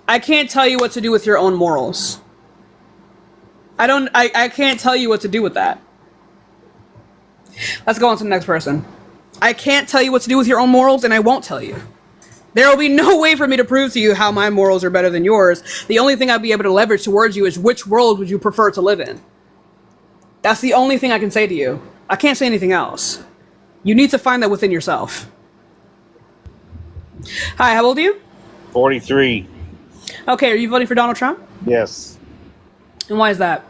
I can't tell you what to do with your own morals. I can't tell you what to do with that. Let's go on to the next person. I can't tell you what to do with your own morals, and I won't tell you. There will be no way for me to prove to you how my morals are better than yours. The only thing I'd be able to leverage towards you is which world would you prefer to live in. That's the only thing I can say to you. I can't say anything else. You need to find that within yourself. Hi, how old are you? 43. Okay, are you voting for Donald Trump? Yes. And why is that?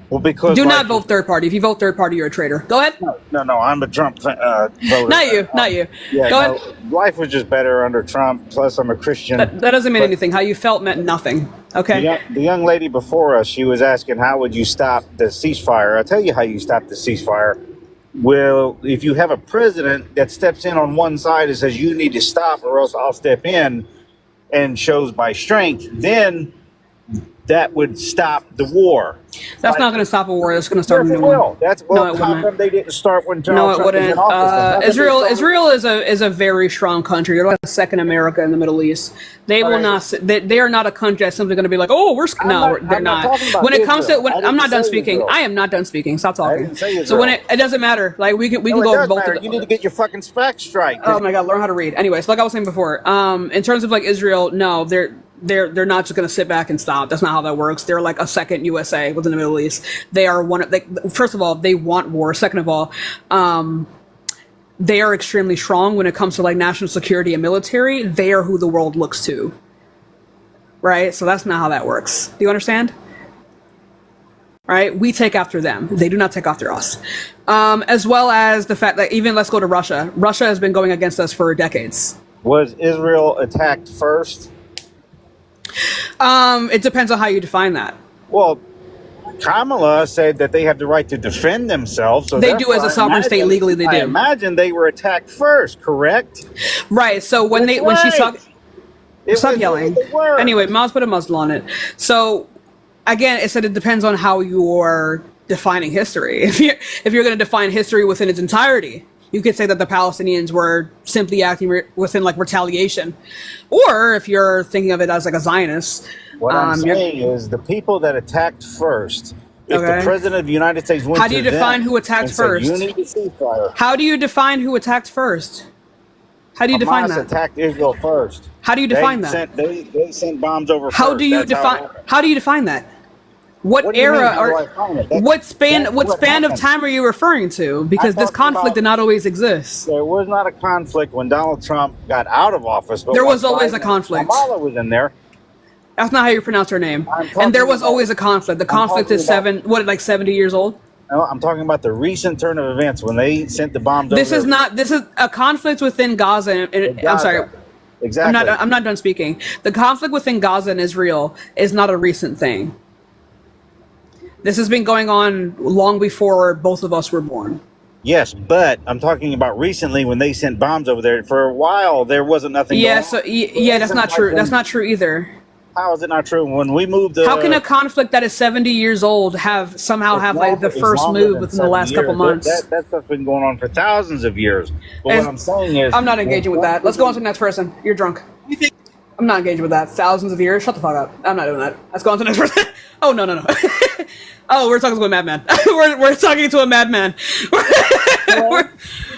Well, because do not vote third party. If you vote third party, you're a traitor. Go ahead. No, I'm a Trump voter. Not you. Yeah, Go ahead. Life was just better under Trump. Plus, I'm a Christian. That doesn't mean anything. How you felt meant nothing. Okay. The young lady before us, she was asking, how would you stop the ceasefire? I'll tell you how you stop the ceasefire. Well, if you have a president that steps in on one side and says, you need to stop or else I'll step in, and shows by strength, then that would stop the war. That's not going to stop a war. That's going to start a new one. That's no, it how wouldn't. come they didn't start when No, Donald it Trump was in wouldn't. office? Israel is a very strong country. They're like the second America in the Middle East. They will not. They are not a country that's simply going to be like, oh, they're not. When it comes to, I'm not done speaking. I am not done speaking. Stop talking. So when it doesn't matter. Like we can go over both of them. You need to get your fucking facts straight. Oh my God, learn how to read. Anyways, like I was saying before, in terms of like Israel, no, they're not just going to sit back and stop. That's not how that works. They're like a second USA within the Middle East. They are first of all, they want war. Second of all, they are extremely strong when it comes to like national security and military. They are who the world looks to. Right? So that's not how that works. Do you understand? Right? We take after them. They do not take after us. As well as the fact that even let's go to Russia. Russia has been going against us for decades. Was Israel attacked first? It depends on how you define that. Well, Kamala said that they have the right to defend themselves. So they do as a sovereign state legally. They do. I imagine they were attacked first, correct? Right. So when she's talking, stop yelling. Anyway, Miles put a muzzle on it. So again, it said it depends on how you're defining history. If you're going to define history within its entirety, you could say that the Palestinians were simply acting within like retaliation, or if you're thinking of it as like a Zionist. What I'm saying is the people that attacked first. If the president of the United States went how do you define who attacked first? You need to ceasefire. How do you define who attacked first? How do you define that? Hamas attacked Israel first. How do you define that? They sent bombs over first. How do you define that? What era or what span of time are you referring to? Because this conflict did not always exist. There was not a conflict when Donald Trump got out of office. But there was always a conflict. Kamala was in there. That's not how you pronounce her name. And there was always a conflict. The conflict is 70 years old? No, I'm talking about the recent turn of events when they sent the bombs over. This is a conflict within Gaza. I'm sorry. Exactly. I'm not done speaking. The conflict within Gaza and Israel is not a recent thing. This has been going on long before both of us were born. Yes, but I'm talking about recently when they sent bombs over there. For a while, there wasn't nothing going on. That's not true. That's not true either. How is it not true? When we moved how can a conflict that is 70 years old somehow have like the first move within the last couple months? That stuff's been going on for thousands of years. But what I'm saying is, I'm not engaging with that. Let's go on to the next person. You're drunk. I'm not engaging with that. Thousands of years. Shut the fuck up. I'm not doing that. Let's go on to the next person. Oh no. Oh, we're talking to a madman. we're talking to a madman.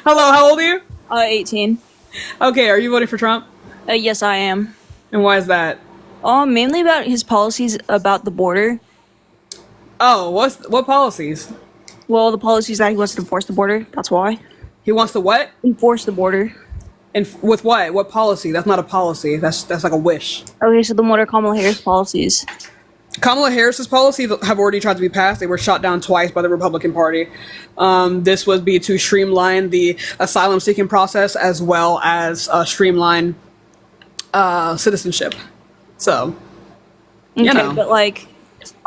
Hello, how old are you? 18. Okay, are you voting for Trump? Yes, I am. And why is that? Mainly about his policies about the border. Oh, what policies? Well, the policies that he wants to enforce the border. That's why. He wants to what? Enforce the border. And with what? What policy? That's not a policy. That's like a wish. Okay, so then what are Kamala Harris' policies? Kamala Harris's policies have already tried to be passed. They were shot down twice by the Republican Party. This would be to streamline the asylum-seeking process as well as streamline citizenship. So, but like,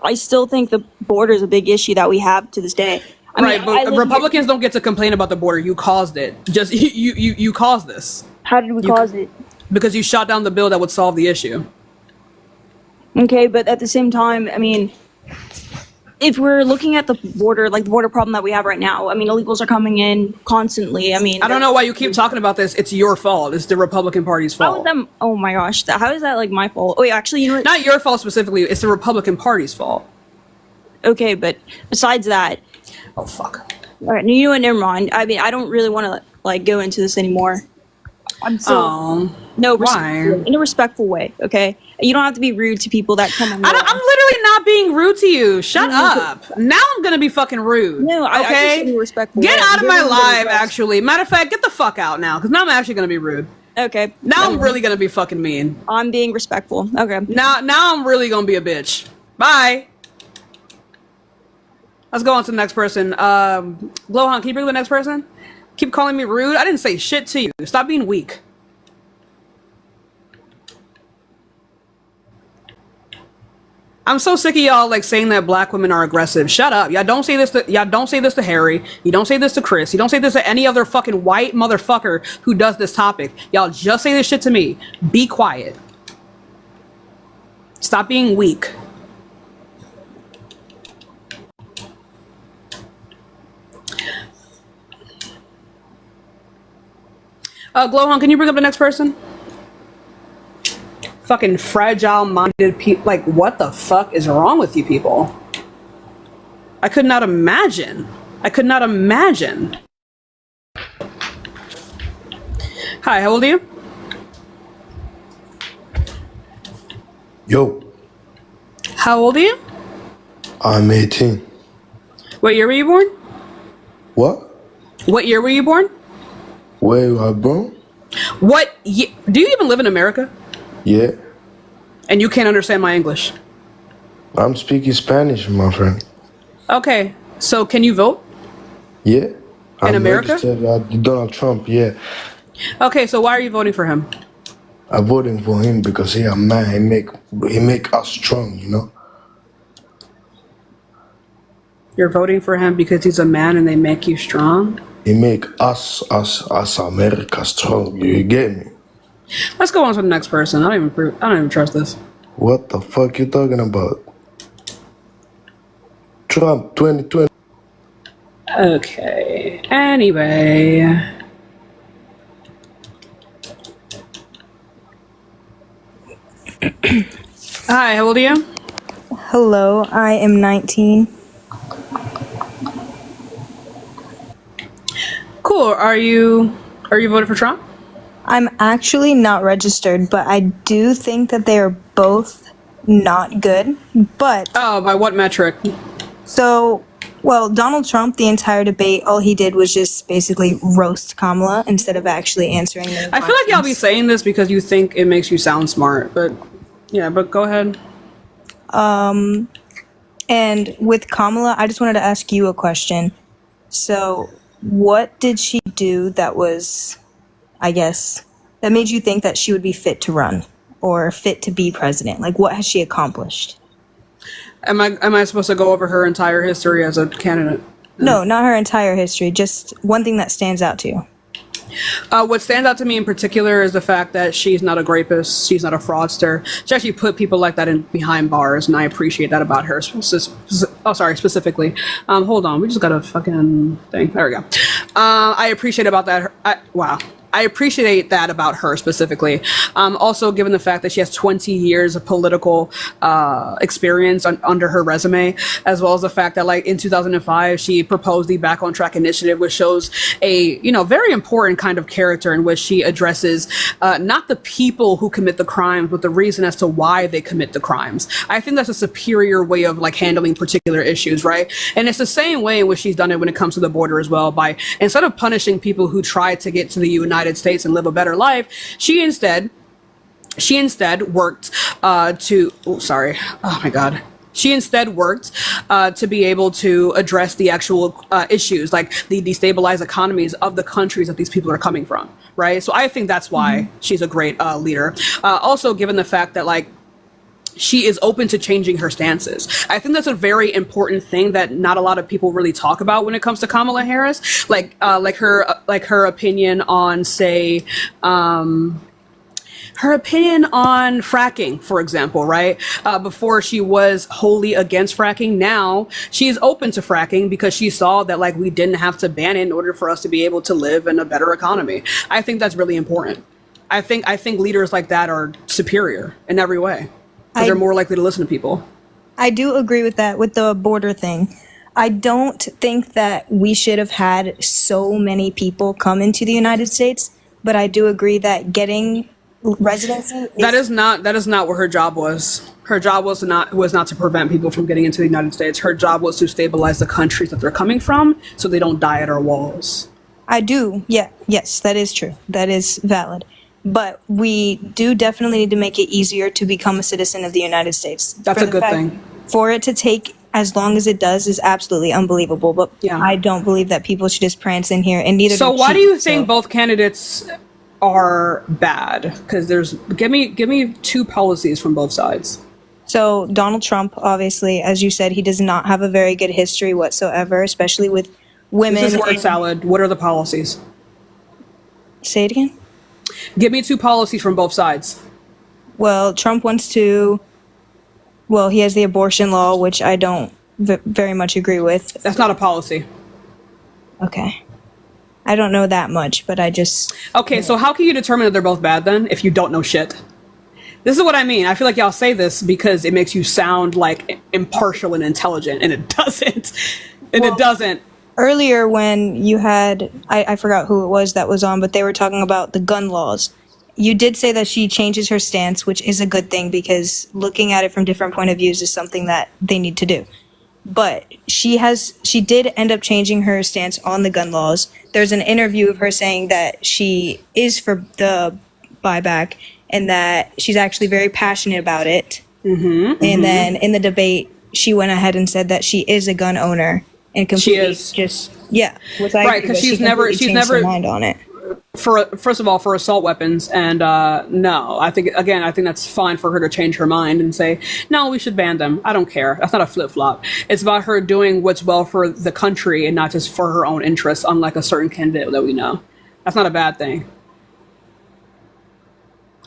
I still think the border is a big issue that we have to this day. But Republicans don't get to complain about the border. You caused it. Just you caused this. How did we cause it? Because you shot down the bill that would solve the issue. Okay, but at the same time, I mean, if we're looking at the border, like the border problem that we have right now, I mean, illegals are coming in constantly. I mean, I don't know why you keep talking about this. It's your fault. It's the Republican Party's fault. Oh my gosh, how is that like my fault? Wait, actually, you know what? Not your fault specifically. It's the Republican Party's fault. Okay, but besides that. Oh, fuck. All right, you know what, never mind. I mean, I don't really want to like go into this anymore. I'm so in a respectful way, okay? You don't have to be rude to people that come on. I'm literally not being rude to you. Shut up. Now I'm gonna be fucking rude. No, I okay? just in a respectful Get way. out of my live, actually. Matter of fact, get the fuck out now, because now I'm actually gonna be rude. Okay. Now I'm really gonna be fucking mean. I'm being respectful. Okay. Now I'm really gonna be a bitch. Bye. Let's go on to the next person. Glohan, can you bring the next person? Keep calling me rude. I didn't say shit to you. Stop being weak. I'm so sick of y'all like saying that black women are aggressive. Shut up. Y'all don't say this to Harry. You don't say this to Chris. You don't say this to any other fucking white motherfucker who does this topic. Y'all just say this shit to me. Be quiet. Stop being weak. Glohan, can you bring up the next person? Fucking fragile-minded people. Like, what the fuck is wrong with you people? I could not imagine. I could not imagine. Hi, how old are you? Yo. How old are you? I'm 18. What year were you born? What? What year were you born? Where you are born? What year? Do you even live in America? Yeah. And you can't understand my English? I'm speaking Spanish, my friend. Okay, so can you vote? Yeah. In America? Registered Donald Trump, yeah. Okay, so why are you voting for him? I'm voting for him because he a man. He make us strong, you know? You're voting for him because he's a man and they make you strong? He make us America strong. You get me? Let's go on to the next person. I don't even trust this. What the fuck you talking about? Trump 2020. Okay. Anyway. Hi, how old are you? Hello, I am 19. Cool. Are you voting for Trump? I'm actually not registered, but I do think that they are both not good. But oh, by what metric? So, well, Donald Trump, the entire debate, all he did was just basically roast Kamala instead of actually answering the I feel like y'all be saying this because you think it makes you sound smart, but yeah, but go ahead. And with Kamala, I just wanted to ask you a question. So, what did she do that was, I guess, that made you think that she would be fit to run or fit to be president? Like, what has she accomplished? Am I supposed to go over her entire history as a candidate? No, not her entire history. Just one thing that stands out to you. What stands out to me in particular is the fact that she's not a rapist. She's not a fraudster. She actually put people like that in behind bars, and I appreciate that about her. Specifically. Hold on, we just got a fucking thing. There we go. I appreciate about that. Wow. I appreciate that about her specifically. Also, given the fact that she has 20 years of political experience under her resume, as well as the fact that, like, in 2005, she proposed the Back on Track initiative, which shows a, very important kind of character in which she addresses not the people who commit the crimes, but the reason as to why they commit the crimes. I think that's a superior way of, like, handling particular issues, right? And it's the same way in which she's done it when it comes to the border as well, by instead of punishing people who try to get to the United States and live a better life, she instead worked she instead worked to be able to address the actual issues, like the destabilized economies of the countries that these people are coming from, right? So I think that's why she's a great leader. Also, given the fact that, like, she is open to changing her stances. I think that's a very important thing that not a lot of people really talk about when it comes to Kamala Harris. Like her opinion on, say her opinion on fracking, for example, right? Before she was wholly against fracking. Now she's open to fracking because she saw that like we didn't have to ban it in order for us to be able to live in a better economy. I think that's really important. I think leaders like that are superior in every way because they're more likely to listen to people. I do agree with that, with the border thing. I don't think that we should have had so many people come into the United States, but I do agree that getting residency that is not what her job was. Her job was not to prevent people from getting into the United States. Her job was to stabilize the countries that they're coming from so they don't die at our walls. I do. Yeah. Yes, that is true. That is valid. But we do definitely need to make it easier to become a citizen of the United States. That's a good thing. For it to take as long as it does is absolutely unbelievable. But yeah. I don't believe that people should just prance in here and neither. So why do you think both candidates are bad? Because give me two policies from both sides. So Donald Trump, obviously, as you said, he does not have a very good history whatsoever, especially with women. This is word salad. What are the policies? Say it again. Give me two policies from both sides. Well, Trump wants to. Well, he has the abortion law, which I don't very much agree with. That's not a policy. Okay. I don't know that much, but I just... Okay, so how can you determine that they're both bad then if you don't know shit? This is what I mean. I feel like y'all say this because it makes you sound like impartial and intelligent, and it doesn't. It doesn't. Earlier when you had... I forgot who it was that was on, but they were talking about the gun laws. You did say that she changes her stance, which is a good thing because looking at it from different point of views is something that they need to do. But she did end up changing her stance on the gun laws. There's an interview of her saying that she is for the buyback and that she's actually very passionate about it. And then in the debate, she went ahead and said that she is a gun owner and completely right, because she's never her mind on it. First of all, for assault weapons, and no, I think that's fine for her to change her mind and say, no, we should ban them. I don't care. That's not a flip-flop. It's about her doing what's well for the country and not just for her own interests, unlike a certain candidate that we know. That's not a bad thing.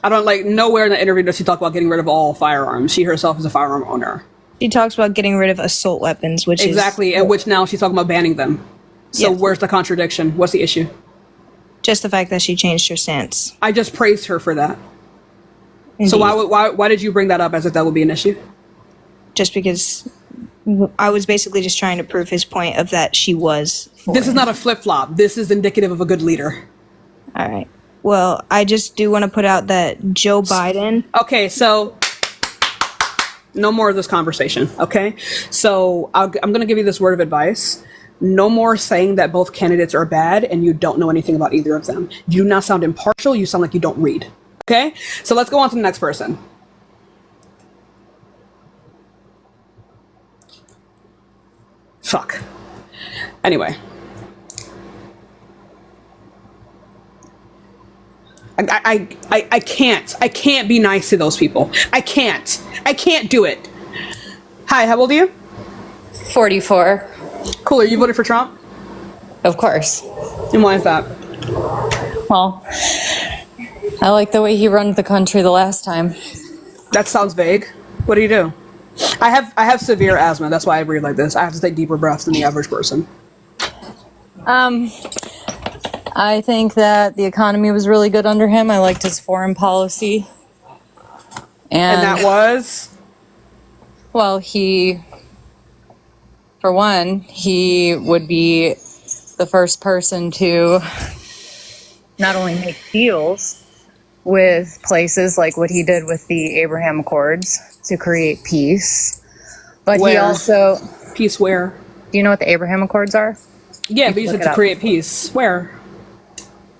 I don't nowhere in the interview does she talk about getting rid of all firearms. She herself is a firearm owner. She talks about getting rid of assault weapons, which exactly, and which now she's talking about banning them. So where's the contradiction? What's the issue? Just the fact that she changed her stance. I just praised her for that. Indeed. So why did you bring that up as if that would be an issue? Just because I was basically just trying to prove his point of that she was. This is not a flip-flop. This is indicative of a good leader. All right. Well, I just do want to put out that Joe Biden. Okay, so no more of this conversation, okay? So I'm going to give you this word of advice. No more saying that both candidates are bad and you don't know anything about either of them. You do not sound impartial. You sound like you don't read. Okay? So let's go on to the next person. Fuck. Anyway. I can't be nice to those people. I can't do it. Hi, how old are you? 44. Cool. Are you voted for Trump? Of course. And why is that? Well, I like the way he run the country the last time. That sounds vague. What do you do? I have severe asthma. That's why I breathe like this. I have to take deeper breaths than the average person. I think that the economy was really good under him. I liked his foreign policy. And that was? Well, for one, he would be the first person to not only make deals with places like what he did with the Abraham Accords to create peace, but where? He also... Peace where? Do you know what the Abraham Accords are? Yeah, but you said to create peace. Where?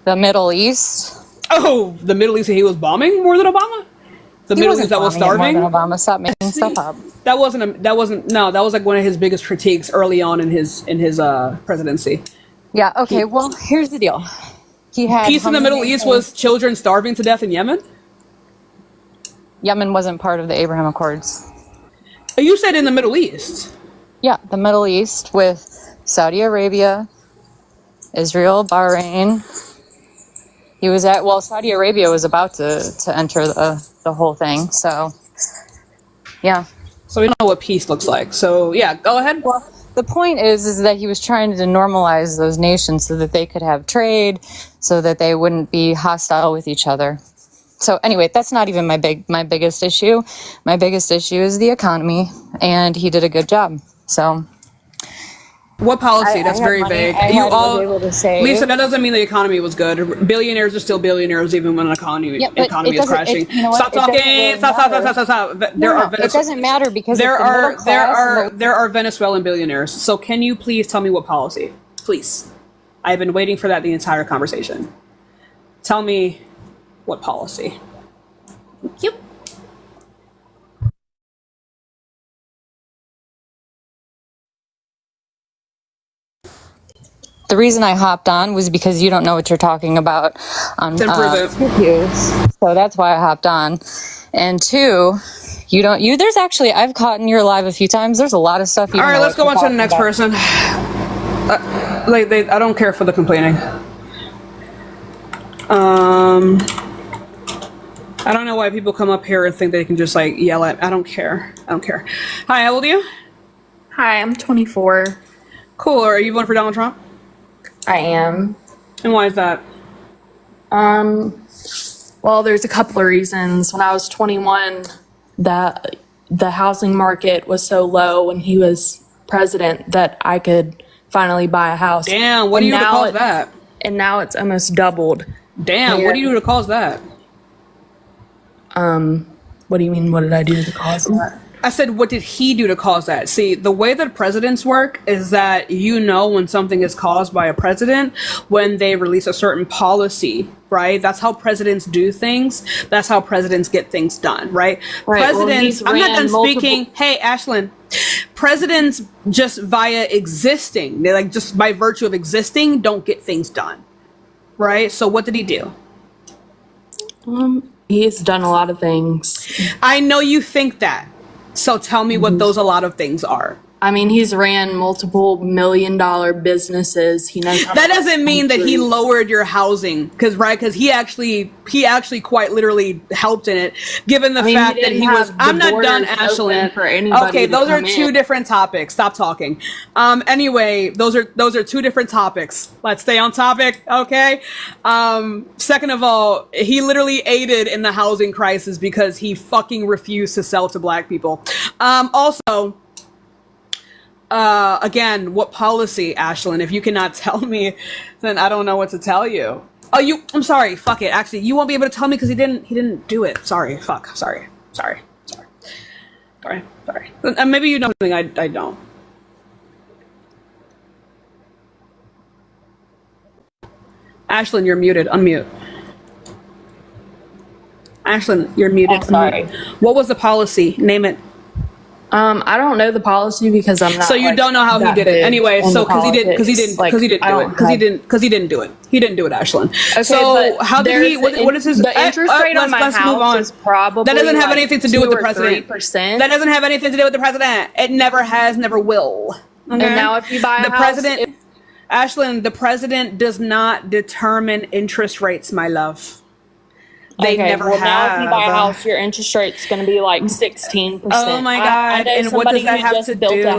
The Middle East. Oh, the Middle East he was bombing more than Obama? The Middle East that was starving? More than Obama. Stop making stuff up. That was like one of his biggest critiques early on in his presidency. Yeah, okay, well, here's the deal. He had peace in the Middle East was children starving to death in Yemen? Yemen wasn't part of the Abraham Accords. You said in the Middle East. Yeah, the Middle East with Saudi Arabia, Israel, Bahrain, He was at, well, Saudi Arabia was about to enter the whole thing. So, yeah. So we don't know what peace looks like. So yeah, go ahead. Well, the point is that he was trying to normalize those nations so that they could have trade, so that they wouldn't be hostile with each other. So anyway, that's not even my biggest issue. My biggest issue is the economy, and he did a good job. So. What policy? That's very vague. You all, able to say, Lisa, that doesn't mean the economy was good. Billionaires are still billionaires even when the economy is crashing. Stop talking. Stop. It doesn't matter because there are Venezuelan billionaires. So can you please tell me what policy? Please. I've been waiting for that the entire conversation. Tell me what policy. Thank you. The reason I hopped on was because you don't know what you're talking about on HBCUs. So that's why I hopped on. And two, there's actually, I've caught in your live a few times. There's a lot of stuff. All right, let's go on to the next person. I don't care for the complaining. I don't know why people come up here and think they can just like yell at. I don't care. Hi, how old are you? Hi, I'm 24. Cool. Are you voting for Donald Trump? I am. And why is that? Well, there's a couple of reasons. When I was 21, the housing market was so low when he was president that I could finally buy a house. Damn, what do you do to cause that? And now it's almost doubled. Damn, what do you do to cause that? What do you mean, what did I do to cause that? I said, what did he do to cause that? See, the way that presidents work is that you know when something is caused by a president when they release a certain policy, right? That's how presidents do things. That's how presidents get things done, right? Presidents, I'm not done speaking. Hey, Ashlyn, presidents just via existing, they like just by virtue of existing, don't get things done, right? So what did he do? He's done a lot of things. I know you think that. So tell me what those a lot of things are. I mean, he's ran multiple $million-dollar businesses. He knows how that doesn't mean that he lowered your housing, because he actually quite literally helped in it. Given the fact that he was, I'm not done, Ashlyn. Okay, those are two different topics. Stop talking. Anyway, those are two different topics. Let's stay on topic, okay? Second of all, he literally aided in the housing crisis because he fucking refused to sell to black people. Also. Again, what policy, Ashlyn? If you cannot tell me, then I don't know what to tell you. Oh, I'm sorry. Fuck it. Actually, you won't be able to tell me because he didn't do it. Sorry. Fuck. Sorry. Maybe you know something I don't. Ashlyn, you're muted. Unmute. Ashlyn, you're muted. I'm sorry. What was the policy? Name it. I don't know the policy because I'm not. So you don't know how he did it anyway. So because he didn't do it. He didn't do it, Ashlyn. Okay, so how did he? What is his? The interest rate on my house is probably that doesn't have anything to do with the president. 3%. That doesn't have anything to do with the president. It never has, never will. Okay? And now if you buy a house, Ashlyn, the president does not determine interest rates, my love. They never have. Now if you buy a house, your interest rate's going to be like 16%. Oh my God! And what does that have to do? What does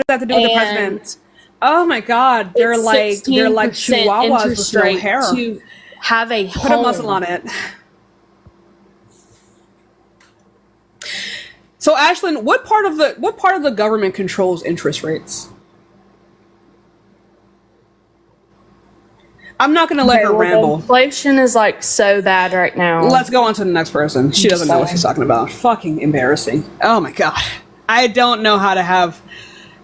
that have to do with the president? Oh my God! They're like chihuahuas with no hair. To have a home. Put a muzzle on it. So Ashlyn, what part of the government controls interest rates? I'm not going to let her ramble. Inflation is like so bad right now. Let's go on to the next person. She doesn't know what she's talking about. Fucking embarrassing. Oh my God. I don't know how to have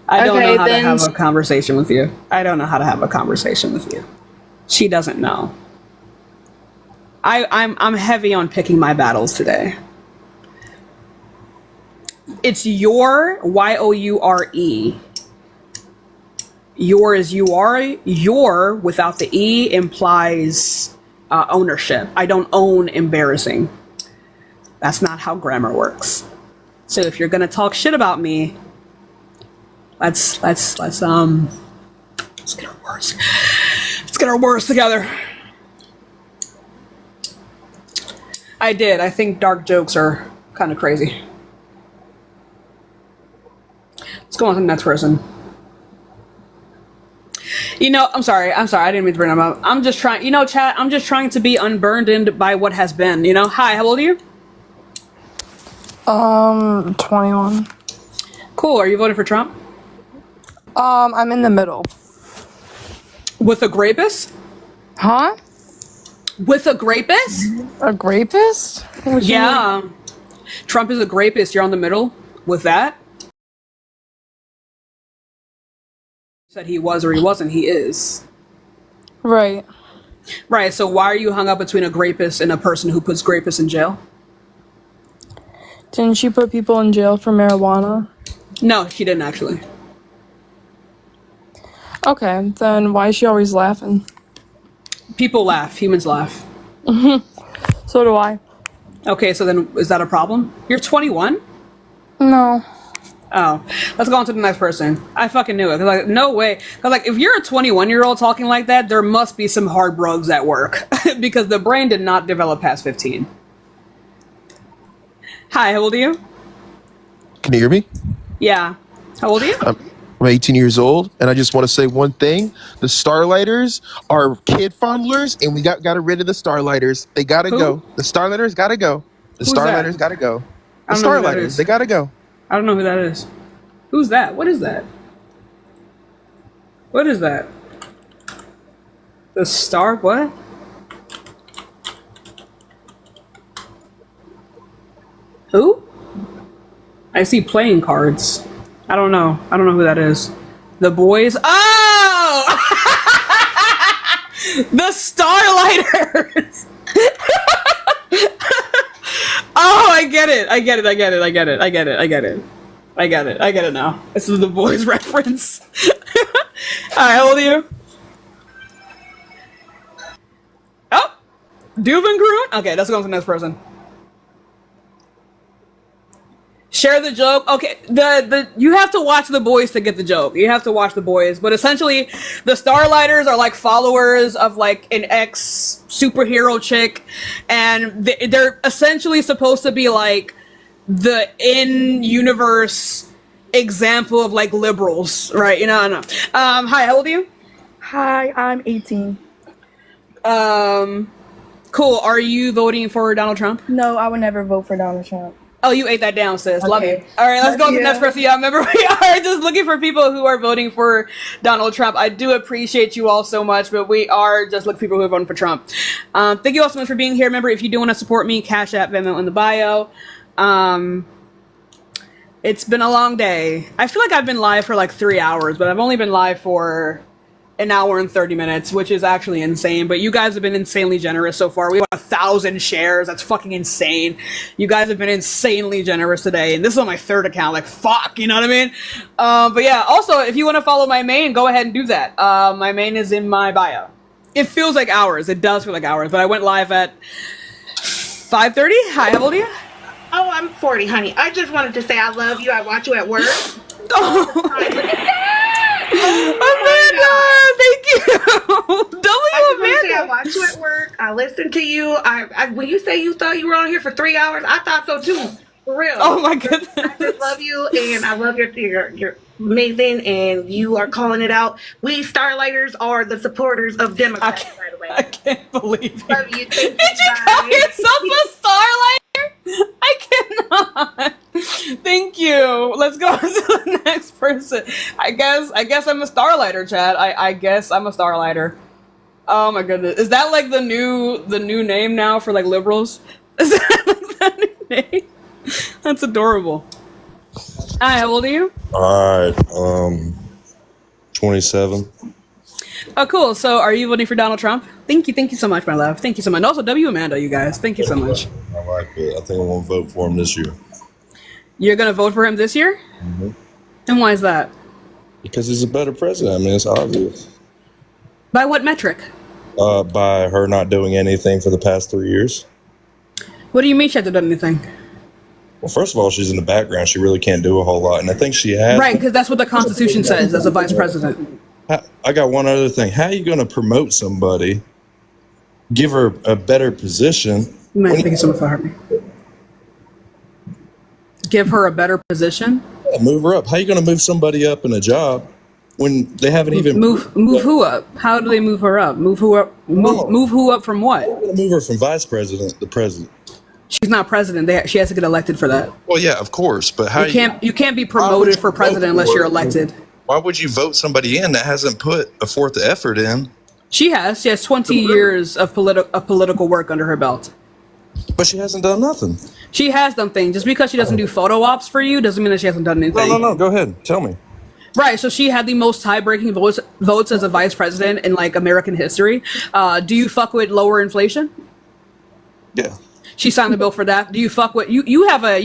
a conversation with you. She doesn't know. I'm heavy on picking my battles today. It's your Y-O-U-R-E. Your is you are. Your without the E implies ownership. I don't own embarrassing. That's not how grammar works. So if you're gonna talk shit about me, let's get our words. Let's get our words together. I did. I think dark jokes are kind of crazy. Let's go on to the next person. You know, I'm sorry. I didn't mean to bring them up. I'm just trying, chat, I'm just trying to be unburdened by what has been, Hi, how old are you? 21. Cool. Are you voting for Trump? I'm in the middle. With a grapist? Huh? With a grapist? A grapist? Yeah. Trump is a grapist. You're on the middle with that? Said he was or he wasn't. He is. Right. Right. So why are you hung up between a grapist and a person who puts grapists in jail? Didn't she put people in jail for marijuana? No, she didn't actually. Okay, then why is she always laughing? People laugh. Humans laugh. So do I. Okay, so then is that a problem? You're 21? No. Oh, let's go on to the next person. I fucking knew it. 'Cause like, no way. Because like, if you're a 21-year-old talking like that, there must be some hard drugs at work because the brain did not develop past 15. Hi, how old are you? Can you hear me? Yeah. How old are you? I'm 18 years old, and I just want to say one thing. The Starlighters are kid fondlers, and we got rid of the Starlighters. They got to go. The Starlighters got to go. The Who's Starlighters that? got to go. The I don't know who that Starlighters, is. they got to go. I don't know who that is. Who's that? What is that? What is that? The Star what? Who? I see playing cards. I don't know who that is. The boys. Oh! The Starlighters! Oh, I get it now. This is the boys reference. Alright, how old are you? Oh! Debunking? Okay, let's go on to the next person. Share the joke. Okay, the you have to watch The Boys to get the joke. You have to watch The Boys, but essentially, the Starlighters are like followers of like an ex superhero chick, and they're essentially supposed to be like the in-universe example of like liberals, right? I know. Hi, how old are you? Hi, I'm 18. Cool. Are you voting for Donald Trump? No, I would never vote for Donald Trump. Oh, you ate that down, sis. Okay. Love you. All right, let's go to the you. next person. Yeah, remember, we are just looking for people who are voting for Donald Trump. I do appreciate you all so much, but we are just looking for people who are voting for Trump. Thank you all so much for being here. Remember, if you do want to support me, Cash App, Venmo in the bio. It's been a long day. I feel like I've been live for like 3 hours, but I've only been live for an hour and 30 minutes, which is actually insane. But you guys have been insanely generous so far. We have 1,000 shares. That's fucking insane. You guys have been insanely generous today. And this is on my third account. Like, fuck, you know what I mean? But yeah, also, if you want to follow my main, go ahead and do that. My main is in my bio. It feels like hours. It does feel like hours. But I went live at 5:30. Hi, how old are you? Oh, I'm 40, honey. I just wanted to say I love you. I watch you at work. Amanda, thank you. Amanda. I watch you at work. I listen to you. I when you say you thought you were on here for 3 hours, I thought so too. For real. Oh my goodness. I just love you, and I love you're amazing, and you are calling it out. We Starlighters are the supporters of Democrats, by the way. I can't believe you. Love you. Thank Did you call yourself a Starlighter? I cannot. Thank you. Let's go on to the next person. I guess I'm a Starlighter, Chad. I guess I'm a Starlighter. Oh my goodness. Is that like the new name now for like liberals? Is that like the new name? That's adorable. Hi, how old are you? All right, 27. Oh, cool. So, are you voting for Donald Trump? Thank you so much, my love. Thank you so much. And also, W. Amanda, you guys. Thank you so much. I like it. I think I'm gonna vote for him this year. You're gonna vote for him this year? Mm-hmm. And why is that? Because he's a better president. I mean, it's obvious. By what metric? By her not doing anything for the past 3 years. What do you mean she hasn't done anything? Well, first of all, she's in the background. She really can't do a whole lot, and I think she has. Right, because that's what the Constitution says as a vice president. I got one other thing. How are you going to promote somebody, give her a better position, Man, thank you so much for having me. Give her a better position. Yeah, move her up. How you going to move somebody up in a job when they haven't even move who up? How do they move her up? Move who up? Move who up from what? They're going to move her from vice president to president. She's not president. She has to get elected for that. Well, yeah, of course, but how you can't be promoted for president unless you're elected. Why would you vote somebody in that hasn't put a fourth effort in? She has 20 years of political work under her belt. But she hasn't done nothing. She has done things. Just because she doesn't do photo ops for you doesn't mean that she hasn't done anything. No. Go ahead. Tell me. Right. So she had the most tie-breaking votes as a vice president in like American history. Do you fuck with lower inflation? Yeah. She signed the bill for that. Do you fuck with you have a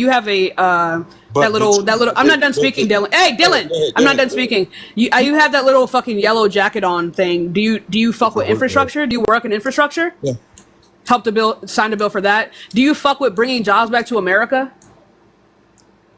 that little I'm not done speaking, Dylan. Hey, Dylan, I'm not done speaking. You have that little fucking yellow jacket on thing. Do you fuck with infrastructure? Do you work in infrastructure? Yeah. Sign a bill for that. Do you fuck with bringing jobs back to America?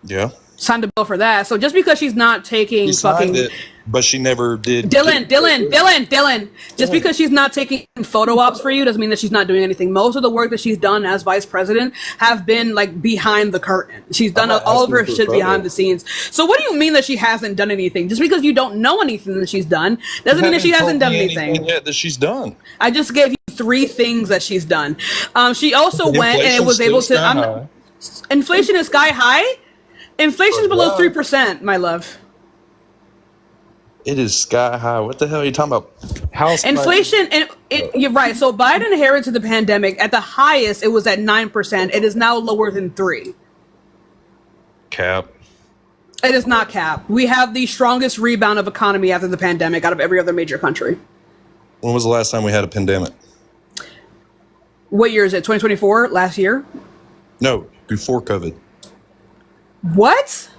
Yeah. Signed a bill for that. So just because she's not taking fucking it, but she never did. Dylan. Just because she's not taking photo ops for you doesn't mean that she's not doing anything. Most of the work that she's done as vice president have been like behind the curtain. She's done all of her shit behind the scenes. So what do you mean that she hasn't done anything? Just because you don't know anything that she's done doesn't mean that she hasn't done anything yet that she's done. I just gave you 3 things that she's done. She also went and was able to. Inflation is sky high. Inflation is below 3%, my love. It is sky high. What the hell are you talking about? House inflation, and you're right. So Biden inherited the pandemic. At the highest, it was at 9%. It is now lower than 3%. Cap. It is not cap. We have the strongest rebound of economy after the pandemic out of every other major country. When was the last time we had a pandemic? What year is it? 2024? Last year? No, before COVID. What?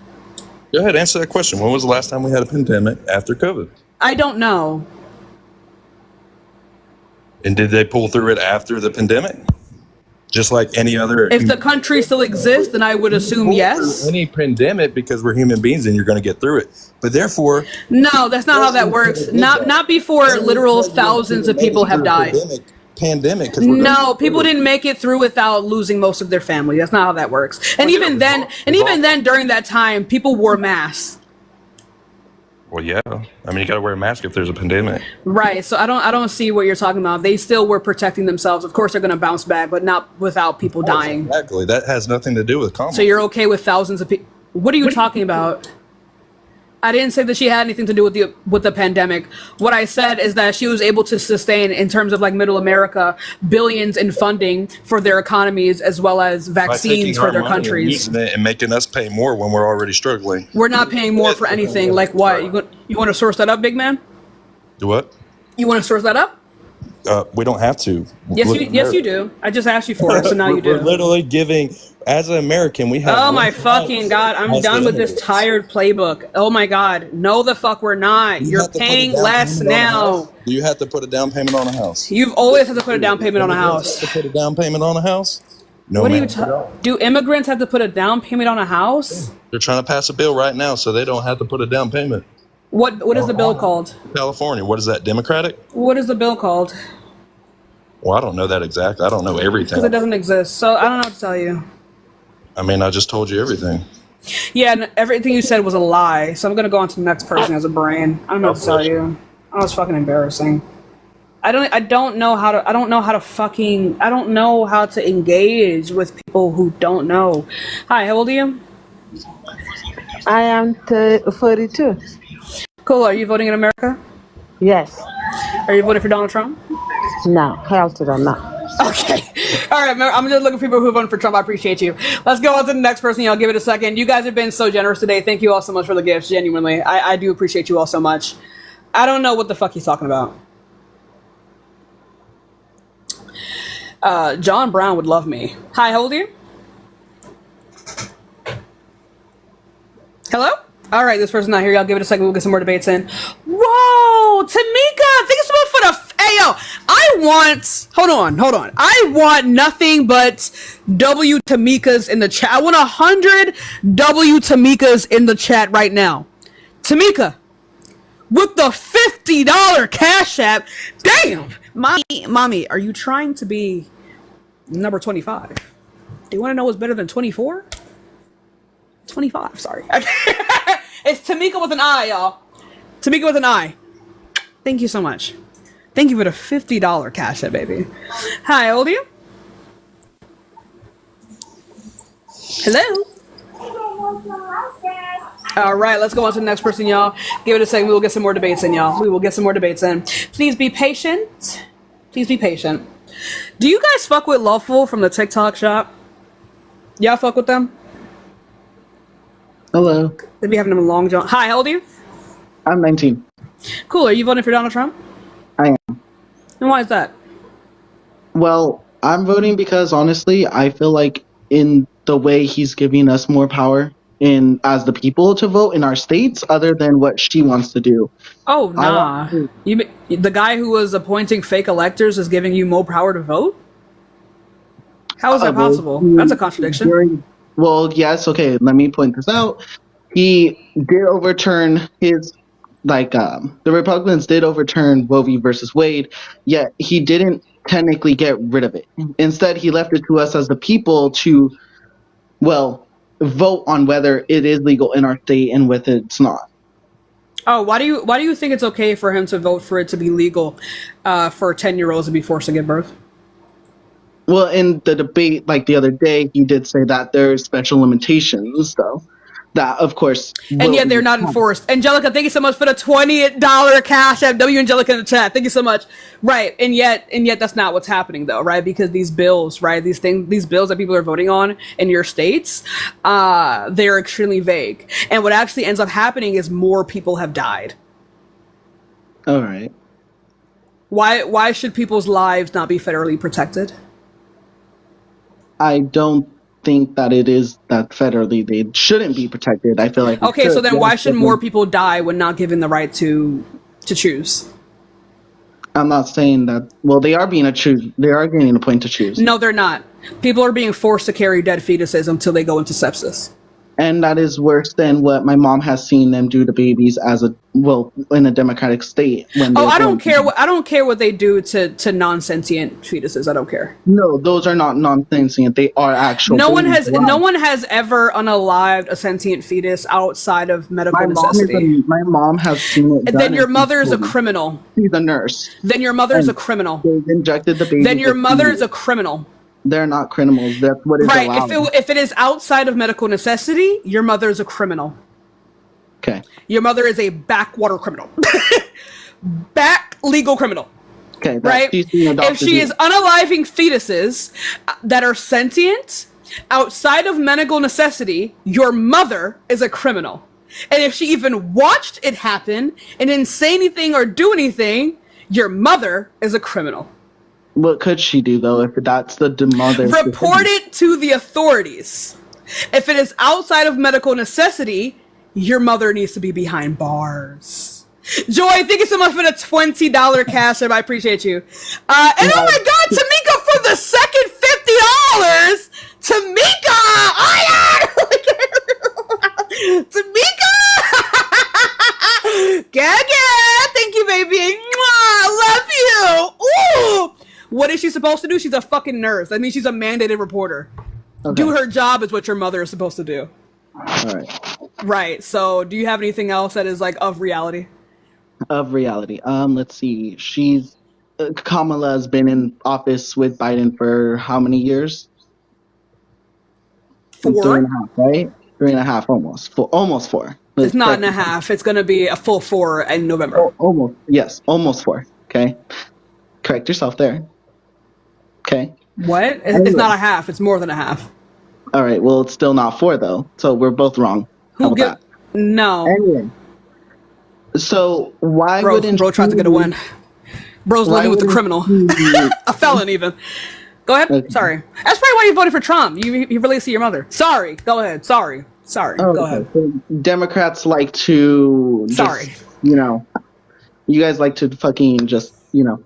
Go ahead, answer that question. When was the last time we had a pandemic after COVID? I don't know. And did they pull through it after the pandemic? Just like any other. If the country still exists, then I would assume yes. Any pandemic, because we're human beings and you're going to get through it. But therefore. No, that's not how that works. Not before literal thousands of people have died. Pandemic. No, people didn't make it through without losing most of their family. That's not how that works. And even then, during that time, people wore masks. Well, yeah. I mean, you got to wear a mask if there's a pandemic. Right. So I don't see what you're talking about. They still were protecting themselves. Of course, they're going to bounce back, but not without people dying. Exactly. That has nothing to do with commerce. So you're okay with thousands of people? What are you talking about? I didn't say that she had anything to do with the pandemic. What I said is that she was able to sustain, in terms of like middle America, billions in funding for their economies as well as vaccines for their countries. And using it and making us pay more when we're already struggling. We're not paying more for anything. Like what? You want to source that up, big man? Do what? You want to source that up? We don't have to. Yes, you do. I just asked you for it, so now you do. We're literally giving, as an American, we have. Oh my fucking God! I'm done with this tired playbook. Oh my God! No, the fuck we're not. You're paying less now. Do you have to put a down payment on a house? You've always had to put a down payment on a house. Have to put a down payment on a house? No. What are you? Do immigrants have to put a down payment on a house? They're trying to pass a bill right now, so they don't have to put a down payment. What is the bill called? California. What is that? Democratic? What is the bill called? Well, I don't know that exactly. I don't know everything. Because it doesn't exist, so I don't know what to tell you. I mean, I just told you everything. Yeah, and everything you said was a lie. So I'm gonna go on to the next person who has a brain. I don't know what to tell you. Oh, it's fucking embarrassing. I don't know how to engage with people who don't know. Hi, how old are you? I am 42. Cool. Are you voting in America? Yes. Are you voting for Donald Trump? No, hell to the no. Okay. All right. I'm just looking for people who vote for Trump. I appreciate you. Let's go on to the next person. I'll give it a second. You guys have been so generous today. Thank you all so much for the gifts. Genuinely. I do appreciate you all so much. I don't know what the fuck he's talking about. John Brown would love me. Hi, how old are you? Hello? All right, this person's not here. I'll give it a second. We'll get some more debates in. Whoa, Tamika, thank you so much for the... Hey, yo, hold on. I want nothing but W Tamikas in the chat. I want 100 W Tamikas in the chat right now. Tamika, with the $50 Cash App. Damn! Mommy, are you trying to be Number 25. Do you want to know what's better than 24? 25, sorry. It's Tamika with an I, y'all. Tamika with an I. Thank you so much. Thank you for the $50 cash app, baby. Hi, how old are you? Hello? All right, let's go on to the next person, y'all. Give it a second. We will get some more debates in, y'all. We will get some more debates in. Please be patient. Please be patient. Do you guys fuck with Lawful from the TikTok shop? Y'all fuck with them? Hello. They be having them long john. Hi, how old are you? I'm 19. Cool. Are you voting for Donald Trump? I am. And why is that? Well, I'm voting because honestly, I feel like in the way he's giving us more power in as the people to vote in our states, other than what she wants to do. Oh, nah. The guy who was appointing fake electors is giving you more power to vote? How is that possible? That's a contradiction. Well, yes. Okay, let me point this out. He did overturn his, the Republicans did overturn Roe v. versus Wade, yet he didn't technically get rid of it. Instead, he left it to us as the people to, vote on whether it is legal in our state and whether it's not. Oh, why do you think it's okay for him to vote for it to be legal for 10-year-olds to be forced to give birth? Well, in the debate, the other day, he did say that there's special limitations, though. That, of course, and yet they're not enforced. Angelica, thank you so much for the $20 cash app. W Angelica in the chat. Thank you so much. Right, and yet that's not what's happening though, right? Because these bills, right, these bills that people are voting on in your states, they're extremely vague. And what actually ends up happening is more people have died. All right. Why should people's lives not be federally protected? I don't think that it is that federally they shouldn't be protected. I feel like okay, so then why should more people die when not given the right to choose? I'm not saying that. Well, they are being they are getting a point to choose. No, they're not. People are being forced to carry dead fetuses until they go into sepsis. And that is worse than what my mom has seen them do to babies in a democratic state. I don't care what they do to non-sentient fetuses. I don't care. No, those are not non-sentient. They are actual. No one has ever unalived a sentient fetus outside of medical necessity. My mom has seen it. Then your mother is a criminal. She's a nurse. Then your mother is a criminal. They've injected the baby. Then your mother is a criminal. They're not criminals. That's what is allowed. Right. If it is outside of medical necessity, your mother is a criminal. Okay. Your mother is a backwater criminal. Back legal criminal. Okay. Right? If she is unaliving fetuses that are sentient outside of medical necessity, your mother is a criminal. And if she even watched it happen and didn't say anything or do anything, your mother is a criminal. What could she do, though, if that's the mother? Report it to the authorities. If it is outside of medical necessity, your mother needs to be behind bars. Joy, thank you so much for the $20 cash app. I appreciate you. And oh my God, Tamika for the second $50. Tamika! Tamika! Gaga! Thank you, baby. Mwah, love you. Ooh! What is she supposed to do? She's a fucking nurse. That means she's a mandated reporter. Okay. Do her job is what your mother is supposed to do. All right. Right. So, do you have anything else that is of reality? Of reality. Let's see. Kamala has been in office with Biden for how many years? 4. 3.5, right? 3.5, almost 4. It's not and a half. It's going to be a full 4 in November. Almost. Yes, almost 4. Okay. Correct yourself there. Okay. What? It's not a half. It's more than a half. All right. Well, it's still not 4 though. So we're both wrong. No. Anyway. So why wouldn't bro tried to get a win? Bro's living with the criminal, a felon even. Go ahead. Okay. Sorry. That's probably why you voted for Trump. You really see your mother. Sorry. Go ahead. Sorry. Go ahead. So Democrats like to. You guys like to fucking just. You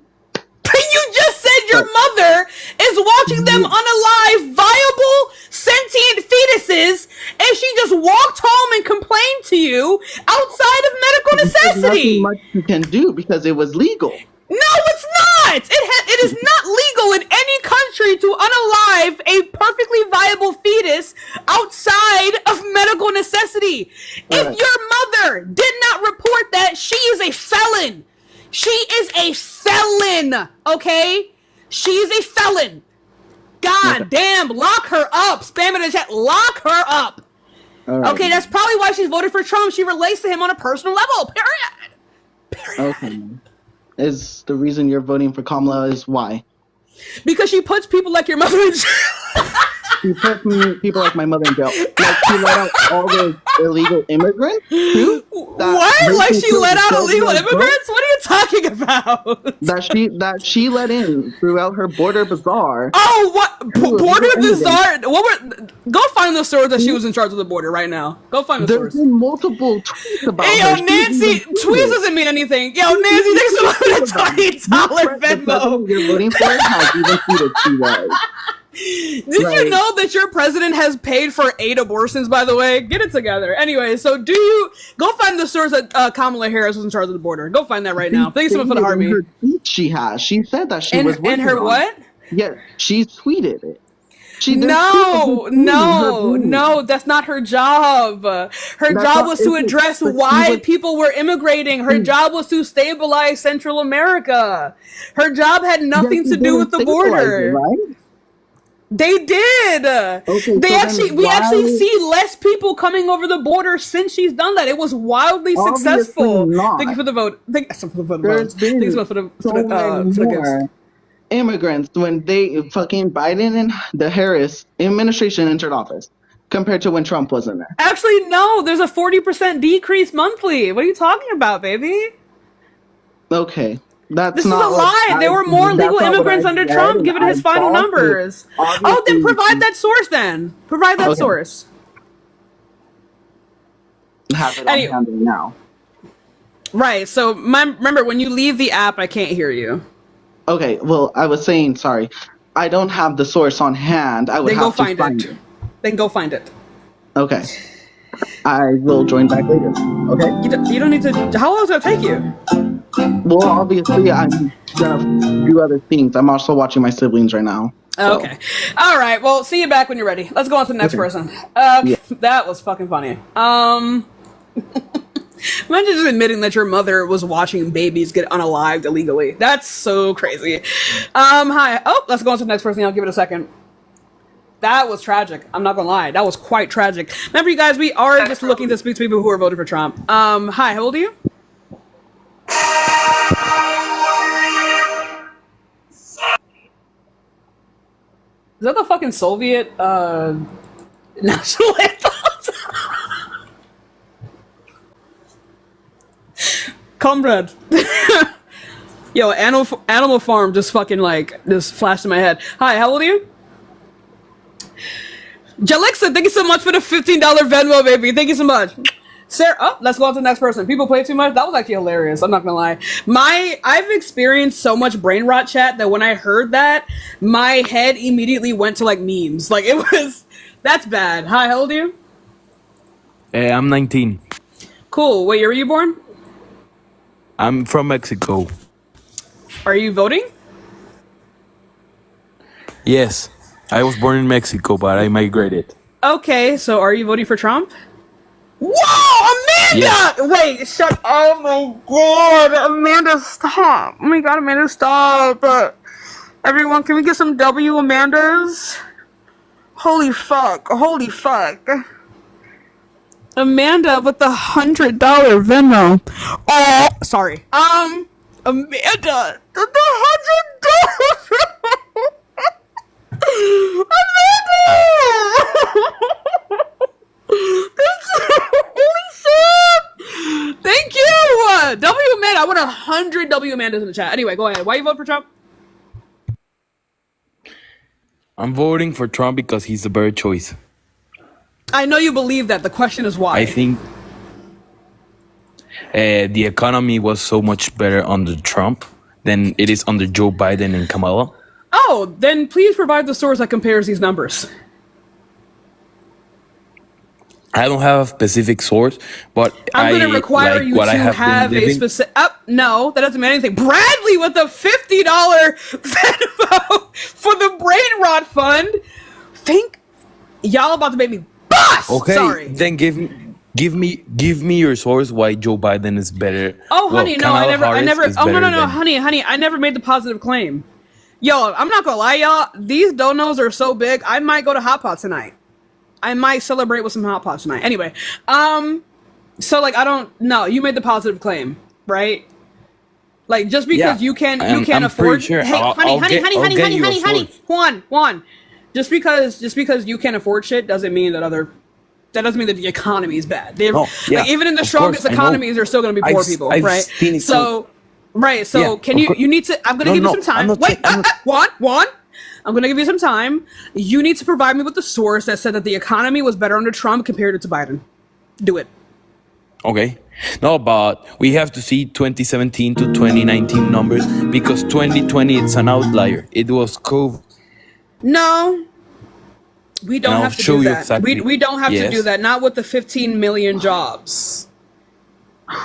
just said your mother is watching them unalive, viable, sentient fetuses, and she just walked home and complained to you outside of medical necessity. There's nothing much you can do because it was legal. No, it's not. It is not legal in any country to unalive a perfectly viable fetus outside of medical necessity. If your mother did not report that, she is a felon. She is a felon. Okay, she is a felon. God damn, lock her up. Spam it in the chat. Lock her up. Okay, that's probably why she's voted for Trump. She relates to him on a personal level. Period. Okay. Is the reason you're voting for Kamala is why? Because she puts people like your mother in jail. She puts people like my mother in jail. Like she let out all those illegal immigrants too? What? Like she let out illegal immigrants? What are you talking about? That she let in throughout her border bazaar. Oh, what border bazaar? Go find the source that she was in charge of the border right now. Go find the source. There's been multiple tweets about hey, her. Yo, Nancy, tweets doesn't mean anything. Yo, Nancy, thanks so much for the $20 Venmo. You're voting for it has even tweeted she was. Did you know that your president has paid for 8 abortions, by the way? Get it together. Anyway, so go find the source that Kamala Harris was in charge of the border. Go find that right now. Thank you so much for the heart, me. She has. She said that she was working and her on what? Yeah, she tweeted it. No, that's not her job. Her job was to address why people were immigrating. Her job was to stabilize Central America. Her job had nothing to do with the border. Right? They did. Okay, we actually see less people coming over the border since she's done that. It was wildly successful. Thank you for the vote. Thank you for the vote. Thank you for the immigrants when they fucking Biden and the Harris administration entered office compared to when Trump was in there. Actually, no. There's a 40% decrease monthly. What are you talking about, baby? Okay. This is a lie. There were more legal immigrants under Trump, given his final numbers. Oh, then provide that source then. Provide that source. Have it on hand now. Right. So remember, when you leave the app, I can't hear you. Okay. Well, I was saying, sorry. I don't have the source on hand. I would have to find it. Then go find it. Okay. I will join back later. Okay? You don't need to. How long does that take you? Well, obviously, I'm gonna do other things. I'm also watching my siblings right now. So. Okay. All right. Well, see you back when you're ready. Let's go on to the next person. That was fucking funny. Imagine just admitting that your mother was watching babies get unalived illegally. That's so crazy. Hi. Oh, let's go on to the next person. I'll give it a second. That was tragic. I'm not gonna lie. That was quite tragic. Remember, you guys, we are just looking to speak to people who are voting for Trump. Hi. How old are you? Is that the fucking Soviet national anthem? Comrade. Yo, Animal Farm just fucking just flashed in my head. Hi, how old are you? Jalexa, thank you so much for the $15 Venmo, baby. Thank you so much. Sarah, let's go on to the next person. People play too much. That was actually hilarious. I'm not gonna lie. I've experienced so much brain rot, chat, that when I heard that, my head immediately went to memes. That's bad. Hi, how old are you? I'm 19. Cool. What year were you born? I'm from Mexico. Are you voting? Yes, I was born in Mexico, but I migrated. Okay, so are you voting for Trump? Whoa, Amanda! Yes. Wait, shut. Oh my god, Amanda, stop! Oh my god, Amanda, stop! Everyone, can we get some W Amandas? Holy fuck! Holy fuck! Amanda with the $100 Venmo. Oh, sorry. Amanda, the $100. Thank you. Holy shit. Thank you. W Amanda. I want 100 W Amandas in the chat. Anyway, go ahead. Why you vote for Trump? I'm voting for Trump because he's the better choice. I know you believe that. The question is why. I think the economy was so much better under Trump than it is under Joe Biden and Kamala. Oh, then please provide the source that compares these numbers. I don't have a specific source, but I'm going to require like you what to I have have been a living. specific. No, that doesn't mean anything. Bradley with the $50 Venmo for the brain rot fund. Think y'all about to make me bust. Okay, Sorry. then give me your source why Joe Biden is better. Oh, honey, no, I Kamala never. Harris is Oh, no, better no, no, than- honey, I never made the positive claim. Yo, I'm not gonna lie, y'all. These donos are so big. I might go to Hot Pot tonight. I might celebrate with some Hot Pot tonight. Anyway, so like I don't. No, you made the positive claim, right? Like just because you can't I'm afford. pretty sure. Hey, I'll get you a source. Juan. Just because you can't afford shit doesn't mean that doesn't mean that the economy is bad. Like, even in the strongest economies, there's still going to be poor people, right? So you need to. I'm going to give you some time. Wait, Juan. I'm going to give you some time. You need to provide me with the source that said that the economy was better under Trump compared to Biden. Do it. Okay. No, but we have to see 2017 to 2019 numbers because 2020 it's an outlier. It was COVID. No. We don't have to do that. Exactly. We don't have to do that. Not with the 15 million jobs.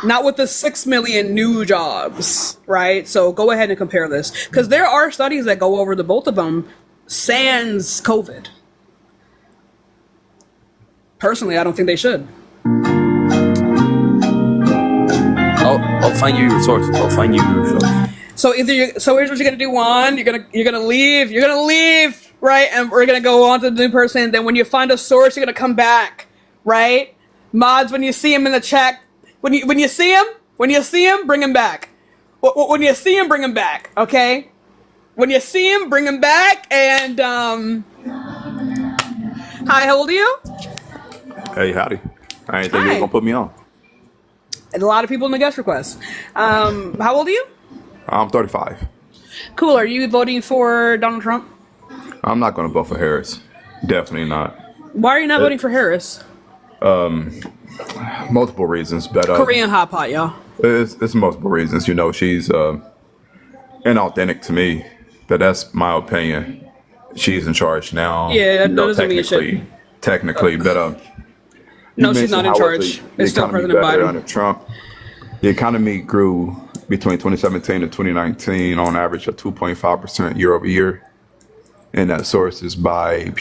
Not with the 6 million new jobs, right? So go ahead and compare this. Because there are studies that go over the both of them sans COVID. Personally, I don't think they should. I'll find you your source. So here's what you're gonna do, Juan. You're gonna leave, right? And we're gonna go on to the new person. Then when you find a source, you're gonna come back, right? Mods, when you see him in the chat, when you see him, bring him back. When you see him, bring him back. Okay. When you see him, bring him back. And hi, how old are you? Hey, howdy. I didn't think you were gonna put me on. And a lot of people in the guest request. How old are you? I'm 35. Cool. Are you voting for Donald Trump? I'm not gonna vote for Harris. Definitely not. Why are you not voting for Harris? Multiple reasons, but Korean hot pot, y'all. It's multiple reasons. You know, she's inauthentic to me, but that's my opinion. She's in charge now. Yeah, that doesn't mean shit. Technically, but no, she's not in charge. It's still President Biden. Under Trump, the economy grew between 2017 and 2019 on average at 2.5% year over year, and that source is by.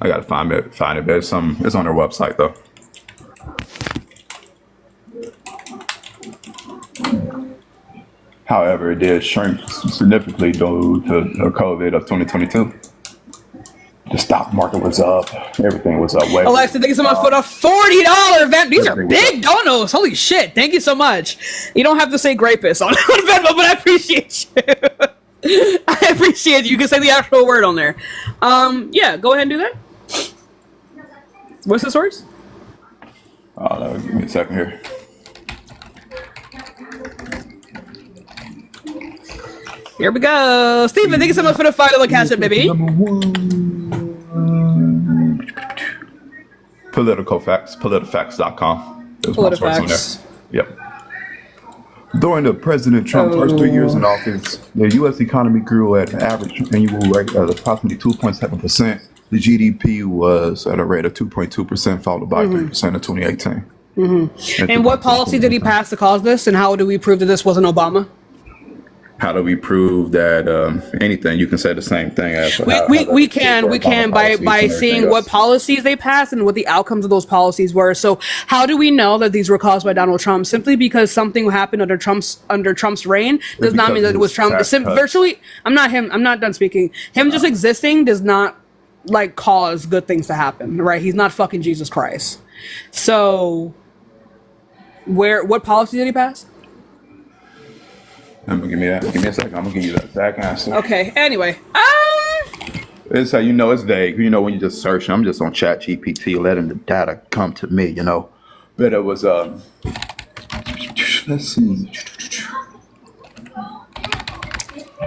I gotta find it, but it's on their website though. However, it did shrink significantly due to the COVID of 2022. The stock market was up. Everything was up. Alexa, thank you so much for the $40 event. These are big donos. Holy shit. Thank you so much. You don't have to say grapist on Venmo, but I appreciate you. I appreciate you. You can say the actual word on there. Yeah, go ahead and do that. What's the source? Oh, no, give me a second here. Here we go. Steven, thank you so much for the $5 cash up, baby. Political facts, politifacts.com. There's my source on there. Yep. During the President Trump's first 3 years in office, the U.S. economy grew at an average annual rate of approximately 2.7%. The GDP was at a rate of 2.2%, followed by 3% in 2018. Mm-hmm. And what policy did he pass to cause this? And how do we prove that this wasn't Obama? How do we prove that anything? You can say the same thing as we can by seeing what policies they passed and what the outcomes of those policies were. So how do we know that these were caused by Donald Trump? Simply because something happened under Trump's reign does not mean that it was Trump. Virtually, I'm not done speaking. Him just existing does not like cause good things to happen, right? He's not fucking Jesus Christ. So what policy did he pass? Give me a second. I'm gonna give you that exact answer. Okay. Anyway, it's how you know it's vague. You know when you just search. I'm just on Chat GPT, letting the data come to me. You know, but it was let's see.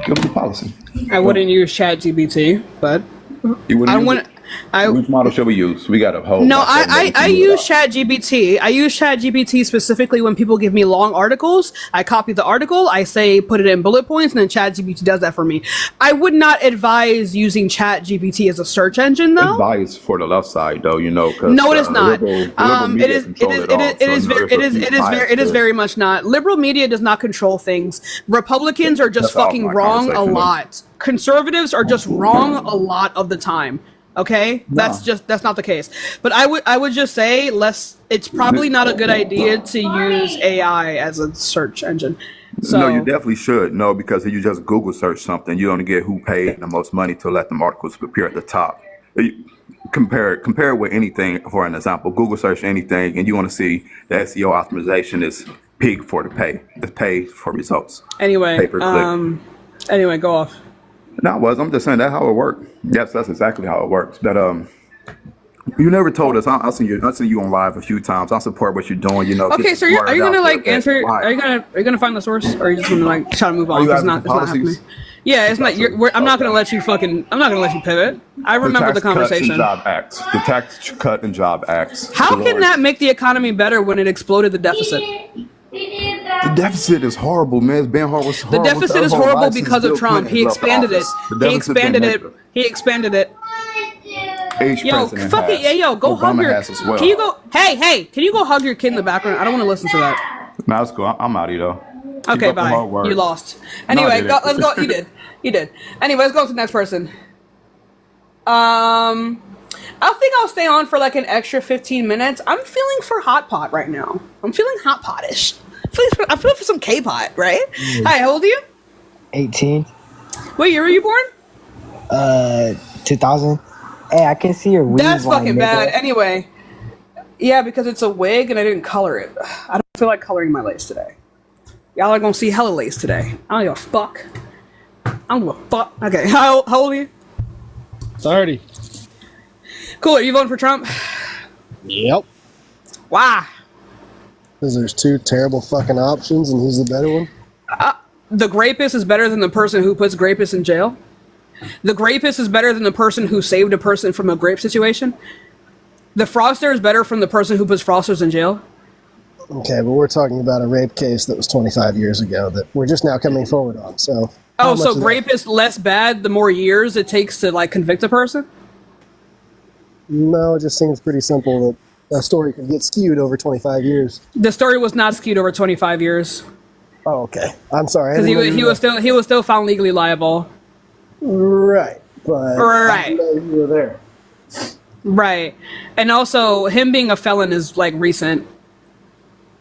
Give me the policy. I wouldn't use Chat GPT, but you wouldn't. Which model should we use? We got a whole. No, I use ChatGPT. I use ChatGPT specifically when people give me long articles. I copy the article, I say put it in bullet points, and then ChatGPT does that for me. I would not advise using ChatGPT as a search engine, though. It's biased for the left side, though. No, it is not. It is very much not. Liberal media does not control things. Republicans are just fucking wrong a lot. Conservatives are just wrong a lot of the time. Okay, that's not the case. But I would just say it's probably not a good idea to use AI as a search engine. So, no, you definitely should. No, because if you just Google search something, you only get who paid the most money to let them articles appear at the top. Compare it with anything. For an example, Google search anything, and you want to see the SEO optimization is peak for the pay. It's pay for results. Anyway, go off. No, I'm just saying that's how it worked. Yes, that's exactly how it works. But you never told us. I seen you on live a few times. I support what you're doing. You know. Okay, so are you gonna answer? Are you gonna find the source, or are you just gonna try to move on? It's not happening. Yeah, it's not. I'm not gonna let you pivot. I remember the conversation. The Tax Cut and Job Acts. How can that make the economy better when it exploded the deficit? The deficit is horrible, man. It's been horrible. The deficit is horrible because of Trump. He expanded it. He expanded it. Yo, fuck it. Yeah, yo, go hug your. Can you go? Hey, can you go hug your kid in the background? I don't want to listen to that. Nah, that's cool. I'm out of here though. Okay, bye. You lost. Anyway, let's go. You did. Anyway, let's go to the next person. I think I'll stay on for like an extra 15 minutes. I'm feeling for hot pot right now. I'm feeling hot potish. I'm feeling for some K-pot, right? Hi, how old are you? 18. What year were you born? 2000. Hey, I can see your wig. That's fucking bad. Anyway, yeah, because it's a wig and I didn't color it. I don't feel like coloring my lace today. Y'all are gonna see hella lace today. I don't give a fuck. I don't give a fuck. Okay, how old are you? 30. Cool. Are you voting for Trump? Yep. Why? Because there's two terrible fucking options, and he's the better one. The grapist is better than the person who puts grapists in jail. The grapist is better than the person who saved a person from a grape situation. The froster is better from the person who puts frosters in jail. Okay, but we're talking about a rape case that was 25 years ago that we're just now coming forward on. So. So rape is less bad the more years it takes to like convict a person? No, it just seems pretty simple that a story could get skewed over 25 years. The story was not skewed over 25 years. Oh, okay. I'm sorry. Because he was still found legally liable. Right, but I didn't know you were there. Right, and also him being a felon is like recent.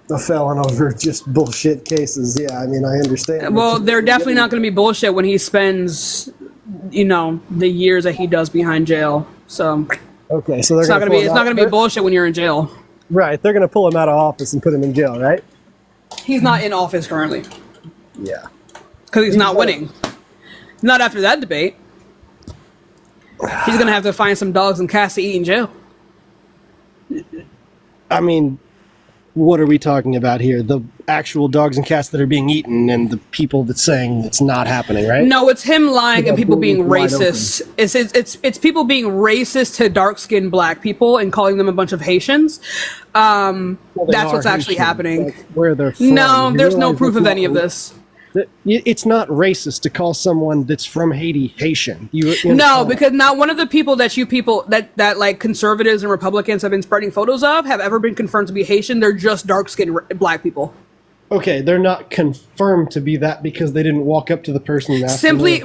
A felon over just bullshit cases. Yeah, I mean I understand. Well, they're definitely not going to be bullshit when he spends, the years that he does behind jail. So. Okay, so it's not gonna be bullshit when you're in jail. Right, they're gonna pull him out of office and put him in jail, right? He's not in office currently. Yeah. Because he's not winning. Not after that debate. He's gonna have to find some dogs and cats to eat in jail. I mean, what are we talking about here? The actual dogs and cats that are being eaten and the people that's saying it's not happening, right? No, it's him lying and people being racist. It's people being racist to dark-skinned black people and calling them a bunch of Haitians. That's what's actually happening. Like where they're from. No, there's no proof of any of this. It's not racist to call someone that's from Haiti Haitian. No, because not one of the people that like conservatives and Republicans have been spreading photos of have ever been confirmed to be Haitian. They're just dark-skinned black people. Okay, they're not confirmed to be that because they didn't walk up to the person and ask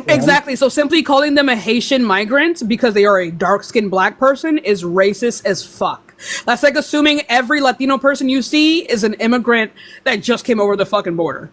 Exactly. So simply calling them a Haitian migrant because they are a dark-skinned black person is racist as fuck. That's like assuming every Latino person you see is an immigrant that just came over the fucking border.